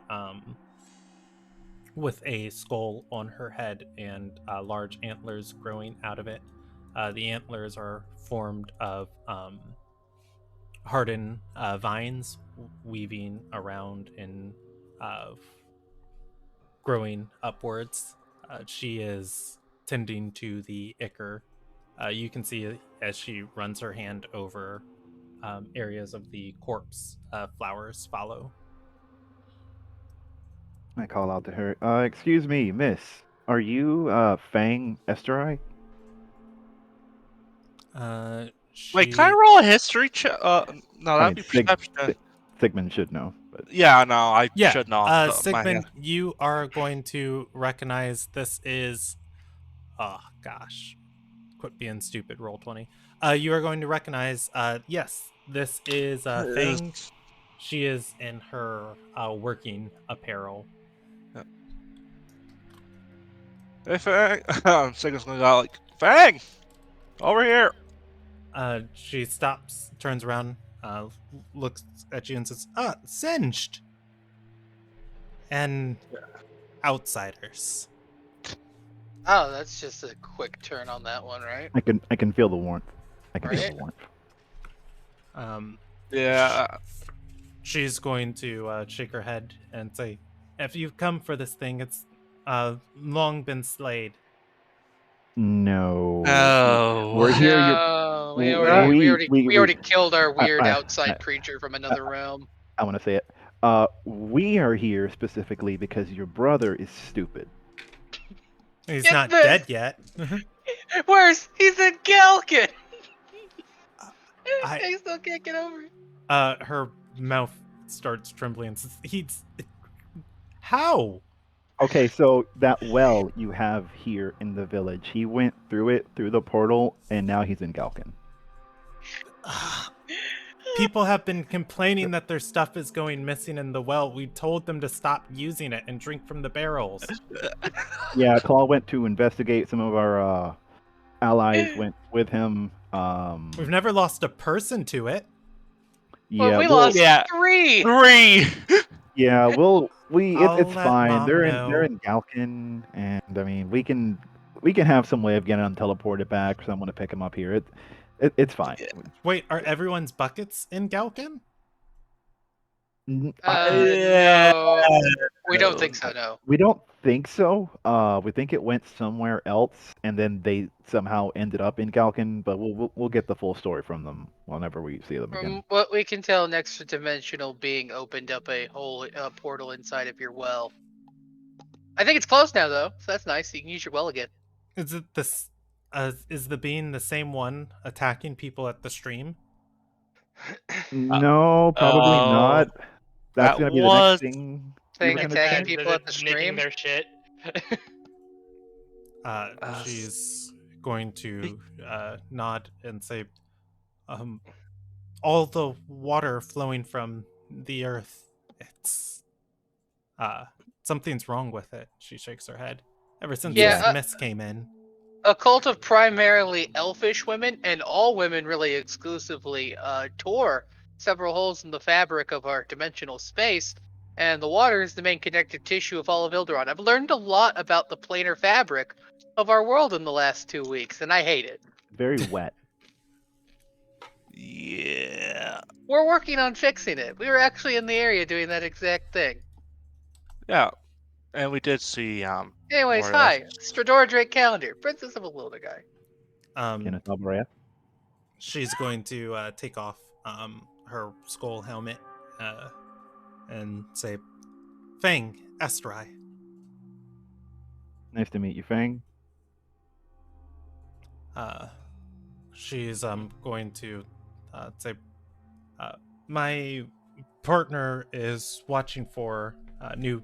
skull on her head and large antlers growing out of it. The antlers are formed of hardened vines weaving around and growing upwards. She is tending to the ichor. You can see as she runs her hand over areas of the corpse, flowers follow. I call out to her. Excuse me, miss. Are you Fang Esterai? Wait, can I She roll a history check? No, I that'd mean, be perception. Sigmund should know, but Yeah, no, I Yeah, should know. Off my Sigmund, head. you are going to recognize this is. Oh gosh, quit being stupid. Roll 20. You are going to recognize. Yes, this is Fang. She is in her working apparel. Hey, Fang. Sigmund's gonna go like, Fang, over here. She stops, turns around, looks at you, and says, singed. And outsiders. Oh, that's just a quick turn on that one, right? I can feel the warmth. I can feel Right? the warmth. Yeah. She's going to shake her head and say, if you've come for this thing, it's long been slayed. No. No. We're here. No, we already killed our weird I, outside creature from another realm. I want to say it. We are here specifically because your brother is stupid. He's Get not this! dead yet. Where's he's in Galkin? I still can't get over it. her mouth starts trembling and says, he's how? Okay, so that well you have here in the village, he went through it through the portal, and now he's in Galkin. People have been complaining that their stuff is going missing in the well. We told them to stop using it and drink from the barrels. Yeah, Claw went to investigate. Some of our allies went with him. We've never lost a person to it. Well, Yeah, we we'll, lost three. yeah, it's let fine. Mom They're know. in Galkin, and I mean we can have some way of getting them teleported back. Someone to pick them up here. It's fine. Wait, are everyone's buckets in Galkin? No, we don't think so. No, We don't think so. We think it went somewhere else, and then they somehow ended up in Galkin. But we'll get the full story from them whenever we see them again. from what we can tell, an extra dimensional being opened up a whole portal inside of your well. I think it's closed now, though, so that's nice. You can use your well again. Is it this? Is the being the same one attacking people at the stream? No, probably not. That's that gonna be the next thing. we were Saying gonna attacking say. people at the nicking stream. their shit. She's going to nod and say, all the water flowing from the earth, it's something's wrong with it. She shakes her head. Ever since Yeah, this mist came in. A cult of primarily elfish women, and all women really exclusively, tore several holes in the fabric of our dimensional space, and the water is the main connective tissue of all of Ilderon. I've learned a lot about the planar fabric of our world in the last 2 weeks, and I hate it. Very wet. Yeah. We're working on fixing it. We were actually in the area doing that exact thing. Yeah. And we did see Anyways, more hi, Stradora Drake Calendar, Princess of a Wilda guy. Kenneth Alvarez. She's going to take off her skull helmet and say, Fang, Estrai. Nice to meet you, Fang. she's going to say, my partner is watching for new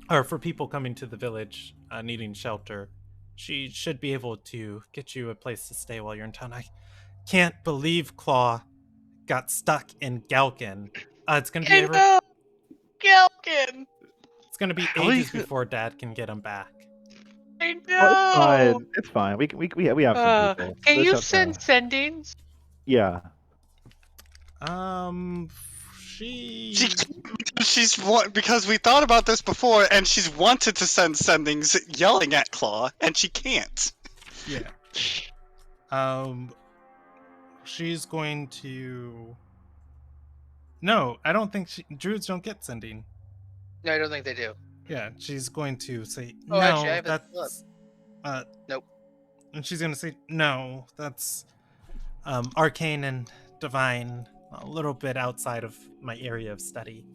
or for people coming to the village needing shelter. She should be able to get you a place to stay while you're in town. I can't believe Claw got stuck in Galkin. It's gonna be I know, Galkin. it's gonna be How are you ages before Dad can get him back. I Oh, it's know. fine. It's fine. We have some people. Can Let's you have, send sendings? yeah. She can't because we thought about this before, and she's wanted to send sendings yelling at Claw, and she can't. Yeah. She's going to. No, I don't think druids don't get sending. No, I don't think they do. Yeah, she's going to say Oh, no. actually, I haven't That's nope. And she's gonna say no. That's arcane and divine. A little bit outside of my area of study.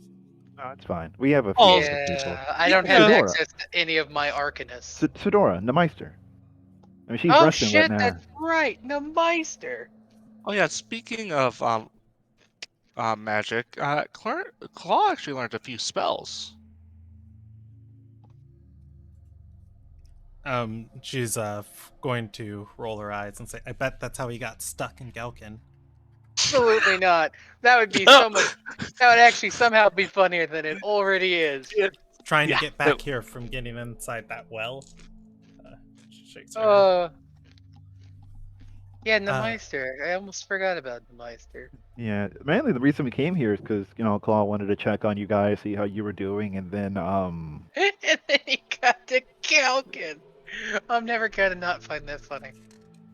No, it's fine. We have a few Oh, other people. Yeah, I don't have Fedora. access to any of my arcanists. Fedora, the Meister. I mean, she's Oh resting right shit, now. that's right, the Meister. Oh yeah, speaking of magic, Claw actually learned a few spells. She's going to roll her eyes and say, "I bet that's how he got stuck in Galkin." Absolutely not. That would be so much. That would actually somehow be funnier than it already is. Trying to Yeah, get back here from getting inside that well. Shakes her head. Yeah, the Meister. I almost forgot about the Meister. Yeah, mainly the reason we came here is because Claw wanted to check on you guys, see how you were doing, and then And then he got to Galkin. I'm never gonna not find that funny.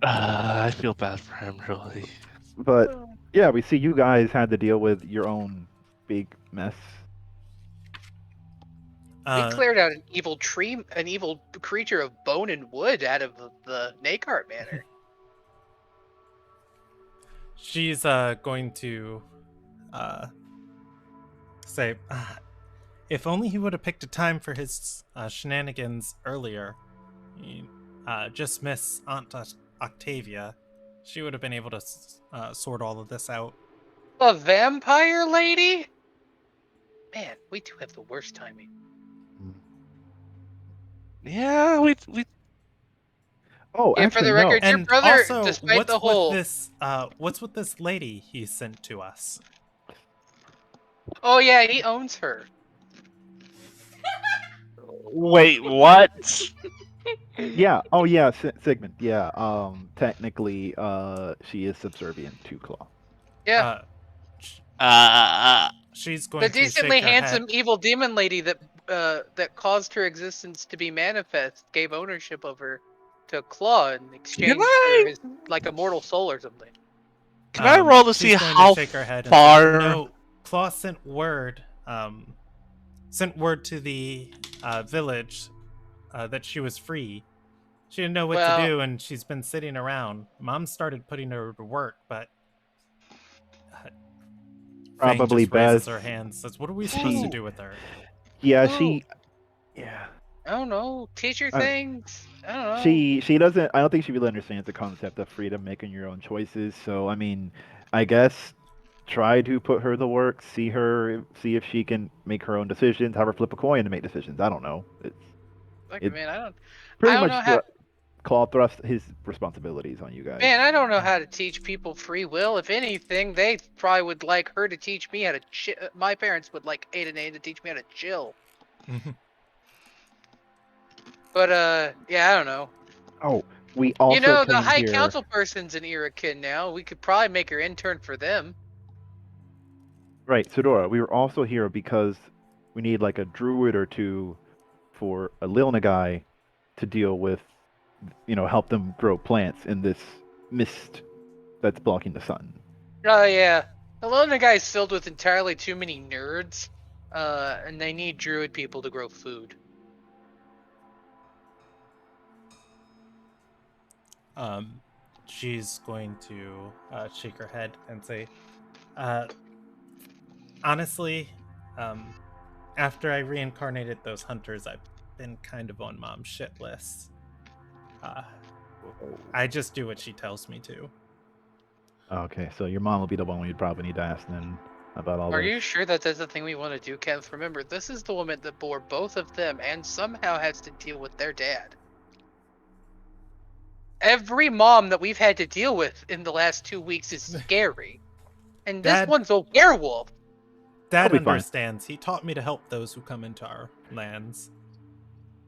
I feel bad for him, really. But yeah, we see you guys had to deal with your own big mess. We cleared out an evil creature of bone and wood out of the Nakart Manor. She's going to say, if only he would have picked a time for his shenanigans earlier. Just miss Aunt Octavia. She would have been able to sort all of this out. A vampire lady? Man, we do have the worst timing. Yeah, we. Oh, and actually, for the no. record, your And brother, also, despite the whole, what's with this lady he sent to us? oh yeah, he owns her. Wait, what? Yeah. Oh, yeah. Sigmund. Yeah. Technically, she is subservient to Claw. Yeah, She's going the to decently shake her handsome head. evil demon lady that caused her existence to be manifest gave ownership of her to Claw in exchange for his like immortal soul or something. Can I roll to she's see going how to shake her head far? And say, no, Claw sent word to the village that she was free. She didn't know what to do, and she's been sitting around. Mom started putting her to work, but Fang Probably just raises best. her hand, says, "What are we supposed to do with her?" Yeah, Ooh. Yeah. I don't know. Teach her things. I don't know. She doesn't. I don't think she really understands the concept of freedom, making your own choices. So I mean, I guess try to put her to work. See if she can make her own decisions. Have her flip a coin to make decisions. I don't know. Man, I pretty don't much know how. Claw thrust his responsibilities on you guys. Man, I don't know how to teach people free will. If anything, they probably would like her to teach me how to my parents would like Ada and A to teach me how to chill. But yeah, I don't know. Oh, we also the came High here. Council person's an Irakin now. We could probably make her intern for them. Right, Sudora. We were also here because we need like a druid or two for a Lilna guy to deal with, help them grow plants in this mist that's blocking the sun. Oh yeah, the Lona guy's filled with entirely too many nerds, and they need druid people to grow food. She's going to shake her head and say, honestly, after I reincarnated those hunters, I've been kind of on Mom's shit list. I just do what she tells me to. Okay, so your mom will be the one we'd probably need to ask then about all Are this. you sure that that's the thing we want to do, Kev? Remember, this is the woman that bore both of them and somehow has to deal with their dad. Every mom that we've had to deal with in the last 2 weeks is scary. And this Dad- one's a werewolf. Dad I'll be fine. understands. He taught me to help those who come into our lands.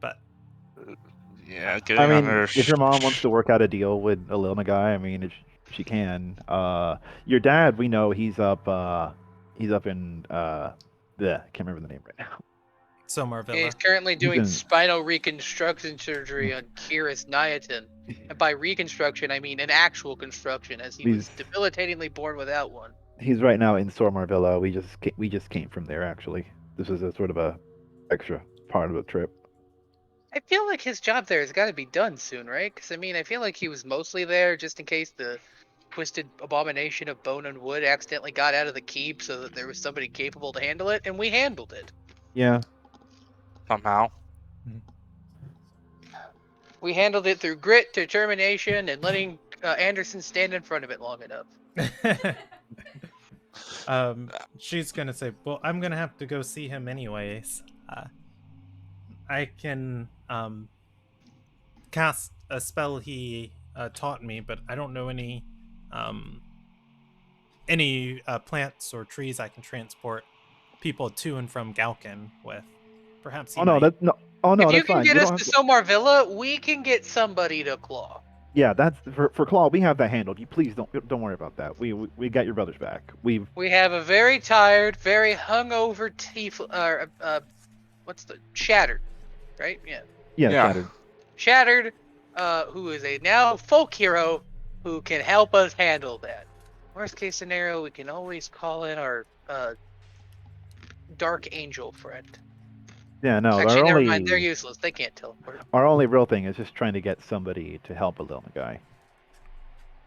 But Yeah, getting I on mean, her. if your mom wants to work out a deal with a Lil guy, I mean, she can. Your dad, we know he's up in can't remember the name right now. Somar Villa. He's currently He's doing in- spinal reconstruction surgery on Kiris Niatin. And by reconstruction, I mean an actual construction, as he was debilitatingly born without one. He's right now in Sormar Villa. We just came from there actually. This is a sort of a extra part of the trip. I feel like his job there has got to be done soon, right? Because, I mean, I feel like he was mostly there just in case the twisted abomination of bone and wood accidentally got out of the keep so that there was somebody capable to handle it, and we handled it. Yeah. Somehow. We handled it through grit, determination, and letting Anderson stand in front of it long enough. She's gonna say, well, I'm gonna have to go see him anyways. I can cast a spell he taught me, but I don't know any plants or trees I can transport people to and from Galkin with. Perhaps he might. If you that's can fine. get You us don't to have Somar Villa, we can get somebody to Claw. Yeah, that's for Claw. We have that handled. You please don't worry about that. We got your brothers back. We have a very tired, very hungover Shattered, right? Yeah. Shattered. Shattered, who is a now folk hero who can help us handle that. Worst case scenario, we can always call in our Dark Angel friend. Yeah, no. Actually, never mind. They're useless. They can't teleport. Our only real thing is just trying to get somebody to help a little guy.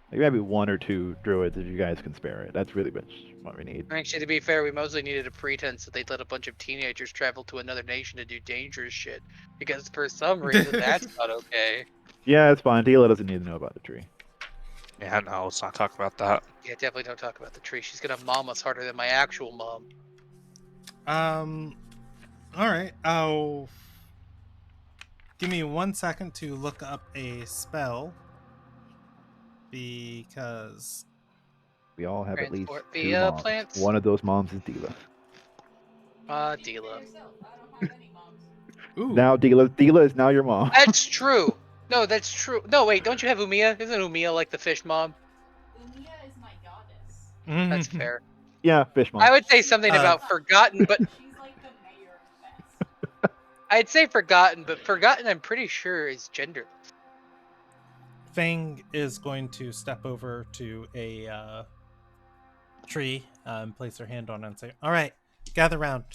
Like maybe 1 or 2 druids if you guys can spare it. That's really what we need. Actually, to be fair, we mostly needed a pretense that they'd let a bunch of teenagers travel to another nation to do dangerous shit. Because for some reason, that's not okay. Yeah, it's fine. Tila doesn't need to know about the tree. Yeah, no, let's not talk about that. Yeah, definitely don't talk about the tree. She's gonna mom us harder than my actual mom. All right. Oh, give me 1 second to look up a spell because we all have at least Transport 2 via moms. plants. One of those moms is Dila. Dila. Ooh. Now Dila is now your mom. That's true. No, that's true. No, wait, don't you have Umiya? Isn't Umiya like the fish mom? Umiya is my goddess. That's fair. Yeah, fish mom. I would say something about forgotten, but she's like the mayor of Fest. I'd say forgotten, but forgotten I'm pretty sure is genderless. Fang is going to step over to a tree and place her hand on it and say, all right, gather round.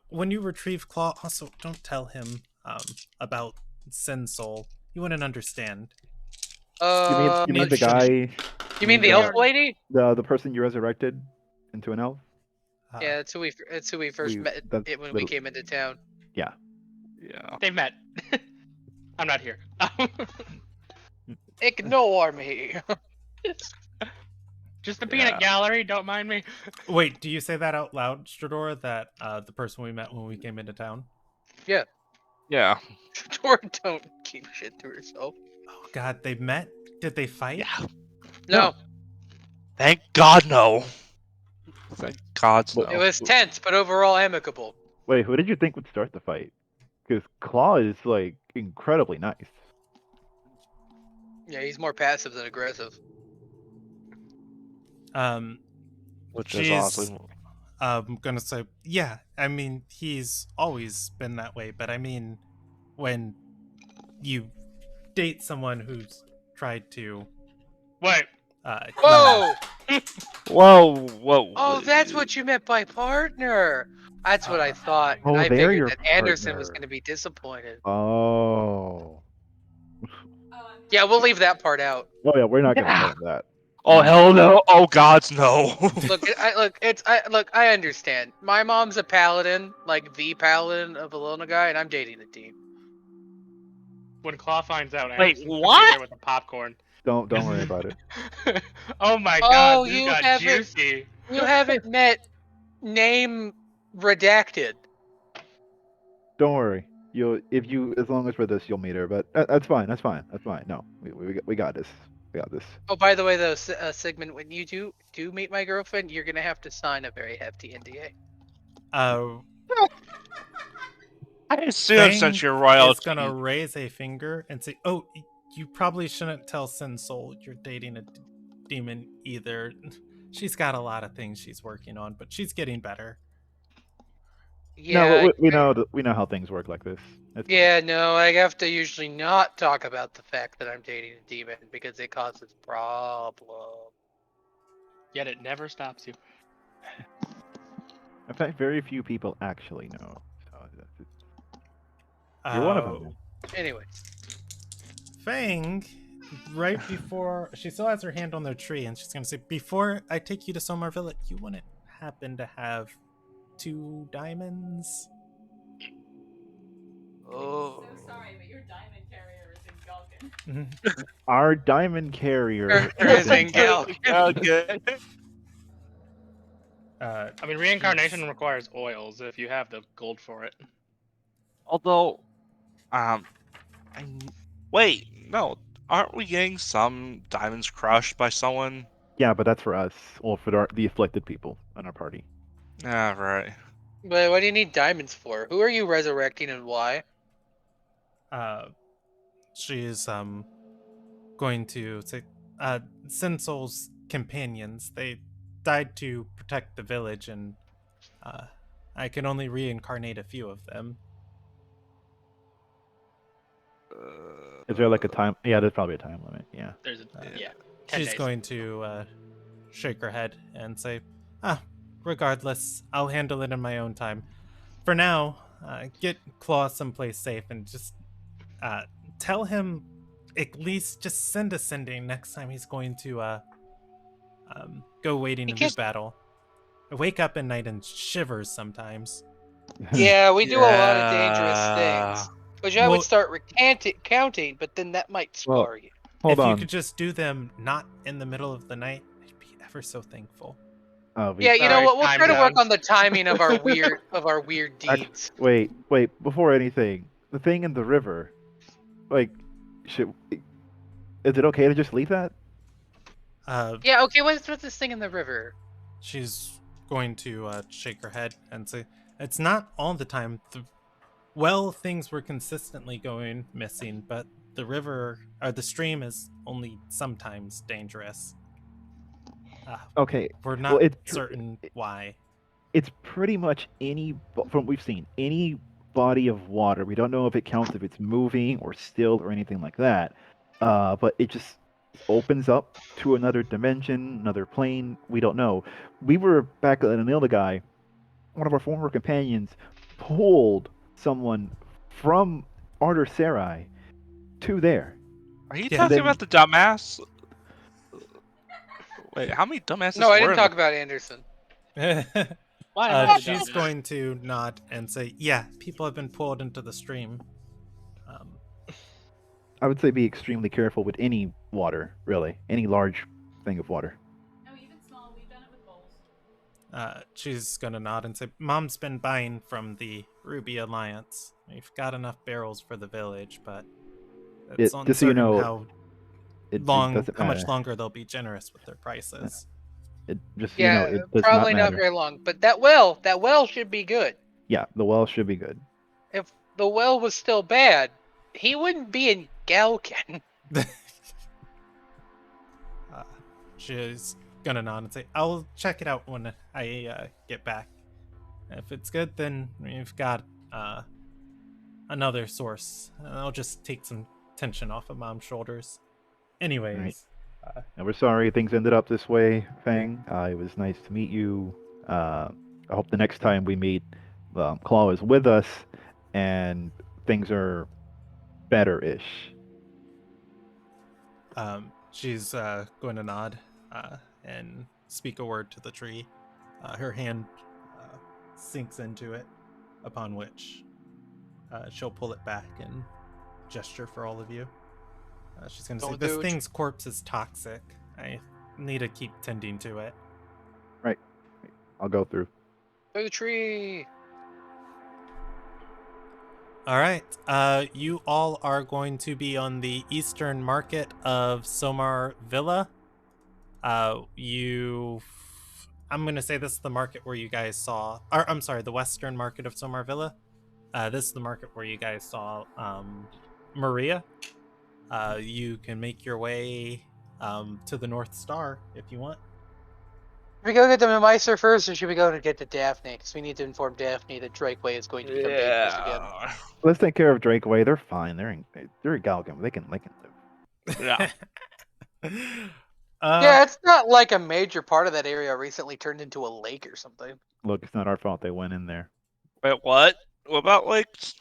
When you retrieve Claw, also don't tell him about Sin Soul. He wouldn't understand. You mean the guy? You mean the elf lady? The person you resurrected into an elf? Yeah, that's who we first met when we came into town. Yeah. Yeah. They met. I'm not here. Ignore me. Just the peanut gallery, don't mind me. Wait, do you say that out loud, Stradora, that the person we met when we came into town? Yeah. Yeah. Stradora don't keep shit to herself. Oh god, they met? Did they fight? Yeah. No. Thank God, no. Thank God, no. It was tense, but overall amicable. Wait, who did you think would start the fight? Because Claw is like incredibly nice. Yeah, he's more passive than aggressive. Which is honestly. I'm gonna say, yeah. I mean, he's always been that way. But I mean, when you date someone who's tried to, Wait. Whoa! Whoa! Oh, that's what you meant by partner. That's what I thought. Oh, I they're figured your that Anderson was partner. going to be disappointed. Oh. Yeah, we'll leave that part out. Oh yeah, we're not gonna tell him that. Oh hell no! Oh gods no! I understand. My mom's a paladin, like the paladin of Alona guy, and I'm dating the team. When Claw finds out, Wait, Anderson's gonna be what? there with the popcorn. Don't worry about it. Oh my Oh, god, this you got haven't- juicy. You haven't met name redacted. Don't worry. As long as we're this, you'll meet her. But that's fine. That's fine. That's fine. No, we got this. We got this. Oh, by the way, though, Sigmund, when you do meet my girlfriend, you're gonna have to sign a very hefty NDA. I assume Fang since you're is royalty. gonna raise a finger and say, "Oh, you probably shouldn't tell Sin Soul you're dating a demon either. She's got a lot of things she's working on, but she's getting better." Yeah, No, we know how things work like this. It's fine. yeah, no, I have to usually not talk about the fact that I'm dating a demon because it causes problems. Yet it never stops you. In fact, very few people actually know. So you're one of them. Man. Anyways, Fang, right before she still has her hand on their tree, and she's gonna say, "Before I take you to Somerville, you wouldn't happen to have 2 diamonds?" oh, So sorry, but your diamond carrier is in Galkin. Our diamond carrier is in in Galkin. Okay. I mean, reincarnation requires oils if you have the gold for it. Although, wait, no, aren't we getting some diamonds crushed by someone? Yeah, but that's for us, or for the afflicted people in our party. Yeah, right. But what do you need diamonds for? Who are you resurrecting and why? She's going to say, Sin Soul's companions, they died to protect the village, and I can only reincarnate a few of them. Is there like a time? Yeah, there's probably a time limit. Yeah. There's a, 10 She's days. going to shake her head and say, regardless, I'll handle it in my own time. For now, get Claw someplace safe and just tell him, at least just send a sending next time he's going to go wading into battle. I wake up at night and shivers sometimes. Yeah, we do a lot of dangerous things. Which I would Well- start counting, but then that might scar you. Hold if on. you could just do them not in the middle of the night, I'd be ever so thankful. Yeah, you know Sorry, what? We'll time try to work down. on the timing of our weird deeds. Wait. Before anything, the thing in the river, like, is it okay to just leave that? Yeah, okay. What's this thing in the river? She's going to shake her head and say, "It's not all the time. Things were consistently going missing, but the river or the stream is only sometimes dangerous. Okay. We're not certain why." It's pretty much from what we've seen, any body of water. We don't know if it counts if it's moving or still or anything like that. But it just opens up to another dimension, another plane. We don't know. We were back at an Ilda guy. One of our former companions pulled someone from Arter Sarai to there. Are you Yeah. talking Then- about the dumbass? Wait, how many dumbasses? No, I were didn't in talk about Anderson. Why am I She's dumb? going to nod and say, "Yeah, people have been pulled into the stream." I would say be extremely careful with any water, really, any large thing of water. No, even small. We've done it with bowls. She's gonna nod and say, "Mom's been buying from the Ruby Alliance. We've got enough barrels for the village, but it's Just so you uncertain know, how it doesn't much matter. longer they'll be generous with their prices." Just Yeah, so you know, it does probably not not matter. very long. But that well should be good. Yeah, the well should be good. If the well was still bad, he wouldn't be in Galkin. She's gonna nod and say, "I'll check it out when I get back. If it's good, then we've got another source. I'll just take some tension off of Mom's shoulders." Anyways, And we're sorry things ended up this way, Fang. It was nice to meet you. I hope the next time we meet, Claw is with us, and things are better-ish. she's going to nod and speak a word to the tree. Her hand sinks into it, upon which she'll pull it back and gesture for all of you. She's gonna say, Don't "This do it." thing's corpse is toxic. I need to keep tending to it." Right. I'll go through. Through the tree. All right. You all are going to be on the eastern market of Somar Villa. I'm going to say this is the market where you guys saw, or I'm sorry, the western market of Somar Villa. This is the market where you guys saw Maria. You can make your way to the North Star if you want. Should we go get the Meister first, or should we go to get to Daphne? Because we need to inform Daphne that Drakeway is going to become dangerous again. Yeah. Let's take care of Drakeway. They're fine. They're in Galgan. They can live. Yeah. Yeah, it's not like a major part of that area recently turned into a lake or something. Look, it's not our fault they went in there. Wait, what? What about lakes?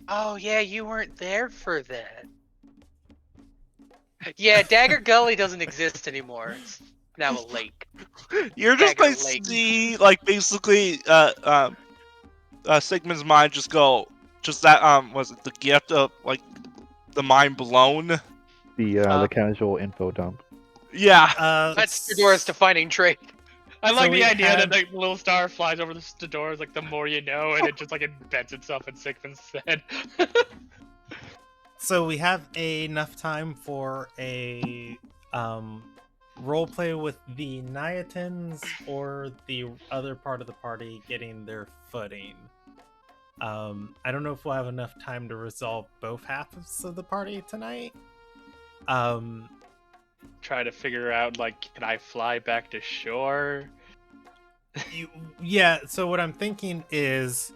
Oh yeah, you weren't there for that. Yeah, Dagger Gully doesn't exist anymore. It's now a lake. You're just Dagger like Lake. see, like basically, Sigmund's mind just go, just that was it the gift of like the mind blown? The casual info dump. Yeah. That's Fedora's defining trait. I like So the we idea had- that the little star flies over the Stadors, like the more you know, and it just like embeds itself in Sigmund's head. So we have enough time for a role play with the Niatans or the other part of the party getting their footing. I don't know if we'll have enough time to resolve both halves of the party tonight. Try to figure out, like, can I fly back to shore? Yeah, so what I'm thinking is,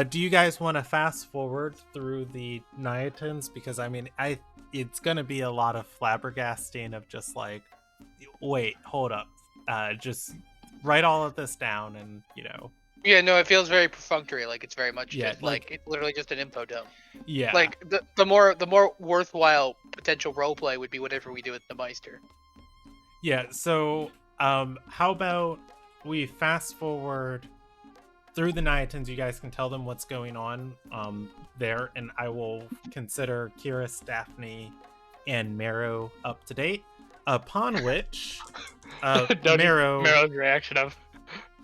do you guys want to fast forward through the Niatans? Because I mean, it's gonna be a lot of flabbergasting of just like, wait, hold up, just write all of this down, and Yeah, no, it feels very perfunctory. Like it's very much Yeah, just like it's literally just an info dump. yeah, Like the more worthwhile potential roleplay would be whatever we do with the Meister. yeah. So, how about we fast forward through the Niatans? You guys can tell them what's going on there, and I will consider Kiris, Daphne, and Marrow up to date. Upon which, Marrow's reaction of,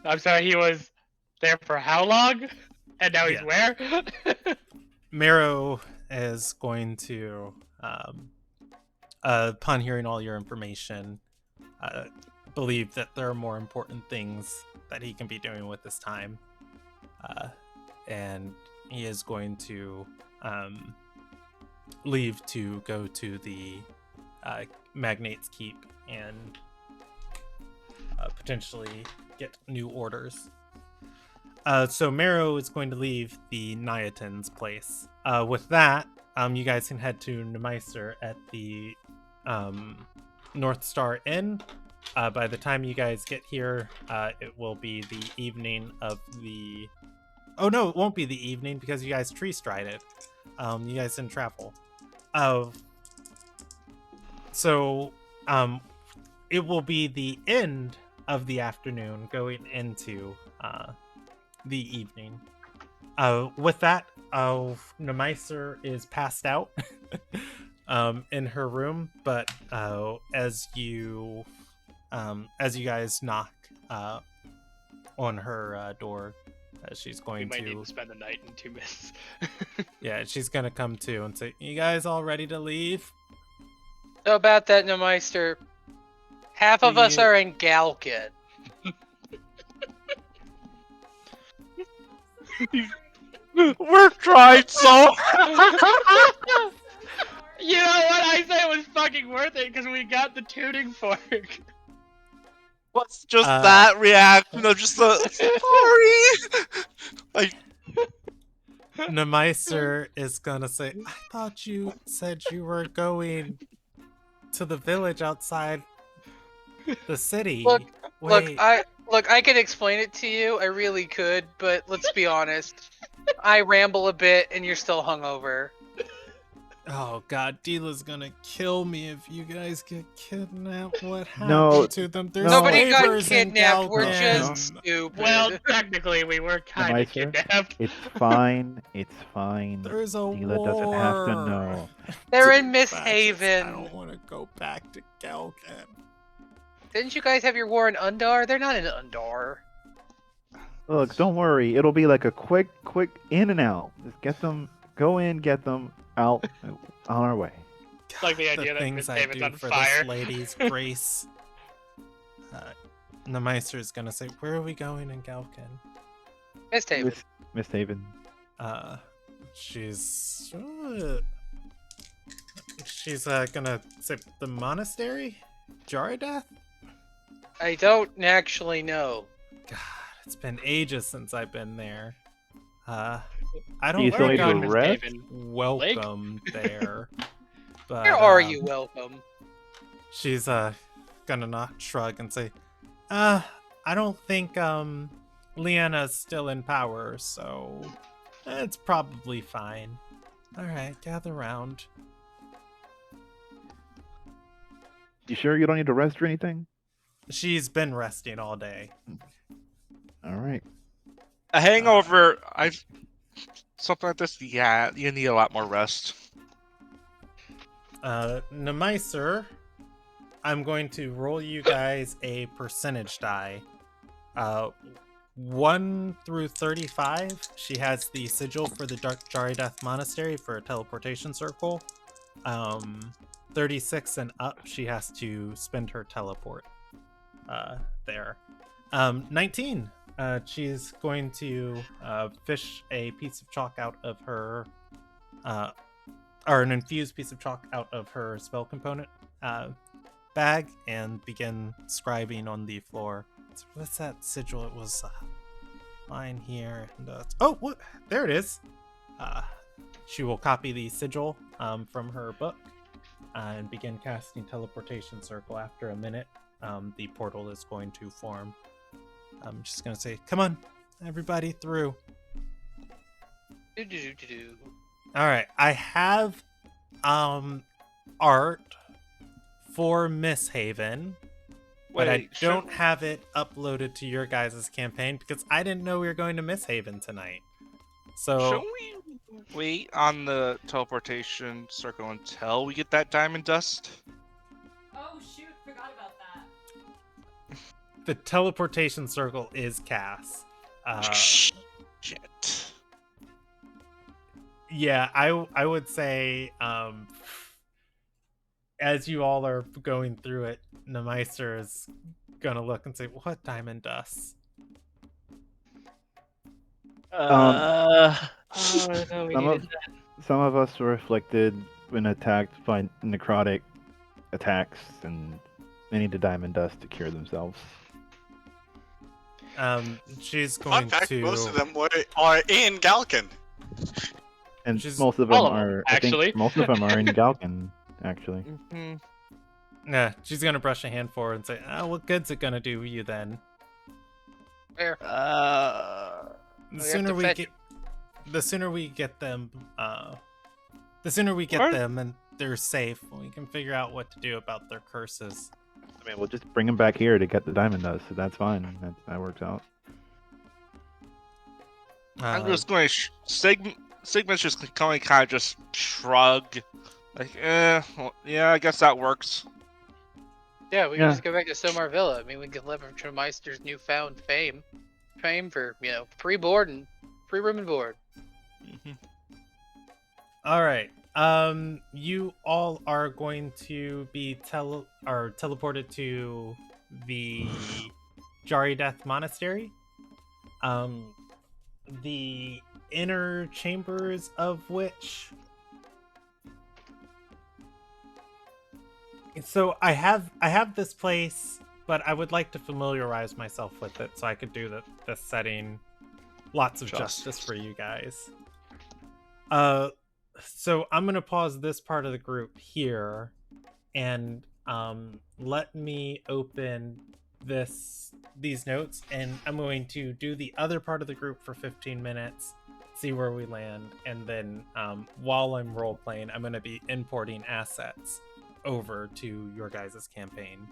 I'm sorry, he was there for how long? And now he's Yeah. where? Marrow is going to, upon hearing all your information, believe that there are more important things that he can be doing with his time. And he is going to leave to go to the Magnate's Keep and potentially get new orders. So Marrow is going to leave the Niatan's place. With that, you guys can head to Nemeister at the North Star Inn. By the time you guys get here, it will be the evening of the... Oh no, it won't be the evening because you guys tree strided. You guys didn't travel. So it will be the end of the afternoon going into the evening. With that, Nemeister is passed out in her room, but as you guys knock on her door, she's We going might to... need to spend the night in 2 minutes. Yeah, she's gonna come to and say, "You guys all ready to leave?" So about that, Meister, half of us Yeah. are in Galgan. We're trying so. You know what? I say it was fucking worth it because we got the tuning fork. What's just Uh, that reaction of just the sorry? Like, Nemeister is gonna say, "I thought you said you were going to the village outside the city." Look, Wait, I could explain it to you. I really could, but let's be honest. I ramble a bit, and you're still hungover. Oh god, Dila's gonna kill me if you guys get kidnapped. What happened No, to them? There's no. Nobody got slavers in kidnapped. We're No, just no. stupid. Well, technically, we were kind of Nemeister, kidnapped. it's fine. It's fine. There's a Dila doesn't have to war. know. They're Two in Miss factions. I Haven. don't want to go back to Galgan. Didn't you guys have your war in Undar? They're not in Undar. Look, don't worry. It'll be like a quick in and out. Just get them, go in, get them out, on our way. Like the God, idea that things Miss I Haven's do on for fire. this lady's grace. Nemeister is gonna say, "Where are we going in Galkan?" Miss Haven. Miss Haven. She's gonna say the monastery, Jaridath. I don't actually know. God, it's been ages since I've been there. I Do don't you still think need to I'm rest? welcome there. But Where are you welcome? she's gonna not shrug and say, I don't think Leanna's still in power, so it's probably fine. All right, gather round. You sure you don't need to rest or anything? She's been resting all day. All right. A hangover, something like this, yeah, you need a lot more rest. Nemeiser, I'm going to roll you guys a percentage die. 1 through 35, she has the sigil for the Jaridath Monastery for a teleportation circle. 36 and up, she has to spend her teleport there. 19, she's going to fish a piece of chalk out of her or an infused piece of chalk out of her spell component bag and begin scribing on the floor. So what's that sigil? It was mine here. And, oh, what? There it is. She will copy the sigil from her book and begin casting teleportation circle. After a minute, the portal is going to form. I'm just going to say, come on, everybody through. All right, I have art for Miss Haven, but I don't have it uploaded to your guys' campaign because I didn't know we were going to Miss Haven tonight. So Shouldn't we wait on the teleportation circle until we get that diamond dust? Oh shoot, forgot about that. the teleportation circle is Cass. Shit. Yeah, I would say as you all are going through it, Nemeister is gonna look and say, "What diamond dust?" No, we Some needed some of us were afflicted when attacked by necrotic attacks, and they need a diamond dust to cure themselves. She's Fun going fact, to. most of them are in Galkan. And She's- most of them all of them, are. actually. I think most of them are in Galkan, actually. Mm-hmm. Yeah, she's gonna brush a hand forward and say, "What good's it gonna do you then? Where? The We have sooner to we fetch- get, the sooner we get them, the sooner we get What? them and they're safe, we can figure out what to do about their curses." I mean, we'll just bring them back here to get the diamond dust, so that's fine. That works out. I'm just going to Sigma's just going to kind of just shrug, like, well, yeah, I guess that works. Yeah, we can Yeah. just go back to Somar Villa. I mean, we can leverage Meister's newfound fame for free board and free room and board. Mm-hmm. All right. You all are going to be teleported to the Jaridath Monastery. The inner chambers of which. So I have this place, but I would like to familiarize myself with it so I could do the setting lots of justice for you guys. So I'm gonna pause this part of the group here, and let me open these notes, and I'm going to do the other part of the group for 15 minutes, see where we land, and then while I'm role playing, I'm going to be importing assets over to your guys' campaign.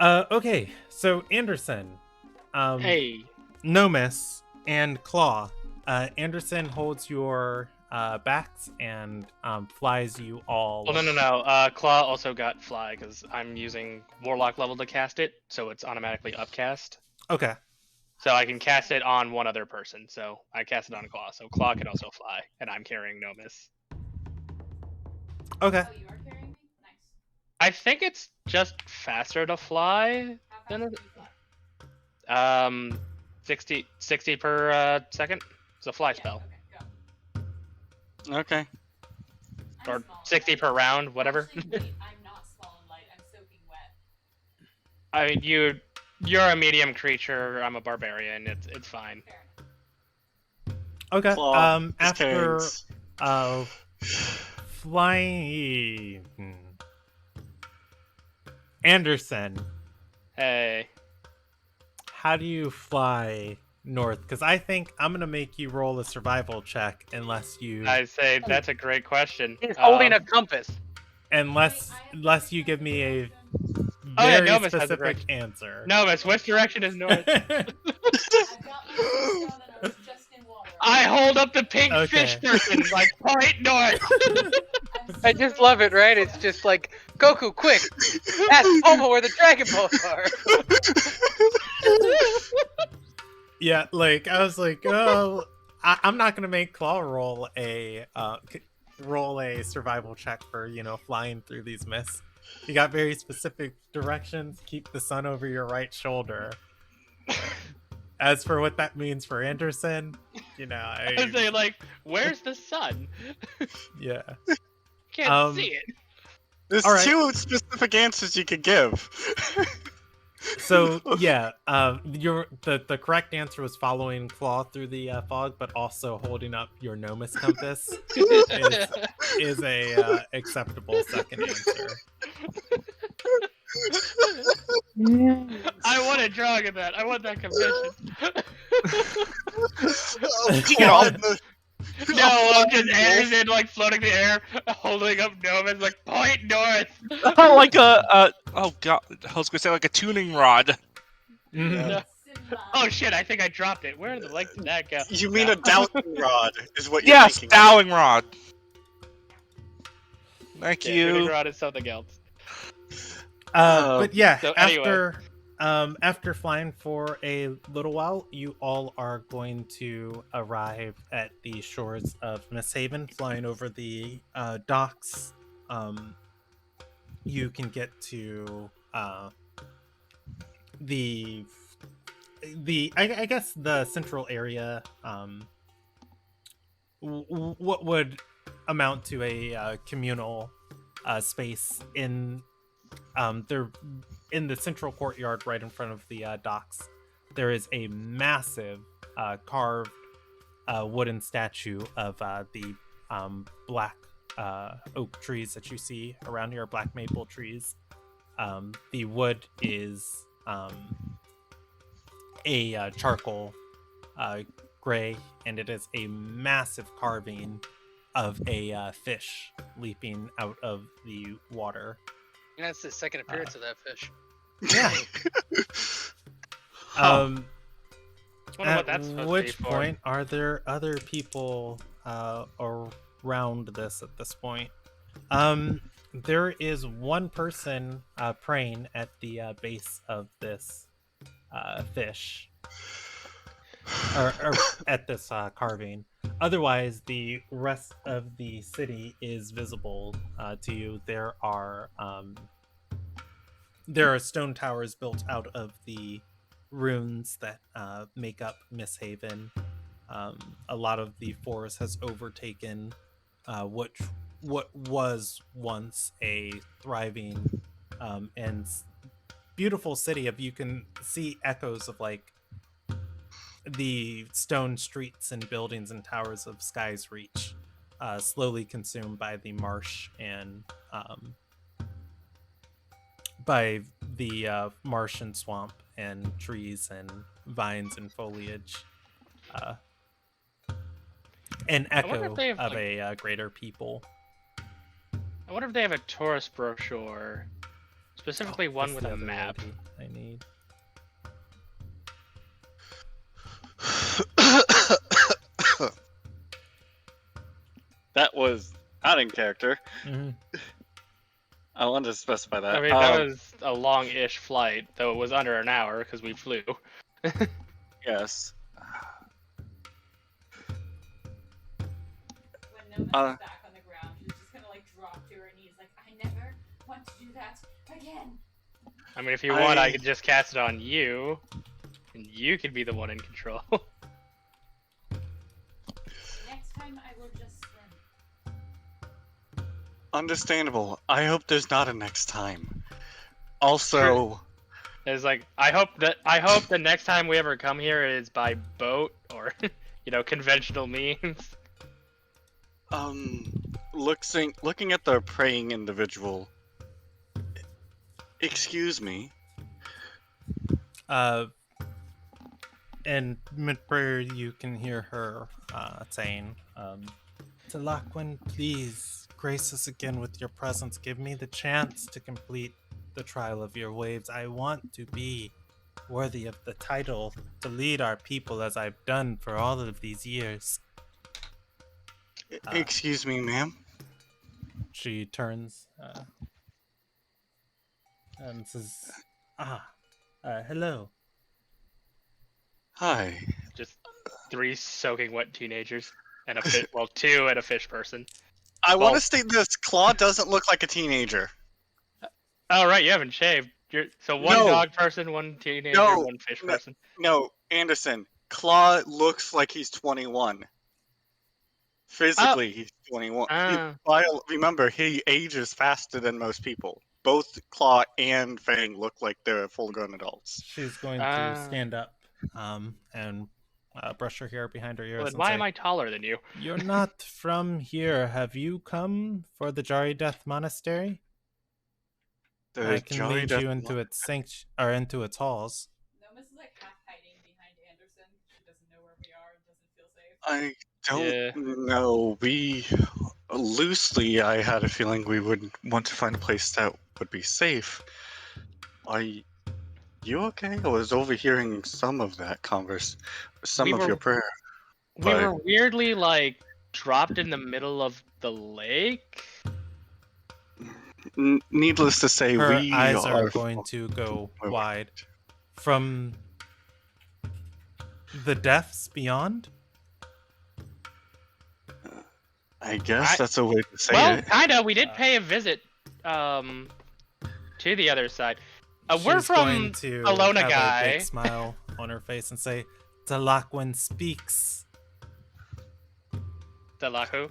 Okay, so Anderson, Hey. Nomis, and Claw. Anderson holds your backs and flies you all. Well, no. Claw also got fly because I'm using Warlock level to cast it, so it's automatically upcast. Okay. So I can cast it on one other person. So I cast it on Claw. So Claw can also fly, and I'm carrying Nomis. Okay. Oh, you are carrying me? Nice. I think it's just faster to fly How fast than do you fly? 60 per second. It's a fly Yeah, spell. okay, go. Okay. I'm Or small and 60 light. per round, whatever. Actually, wait, I'm not small and light. I'm soaking wet. I mean, you're a medium creature. I'm a barbarian. It's fine. Fair enough. Okay. Claw is After carrying flying, Anderson, Hey. how do you fly north? Because I think I'm gonna make you roll a survival check unless you I say that's a great question. He's holding a compass. unless you give me a Oh, yeah, very Nomus has a specific direct- answer. Nomus, which direction is north? I've got my stone and I was just in water. I hold up the pink Okay. fish person, like, point north! I just love it, right? It's just like, Goku, quick! Ask Pomo where the Dragon Balls are! Yeah, like I was like, oh, I'm not gonna make Claw roll a survival check for flying through these mists. You got very specific directions. Keep the sun over your right shoulder. As for what that means for Anderson, I was saying, like, where's the sun? yeah. Can't see it. There's All right. 2 specific answers you could give. So yeah, the correct answer was following Claw through the fog, but also holding up your Nomus compass is a acceptable second answer. I want a drawing of that. I want that commission. No, I'm just Anderson, like, floating in the air, holding up Nomus, like, point north! Like a oh god, I was gonna say like a tuning rod. No. Oh shit, I think I dropped it. Where the length did that go? You mean a dowsing rod is what you're Yes, thinking. dowling rod. Thank Yeah, tuning you. rod is something else. But yeah, So anyway. after flying for a little while, you all are going to arrive at the shores of Misthaven, flying over the docks. You can get to I guess the central area, what would amount to a communal space in they're in the central courtyard right in front of the docks. There is a massive carved wooden statue of the black oak trees that you see around here, black maple trees. The wood is a charcoal gray, and it is a massive carving of a fish leaping out of the water. That's the second appearance of that fish. Yeah. Wonder what that's supposed At to which be for. point are there other people around this at this point? There is one person praying at the base of this fish, or at this carving. Otherwise, the rest of the city is visible to you. There are stone towers built out of the runes that make up Misthaven. A lot of the forest has overtaken what was once a thriving and beautiful city. You can see echoes of like the stone streets and buildings and towers of Sky's Reach, slowly consumed by the marsh and by the marsh and swamp and trees and vines and foliage. an wonder if echo they have, of like- a greater people. I wonder if they have a tourist brochure, specifically one That's with the a other map. lady I need. That was not in character. Mhm. I wanted to specify that. I mean, that was a long-ish flight, though it was under an hour because we flew. Yes. When Nova's back on the ground, she's just gonna like drop to her knees, like, I never want to do that again. I mean, if you want, I could just cast it on you, and you could be the one in control. Next time, I will just swim. Understandable. I hope there's not a next time. Also, It's like I hope the next time we ever come here is by boat or, conventional means. looking at the praying individual. Excuse me. In mid-prayer, you can hear her saying, Talaquin, please grace us again with your presence. Give me the chance to complete the trial of your waves. I want to be worthy of the title to lead our people as I've done for all of these years. Excuse me, ma'am. She turns and says, hello. Hi. Just 3 soaking wet teenagers and a fish. Well, 2 and a fish person. I want to state this. Claw doesn't look like a teenager. Oh right, you haven't shaved. So one No. dog person, one teenager, No. one fish person. No, Anderson. Claw looks like he's 21. Physically, he's 21. Remember, he ages faster than most people. Both Claw and Fang look like they're full-grown adults. She's going to stand up and brush her hair behind her ears. Well, and why say, am I taller than you? You're not from here. Have you come for the Jari Death Monastery? I can lead you into its into its halls. Nova's is like half hiding behind Anderson. She doesn't know where we are and doesn't feel safe. I don't know. I had a feeling we would want to find a place that would be safe. Are you okay? I was overhearing some of that your prayer. We were weirdly, dropped in the middle of the lake. Needless to say, her we eyes are going to go wide. From the depths beyond? I guess that's a way to say well, it. Kinda. We did pay a visit to the other side. We're She's from going to Alona have Guy. a big smile on her face and say, Talaquin speaks. Delaku?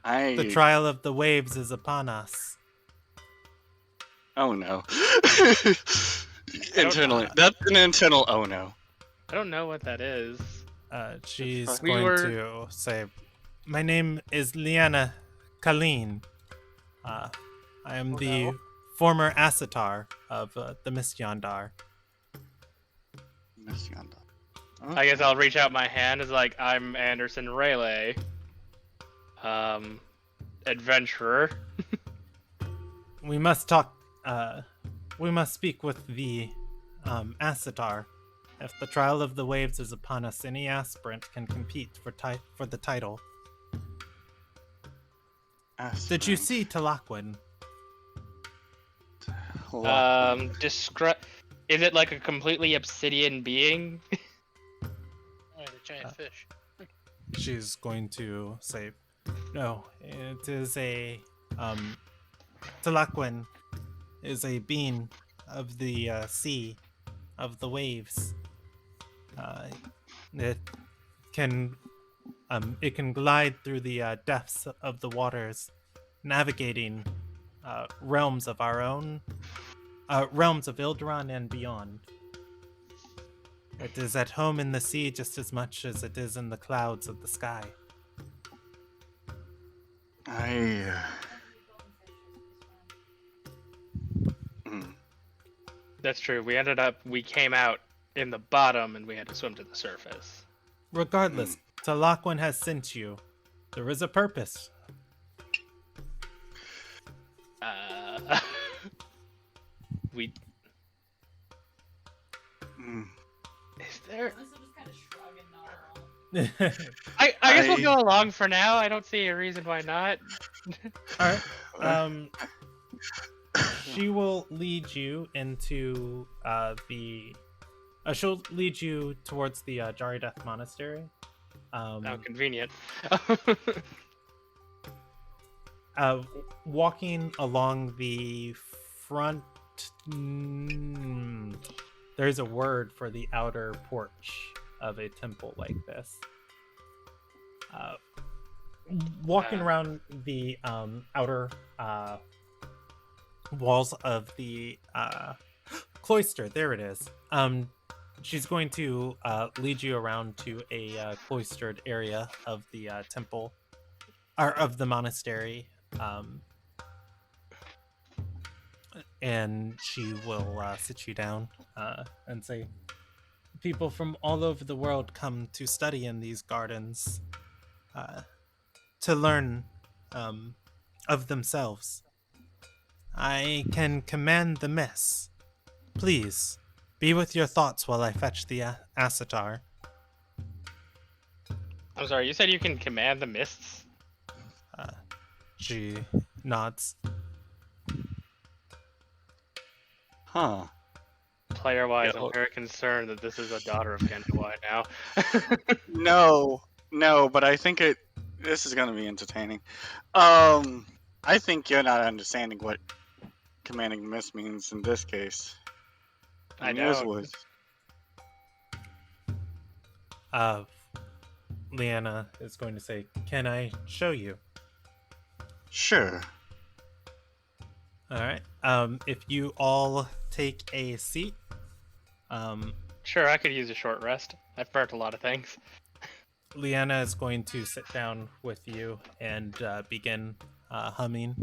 The trial of the waves is upon us. Oh no. Internally. That's an internal oh no. I don't know what that is. She's going to say, My name is Liana Kalin. I am the former Asatar of the Miss Yondar. Miss Yondar. Okay. I guess I'll reach out my hand as I'm Anderson Rayleigh. Adventurer. We must talk. We must speak with the Asatar. If the trial of the waves is upon us, any aspirant can compete for the title. Did you see Talaquin? Is it like a completely obsidian being? Oh, the giant fish. She's going to say, no, it is a, Talaquin is a being of the sea, of the waves. It can glide through the depths of the waters, navigating realms of our own, realms of Ilderon and beyond. It is at home in the sea just as much as it is in the clouds of the sky. That's true. We came out in the bottom and we had to swim to the surface. Regardless, Talakwan has sent you. There is a purpose. We Mm. is there? Melissa just kind of shrug and nod along. I guess we'll go along for now. I don't see a reason why not. All right. She will lead you into the. She'll lead you towards the Jari Death Monastery. How convenient. Walking along the front. There's a word for the outer porch of a temple like this. Walking around the outer walls of the cloister, there it is. She's going to lead you around to a cloistered area of the temple, or of the monastery. And she will sit you down and say, people from all over the world come to study in these gardens to learn of themselves. I can command the mists. Please, be with your thoughts while I fetch the Asatar. I'm sorry, you said you can command the mists? She nods. Huh. Player-wise, Yeah, I'm very concerned that this is a daughter of Kendawai now. No, but I think this is gonna be entertaining. I think you're not understanding what commanding miss means in this case. I Yours don't. was. Leanna is going to say, can I show you? Sure. All right. If you all take a seat. Sure, I could use a short rest. I've burnt a lot of things. Leanna is going to sit down with you and begin humming.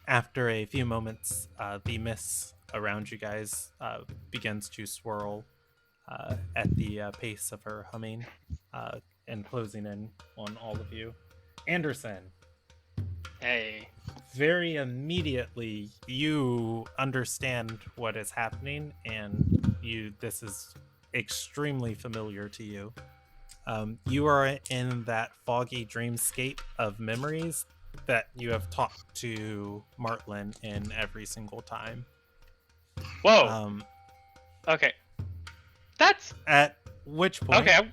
After a few moments, the mist around you guys begins to swirl at the pace of her humming and closing in on all of you. Anderson. Hey. Very immediately, you understand what is happening, and this is extremely familiar to you. You are in that foggy dreamscape of memories that you have talked to Martlin in every single time. Whoa. Okay. That's At which point, okay.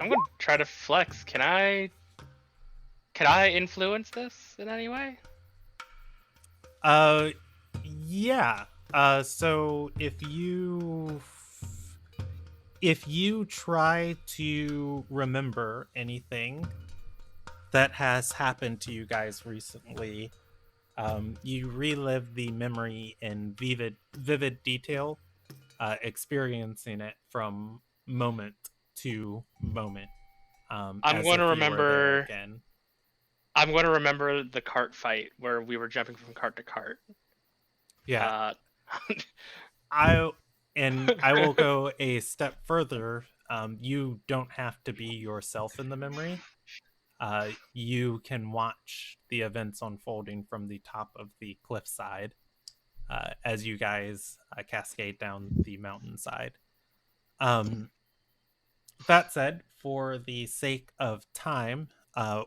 I'm gonna try to flex. Can I influence this in any way? yeah. So if you try to remember anything that has happened to you guys recently, you relive the memory in vivid detail, experiencing it from moment to moment. I'm as going to if you were there remember. again. I'm going to remember the cart fight where we were jumping from cart to cart. Yeah. I will go a step further. You don't have to be yourself in the memory. You can watch the events unfolding from the top of the cliffside as you guys cascade down the mountainside. That said, for the sake of time,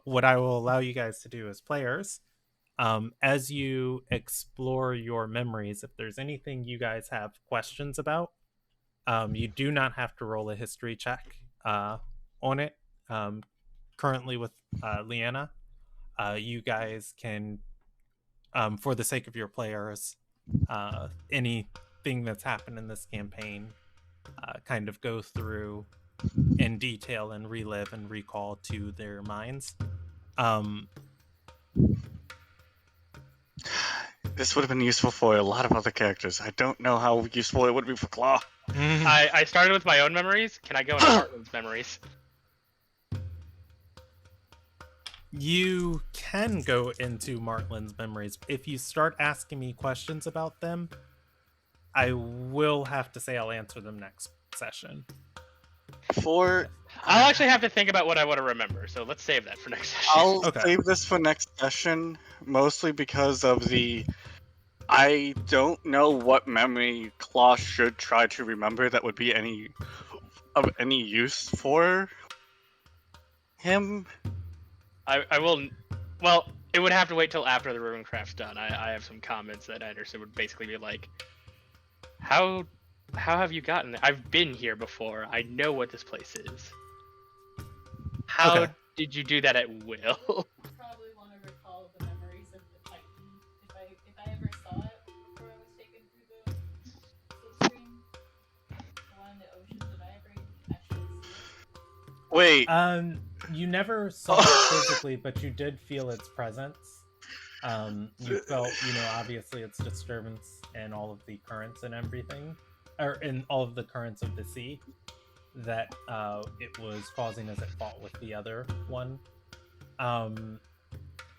what I will allow you guys to do as players, as you explore your memories, if there's anything you guys have questions about, you do not have to roll a history check on it. Currently with Leanna, you guys can, for the sake of your players, anything that's happened in this campaign, kind of go through in detail and relive and recall to their minds. This would have been useful for a lot of other characters. I don't know how useful it would be for Claw. I started with my own memories. Can I go into Heartland's memories? You can go into Martlin's memories. If you start asking me questions about them, I will have to say I'll answer them next session. For I'll actually have to think about what I want to remember, so let's save that for next session. I'll Okay. save this for next session, mostly because of I don't know what memory Claw should try to remember that would be of any use for him. I will. Well, it would have to wait till after the Runencraft's done. I have some comments that I understood would basically be like, how have you gotten there? I've been here before. I know what this place is. How Okay. did you do that at will? Probably want to recall the memories of the Titan. If I ever saw it before I was taken through the slipstream, the one in the ocean, did I ever actually see it? Wait, You never saw it physically, but you did feel its presence. You felt, obviously its disturbance and all of the currents and everything, or in all of the currents of the sea that it was causing as it fought with the other one.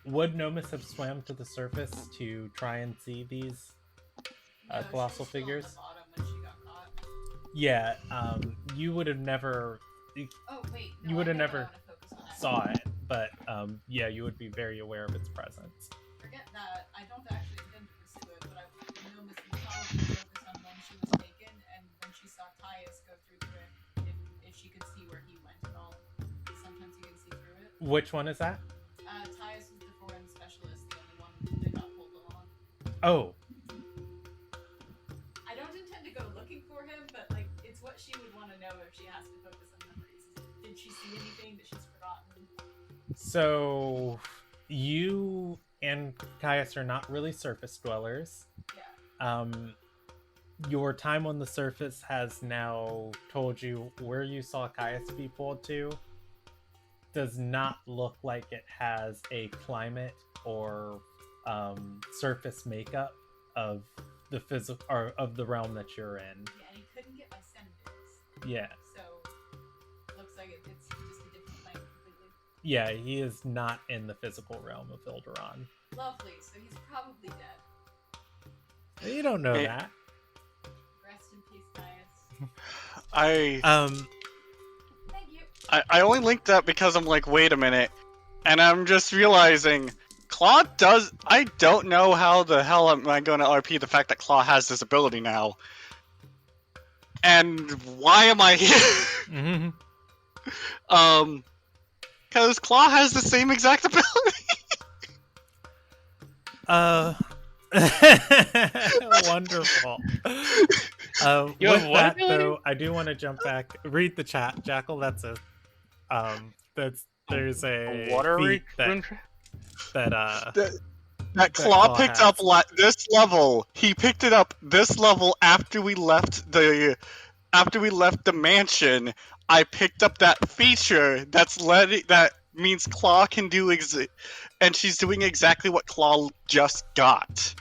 Would Nomus have swam to the surface to try and see these No, colossal she was still on figures? the bottom when she got caught. Yeah, you would have never Oh wait, no, You would I have know never I wanna focus on that. saw it, but yeah, you would be very aware of its presence. Forget that. I don't actually intend to pursue it, but I know Miss would probably focus on when she was taken and when she saw Tyus go through the rift, if she could see where he went at all. Sometimes you can see through it. Which one is that? Tyus was the foreign specialist, the only one that got pulled along. Oh, I don't intend to go looking for him, but it's what she would want to know if she has to focus on memories. Did she see anything that she's forgotten? so you and Caius are not really surface dwellers. Yeah. Your time on the surface has now told you where you saw Caius be pulled to. Does not look like it has a climate or surface makeup of the physical or of the realm that you're in. Yeah, and he couldn't get my senders. Yeah. So, looks like it's just a different plane completely. Yeah, he is not in the physical realm of Ilderon. Lovely, so he's probably dead. You don't know Hey. that. Rest in peace, Caius. I Thank you. I only linked that because I'm like, wait a minute, and I'm just realizing Claw does. I don't know how the hell am I going to RP the fact that Claw has this ability now, and why am I here? Because Claw has the same exact ability. Wonderful. You With have what that, ability? though, I do want to jump back. Read the chat, Jackal. There's a Water feat that That that Claw Claw picked has. up this level. He picked it up this level after we left the mansion. I picked up that feature that means Claw can do and she's doing exactly what Claw just got.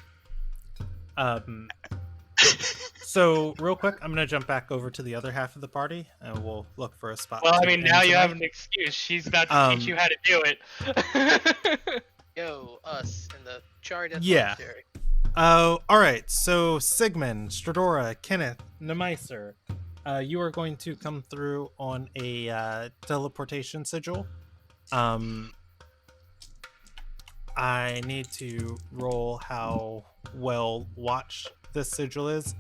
So real quick, I'm gonna jump back over to the other half of the party, and we'll look for a spot. Well, I to mean, end now you have tonight. an excuse. She's about to teach you how to do it. Yo, us in the Charideth Yeah. Monastery. All right. So Sigmund, Stradora, Kenneth, Nemeiser, you are going to come through on a teleportation sigil. I need to roll how well watched this sigil is.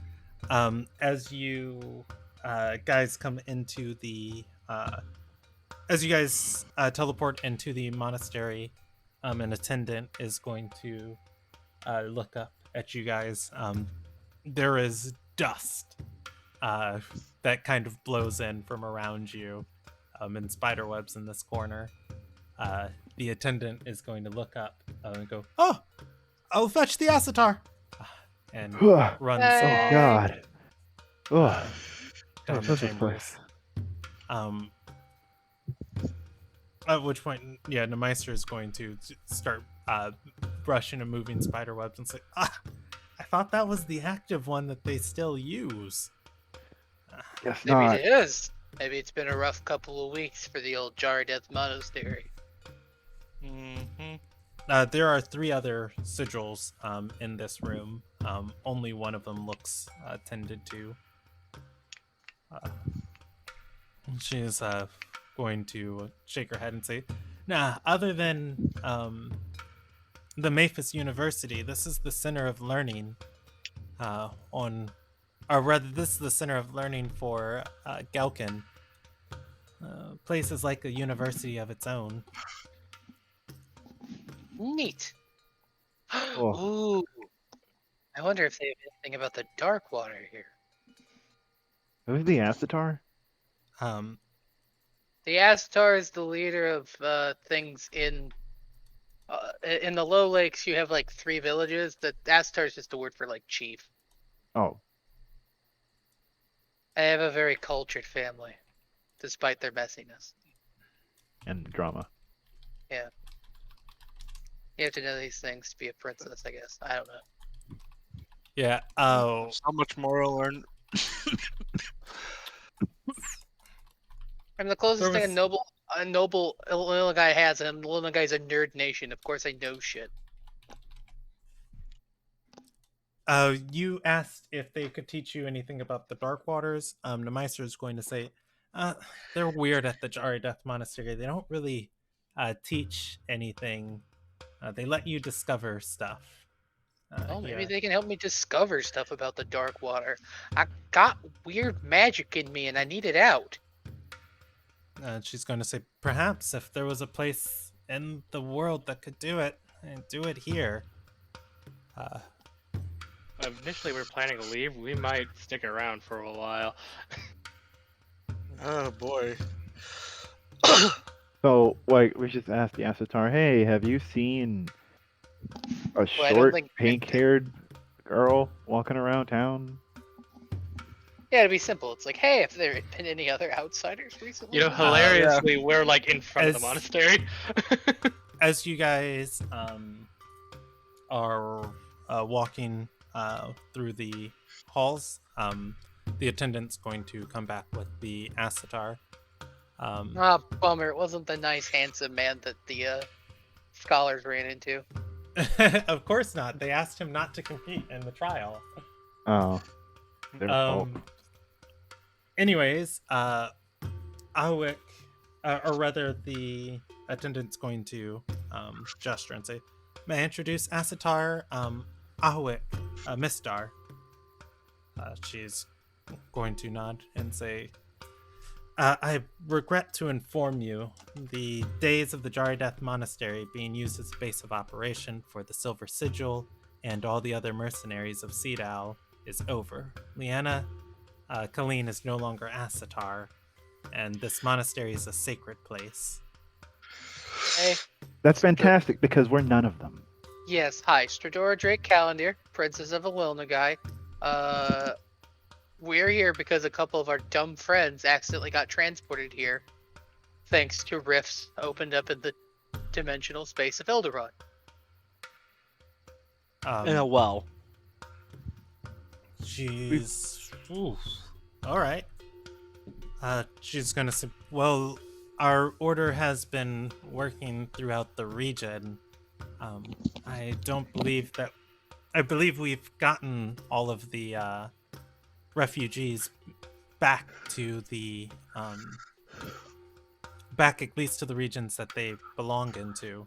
As you guys come into the as you guys teleport into the monastery, an attendant is going to look up at you guys. There is dust that kind of blows in from around you, and spider webs in this corner. The attendant is going to look up and go, "Oh, I'll fetch the Asatar," and runs Hey. off God. Ugh. down the What's this chambers. At which point, yeah, Nemeister is going to start brushing and moving spider webs and say, "I thought that was the active one that they still use." Guess Maybe not. it is. Maybe it's been a rough couple of weeks for the old Charideth Monastery. There are 3 other sigils in this room. Only one of them looks tended to. She's going to shake her head and say, "Nah, other than the Maphis University, this is the center of learning or rather, this is the center of learning for Gelkin. Place is like a university of its own." Neat. Oh. Ooh. I wonder if they have anything about the dark water here. Who's the Acitar? Um, The Astar is the leader of things in the Low Lakes. You have like 3 villages. The Astar is just a word for like chief. Oh, I have a very cultured family, despite their messiness. and drama. You have to know these things to be a princess, I guess. I don't know. yeah. Oh, So much more to learn. I'm the closest There thing was- a noble Illinois guy has, and Illinois guy's a nerd nation. Of course, I know shit. You asked if they could teach you anything about the Dark Waters. Nemeister is going to say, they're weird at the Jari Death Monastery. They don't really teach anything. They let you discover stuff. Well, maybe here. they can help me discover stuff about the dark water. I got weird magic in me, and I need it out. She's going to say, perhaps if there was a place in the world that could do it, and do it here. Initially, we were planning to leave. We might stick around for a while. Oh boy. So, like, we just asked the Acitar, hey, have you seen a I don't short, think- pink-haired girl walking around town? Yeah, it'd be simple. It's like, hey, if there had been any other outsiders recently. You know, hilariously, we're like in front of the As- monastery. As you guys are walking through the halls, the attendant's going to come back with the Acitar. Ah, bummer. It wasn't the nice, handsome man that the scholars ran into. Of course not. They asked him not to compete in the trial. Oh. Their fault. Anyways, Awick, or rather, the attendant's going to gesture and say, "May I introduce Acitar, Awick, Mistar?" She's going to nod and say, "I regret to inform you, the days of the Jari Death Monastery being used as a base of operation for the Silver Sigil and all the other mercenaries of Cedal is over. Leanna Colleen is no longer Acitar, and this monastery is a sacred place." Hey, That's fantastic, because we're none of them. yes, hi, Stradora Drake Calendar, Princess of Ililnagai. We're here because a couple of our dumb friends accidentally got transported here, thanks to rifts opened up in the dimensional space of Ilderon. In a well. She's... Oof. All right. She's gonna say, well, our order has been working throughout the region. I don't believe that... I believe we've gotten all of the refugees back to the... back at least to the regions that they belong into.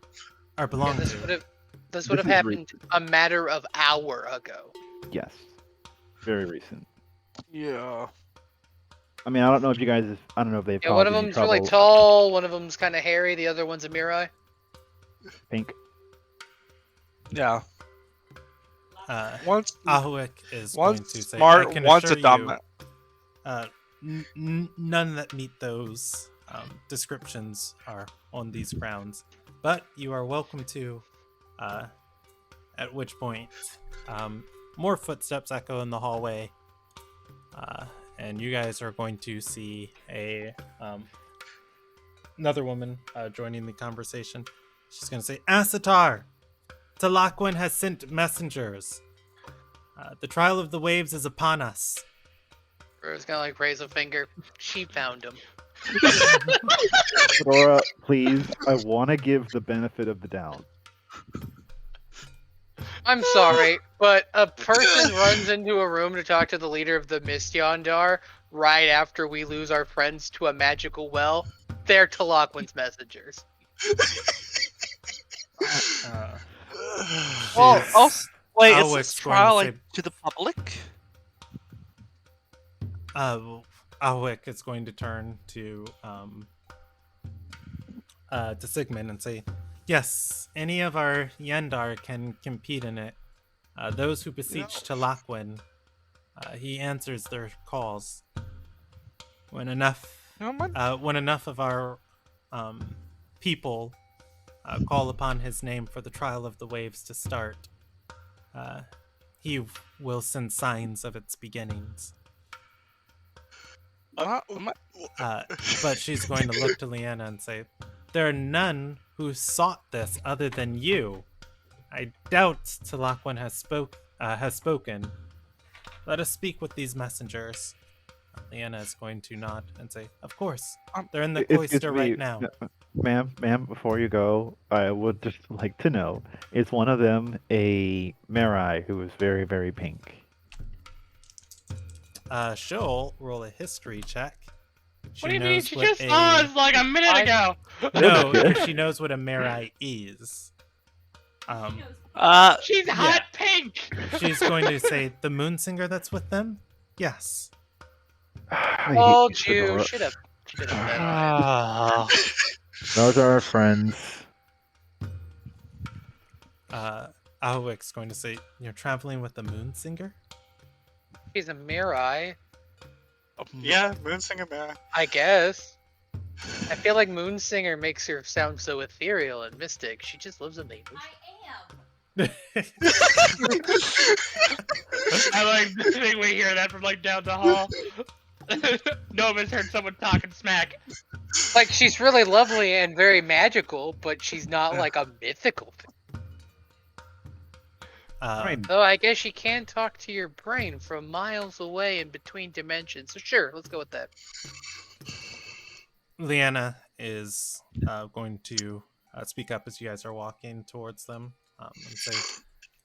Or belong This to. would have This is happened a matter of hour ago. Yes. Very recent. Yeah. I mean, I don't know if you guys... I don't know if they've Yeah, one of caused any them's really trouble. tall, one of them's kind of hairy, the other one's a Mirai. Pink. Yeah. Once Ahuic is going one's to say, smart, I can one's a assure dumb. you, none that meet those descriptions are on these grounds. But you are welcome to, at which point, more footsteps echo in the hallway, and you guys are going to see another woman joining the conversation. She's going to say, Acitar, Talaquin has sent messengers. The trial of the waves is upon us. Bro's gonna like raise a finger. She found him. Fedora, please, I want to give the benefit of the doubt. I'm sorry, but a person runs into a room to talk to the leader of the Mist Yondar right after we lose our friends to a magical well, they're Talaquin's messengers. Well, She's- also, wait, is Alwick's this going trial to like say, to the public? Alwick is going to turn to Sigmund and say, yes, any of our Yendar can compete in it. Those who beseech Talaquin, he answers their calls. When enough of our people call upon his name for the trial of the waves to start, he will send signs of its beginnings. But she's going to look to Leanna and say, there are none who sought this other than you. I doubt Talaquin has spoken. Let us speak with these messengers. Leanna is going to nod and say, of course. They're in the cloister right now. Ma'am, before you go, I would just like to know, is one of them a Marai who is very, very pink? She'll roll a history check. What do you mean? She just saw us like a minute ago. No, because she knows what a Marai is. She's hot pink. She's going to say, the Moonsinger that's with them? Yes. Told you. Should have. Those are our friends. Alwick's going to say, you're traveling with the Moonsinger? She's a Mirai. Yeah, Moonsinger Mara. I guess. I feel like Moonsinger makes her sound so ethereal and mystic. She just lives in the I like the thing we hear that from like down the hall. Nova's heard someone talking smack. Like, she's really lovely and very magical, but she's not like a mythical thing. Though I guess she can talk to your brain from miles away in between dimensions. So sure, let's go with that. Leanna is going to speak up as you guys are walking towards them and say,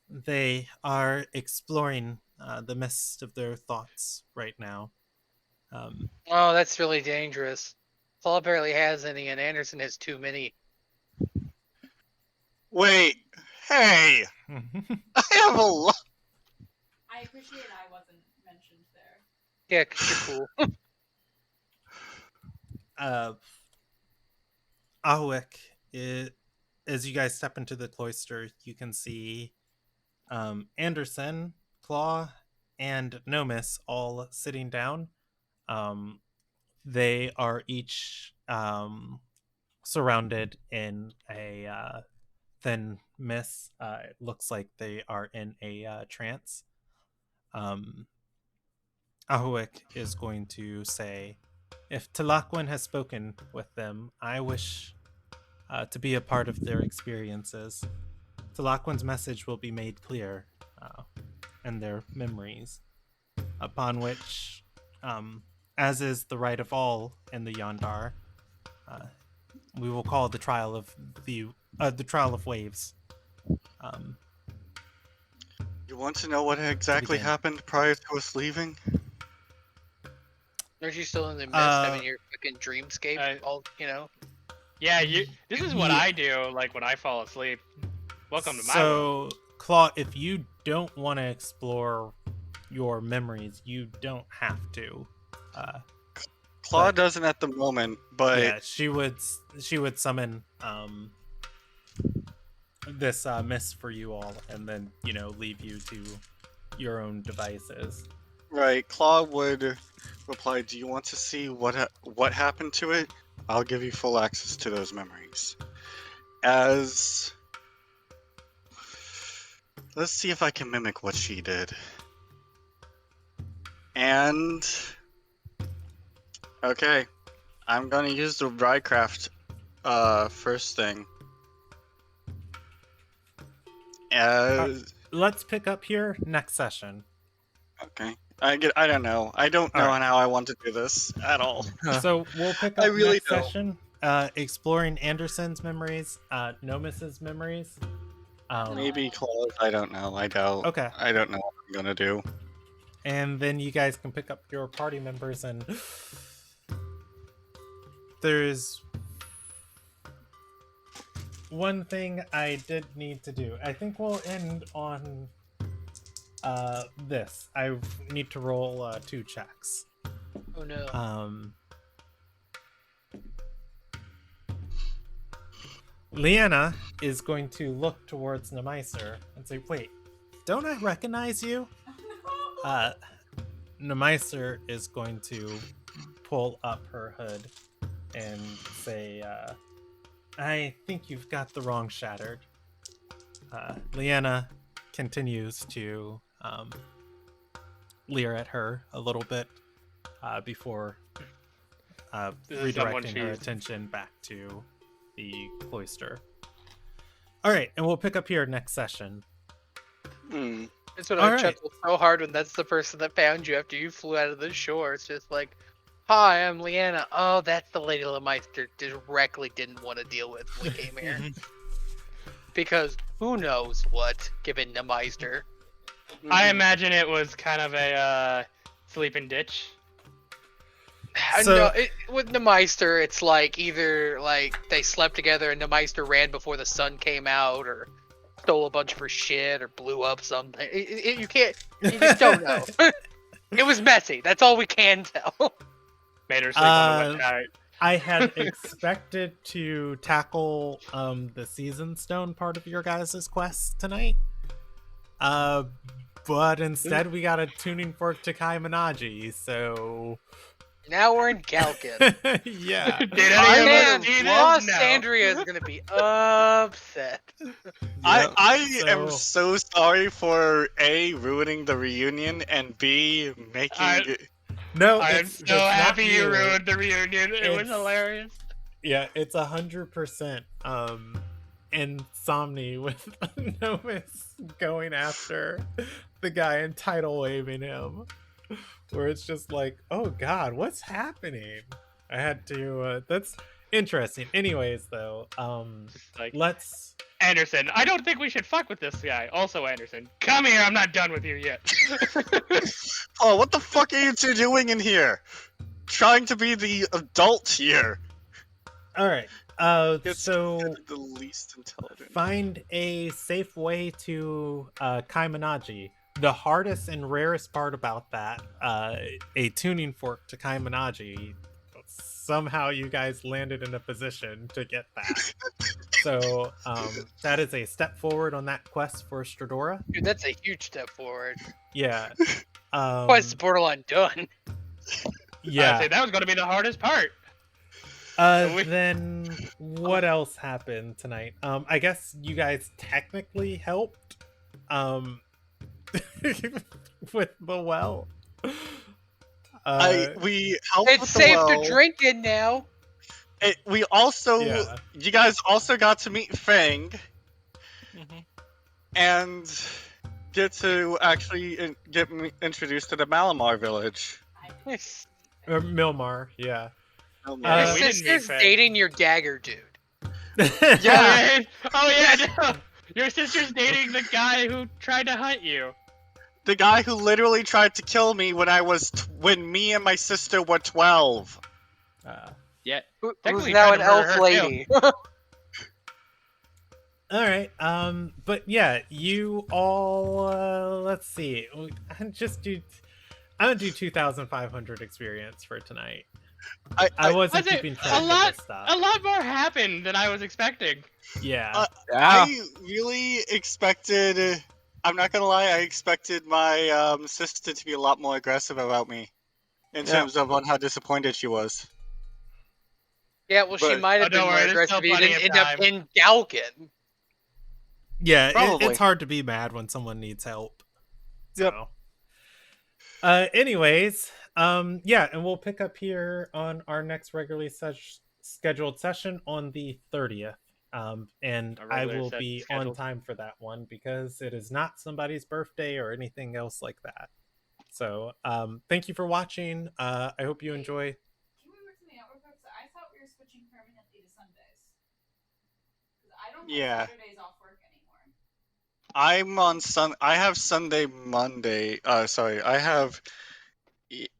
they are exploring the mist of their thoughts right now. Oh, that's really dangerous. Paul barely has any, and Anderson has too many. Wait, hey! I have a lot. I appreciate I wasn't mentioned there. Yeah, 'cause you're cool. Alwick, as you guys step into the cloister, you can see Anderson, Claw, and Nomis all sitting down. They are each surrounded in a thin mist. It looks like they are in a trance. Ahuic is going to say, if Talaquin has spoken with them, I wish to be a part of their experiences. Talaquin's message will be made clear in their memories, upon which, as is the right of all in the Yondar, we will call the trial of the trial of waves. You want to know what exactly happened prior to us leaving? Aren't you still in the mist having your fucking dreamscape? Yeah, this is what I do, like when I fall asleep. Welcome to my So, world. Claw, if you don't want to explore your memories, you don't have to. Claw doesn't at the moment, but yeah, she would summon this mist for you all, and then leave you to your own devices. Right, Claw would reply, do you want to see what happened to it? I'll give you full access to those memories. Let's see if I can mimic what she did. And okay, I'm gonna use the Rycraft first thing. Let's pick up here next session. Okay. I don't know. I don't know how I want to do this at all. So we'll pick up I really next don't. session, exploring Anderson's memories, Nomis's memories. Maybe Claws. I don't know. I don't. Okay. I don't know what I'm gonna do. and then you guys can pick up your party members, and there's one thing I did need to do. I think we'll end on this. I need to roll 2 checks. Oh no. Leanna is going to look towards Nemeiser and say, "Wait, don't I recognize you?" Nemeiser is going to pull up her hood and say, "I think you've got the wrong shattered." Leanna continues to leer at her a little bit before This is someone redirecting her she's- attention back to the cloister. All right, and we'll pick up here next session. It's when All I right. chuckle so hard when that's the person that found you after you flew out of the shore. It's just like, "Hi, I'm Leanna." Oh, that's the lady Lemeister directly didn't want to deal with when we came here. Because who knows what, given Nemeister. I imagine it was kind of a sleeping ditch. So- No, with Nemeister, it's like either like they slept together and Nemeister ran before the sun came out, or stole a bunch of her shit, or blew up something. You can't. You just don't know. It was messy. That's all we can tell. Made her sleep on the wet night. I had expected to tackle the season stone part of your guys' quest tonight. But instead we got a tuning fork to Kai Minaj, so Now we're in Galkin. yeah. Did any Man, of us see Lost this? No. Andrea is gonna be upset. I am so- so sorry for A, ruining the reunion, and B, making... No, I am it's so not happy you you. ruined the reunion. It was It's- hilarious. Yeah, it's 100% Insomni with Nomus going after the guy and tidal waving him. Where it's just like, oh god, what's happening? I had to that's interesting. Anyways though, Like let's Anderson, I don't think we should fuck with this guy. Also, Anderson, come here. I'm not done with you yet. Oh, what the fuck are you two doing in here? Trying to be the adult here. alright. It's So the least intelligent. find a safe way to Kai Minaj. The hardest and rarest part about that, a tuning fork to Kai Minaj. Somehow you guys landed in a position to get that. So that is a step forward on that quest for Stradora. Dude, that's a huge step forward. Yeah. Quest is borderline done. I'd Yeah. say that was going to be the hardest part. we- Then what else happened tonight? I guess you guys technically helped with the well. We helped It's with the safe well. to drink in now. We also, Yeah. you guys also got to meet Fang Mhm. and get to actually get me introduced to the Malamar village. Yes. Or Milmar, yeah. Oh, Your man. we didn't sister's meet Fang. dating your dagger dude. Yeah. Oh yeah. No. Your sister's dating the guy who tried to hunt you. The guy who literally tried to kill me when me and my sister were 12. Yeah. Who's Technically now tried an to murder elf her, lady. All right. But yeah, you all. Let's see. I'm gonna do 2,500 experience for tonight. I wasn't Was it keeping track a of lot? this stuff. A lot more happened than I was expecting. Yeah. I really expected. I'm not gonna lie. I expected my sister to be a lot more aggressive about me, in terms of on how disappointed she was. Yeah, well, she But- might have Oh, don't been more worry, there's aggressive. still You plenty didn't of end up time. in Galkin. Yeah, Probably. it's hard to be mad when someone needs help. Yep. So. Anyways, yeah, and we'll pick up here on our next regularly scheduled session on the 30th. And A I regular will set be scheduled. on time for that one because it is not somebody's birthday or anything else like that. So, thank you for watching. I hope you enjoy. Can we work something out real quick? So I thought we were switching permanently to Sundays. 'Cause I don't have Yeah. Saturdays off work anymore. I'm on I have Sunday, Monday. Sorry, I have.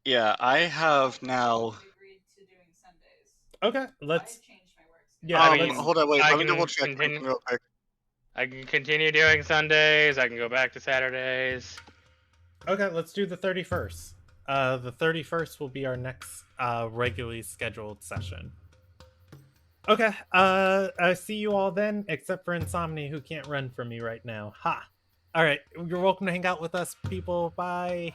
Yeah, I have now. Agreed to doing Sundays. Okay, let's. I changed my work schedule. Yeah, I let's. mean, Hold on, wait. I Let me can double check continue. something real quick. I can continue doing Sundays. I can go back to Saturdays. Okay, let's do the 31st. The 31st will be our next regularly scheduled session. Okay, I see you all then, except for Insomni, who can't run from me right now. Ha! Alright, you're welcome to hang out with us, people. Bye.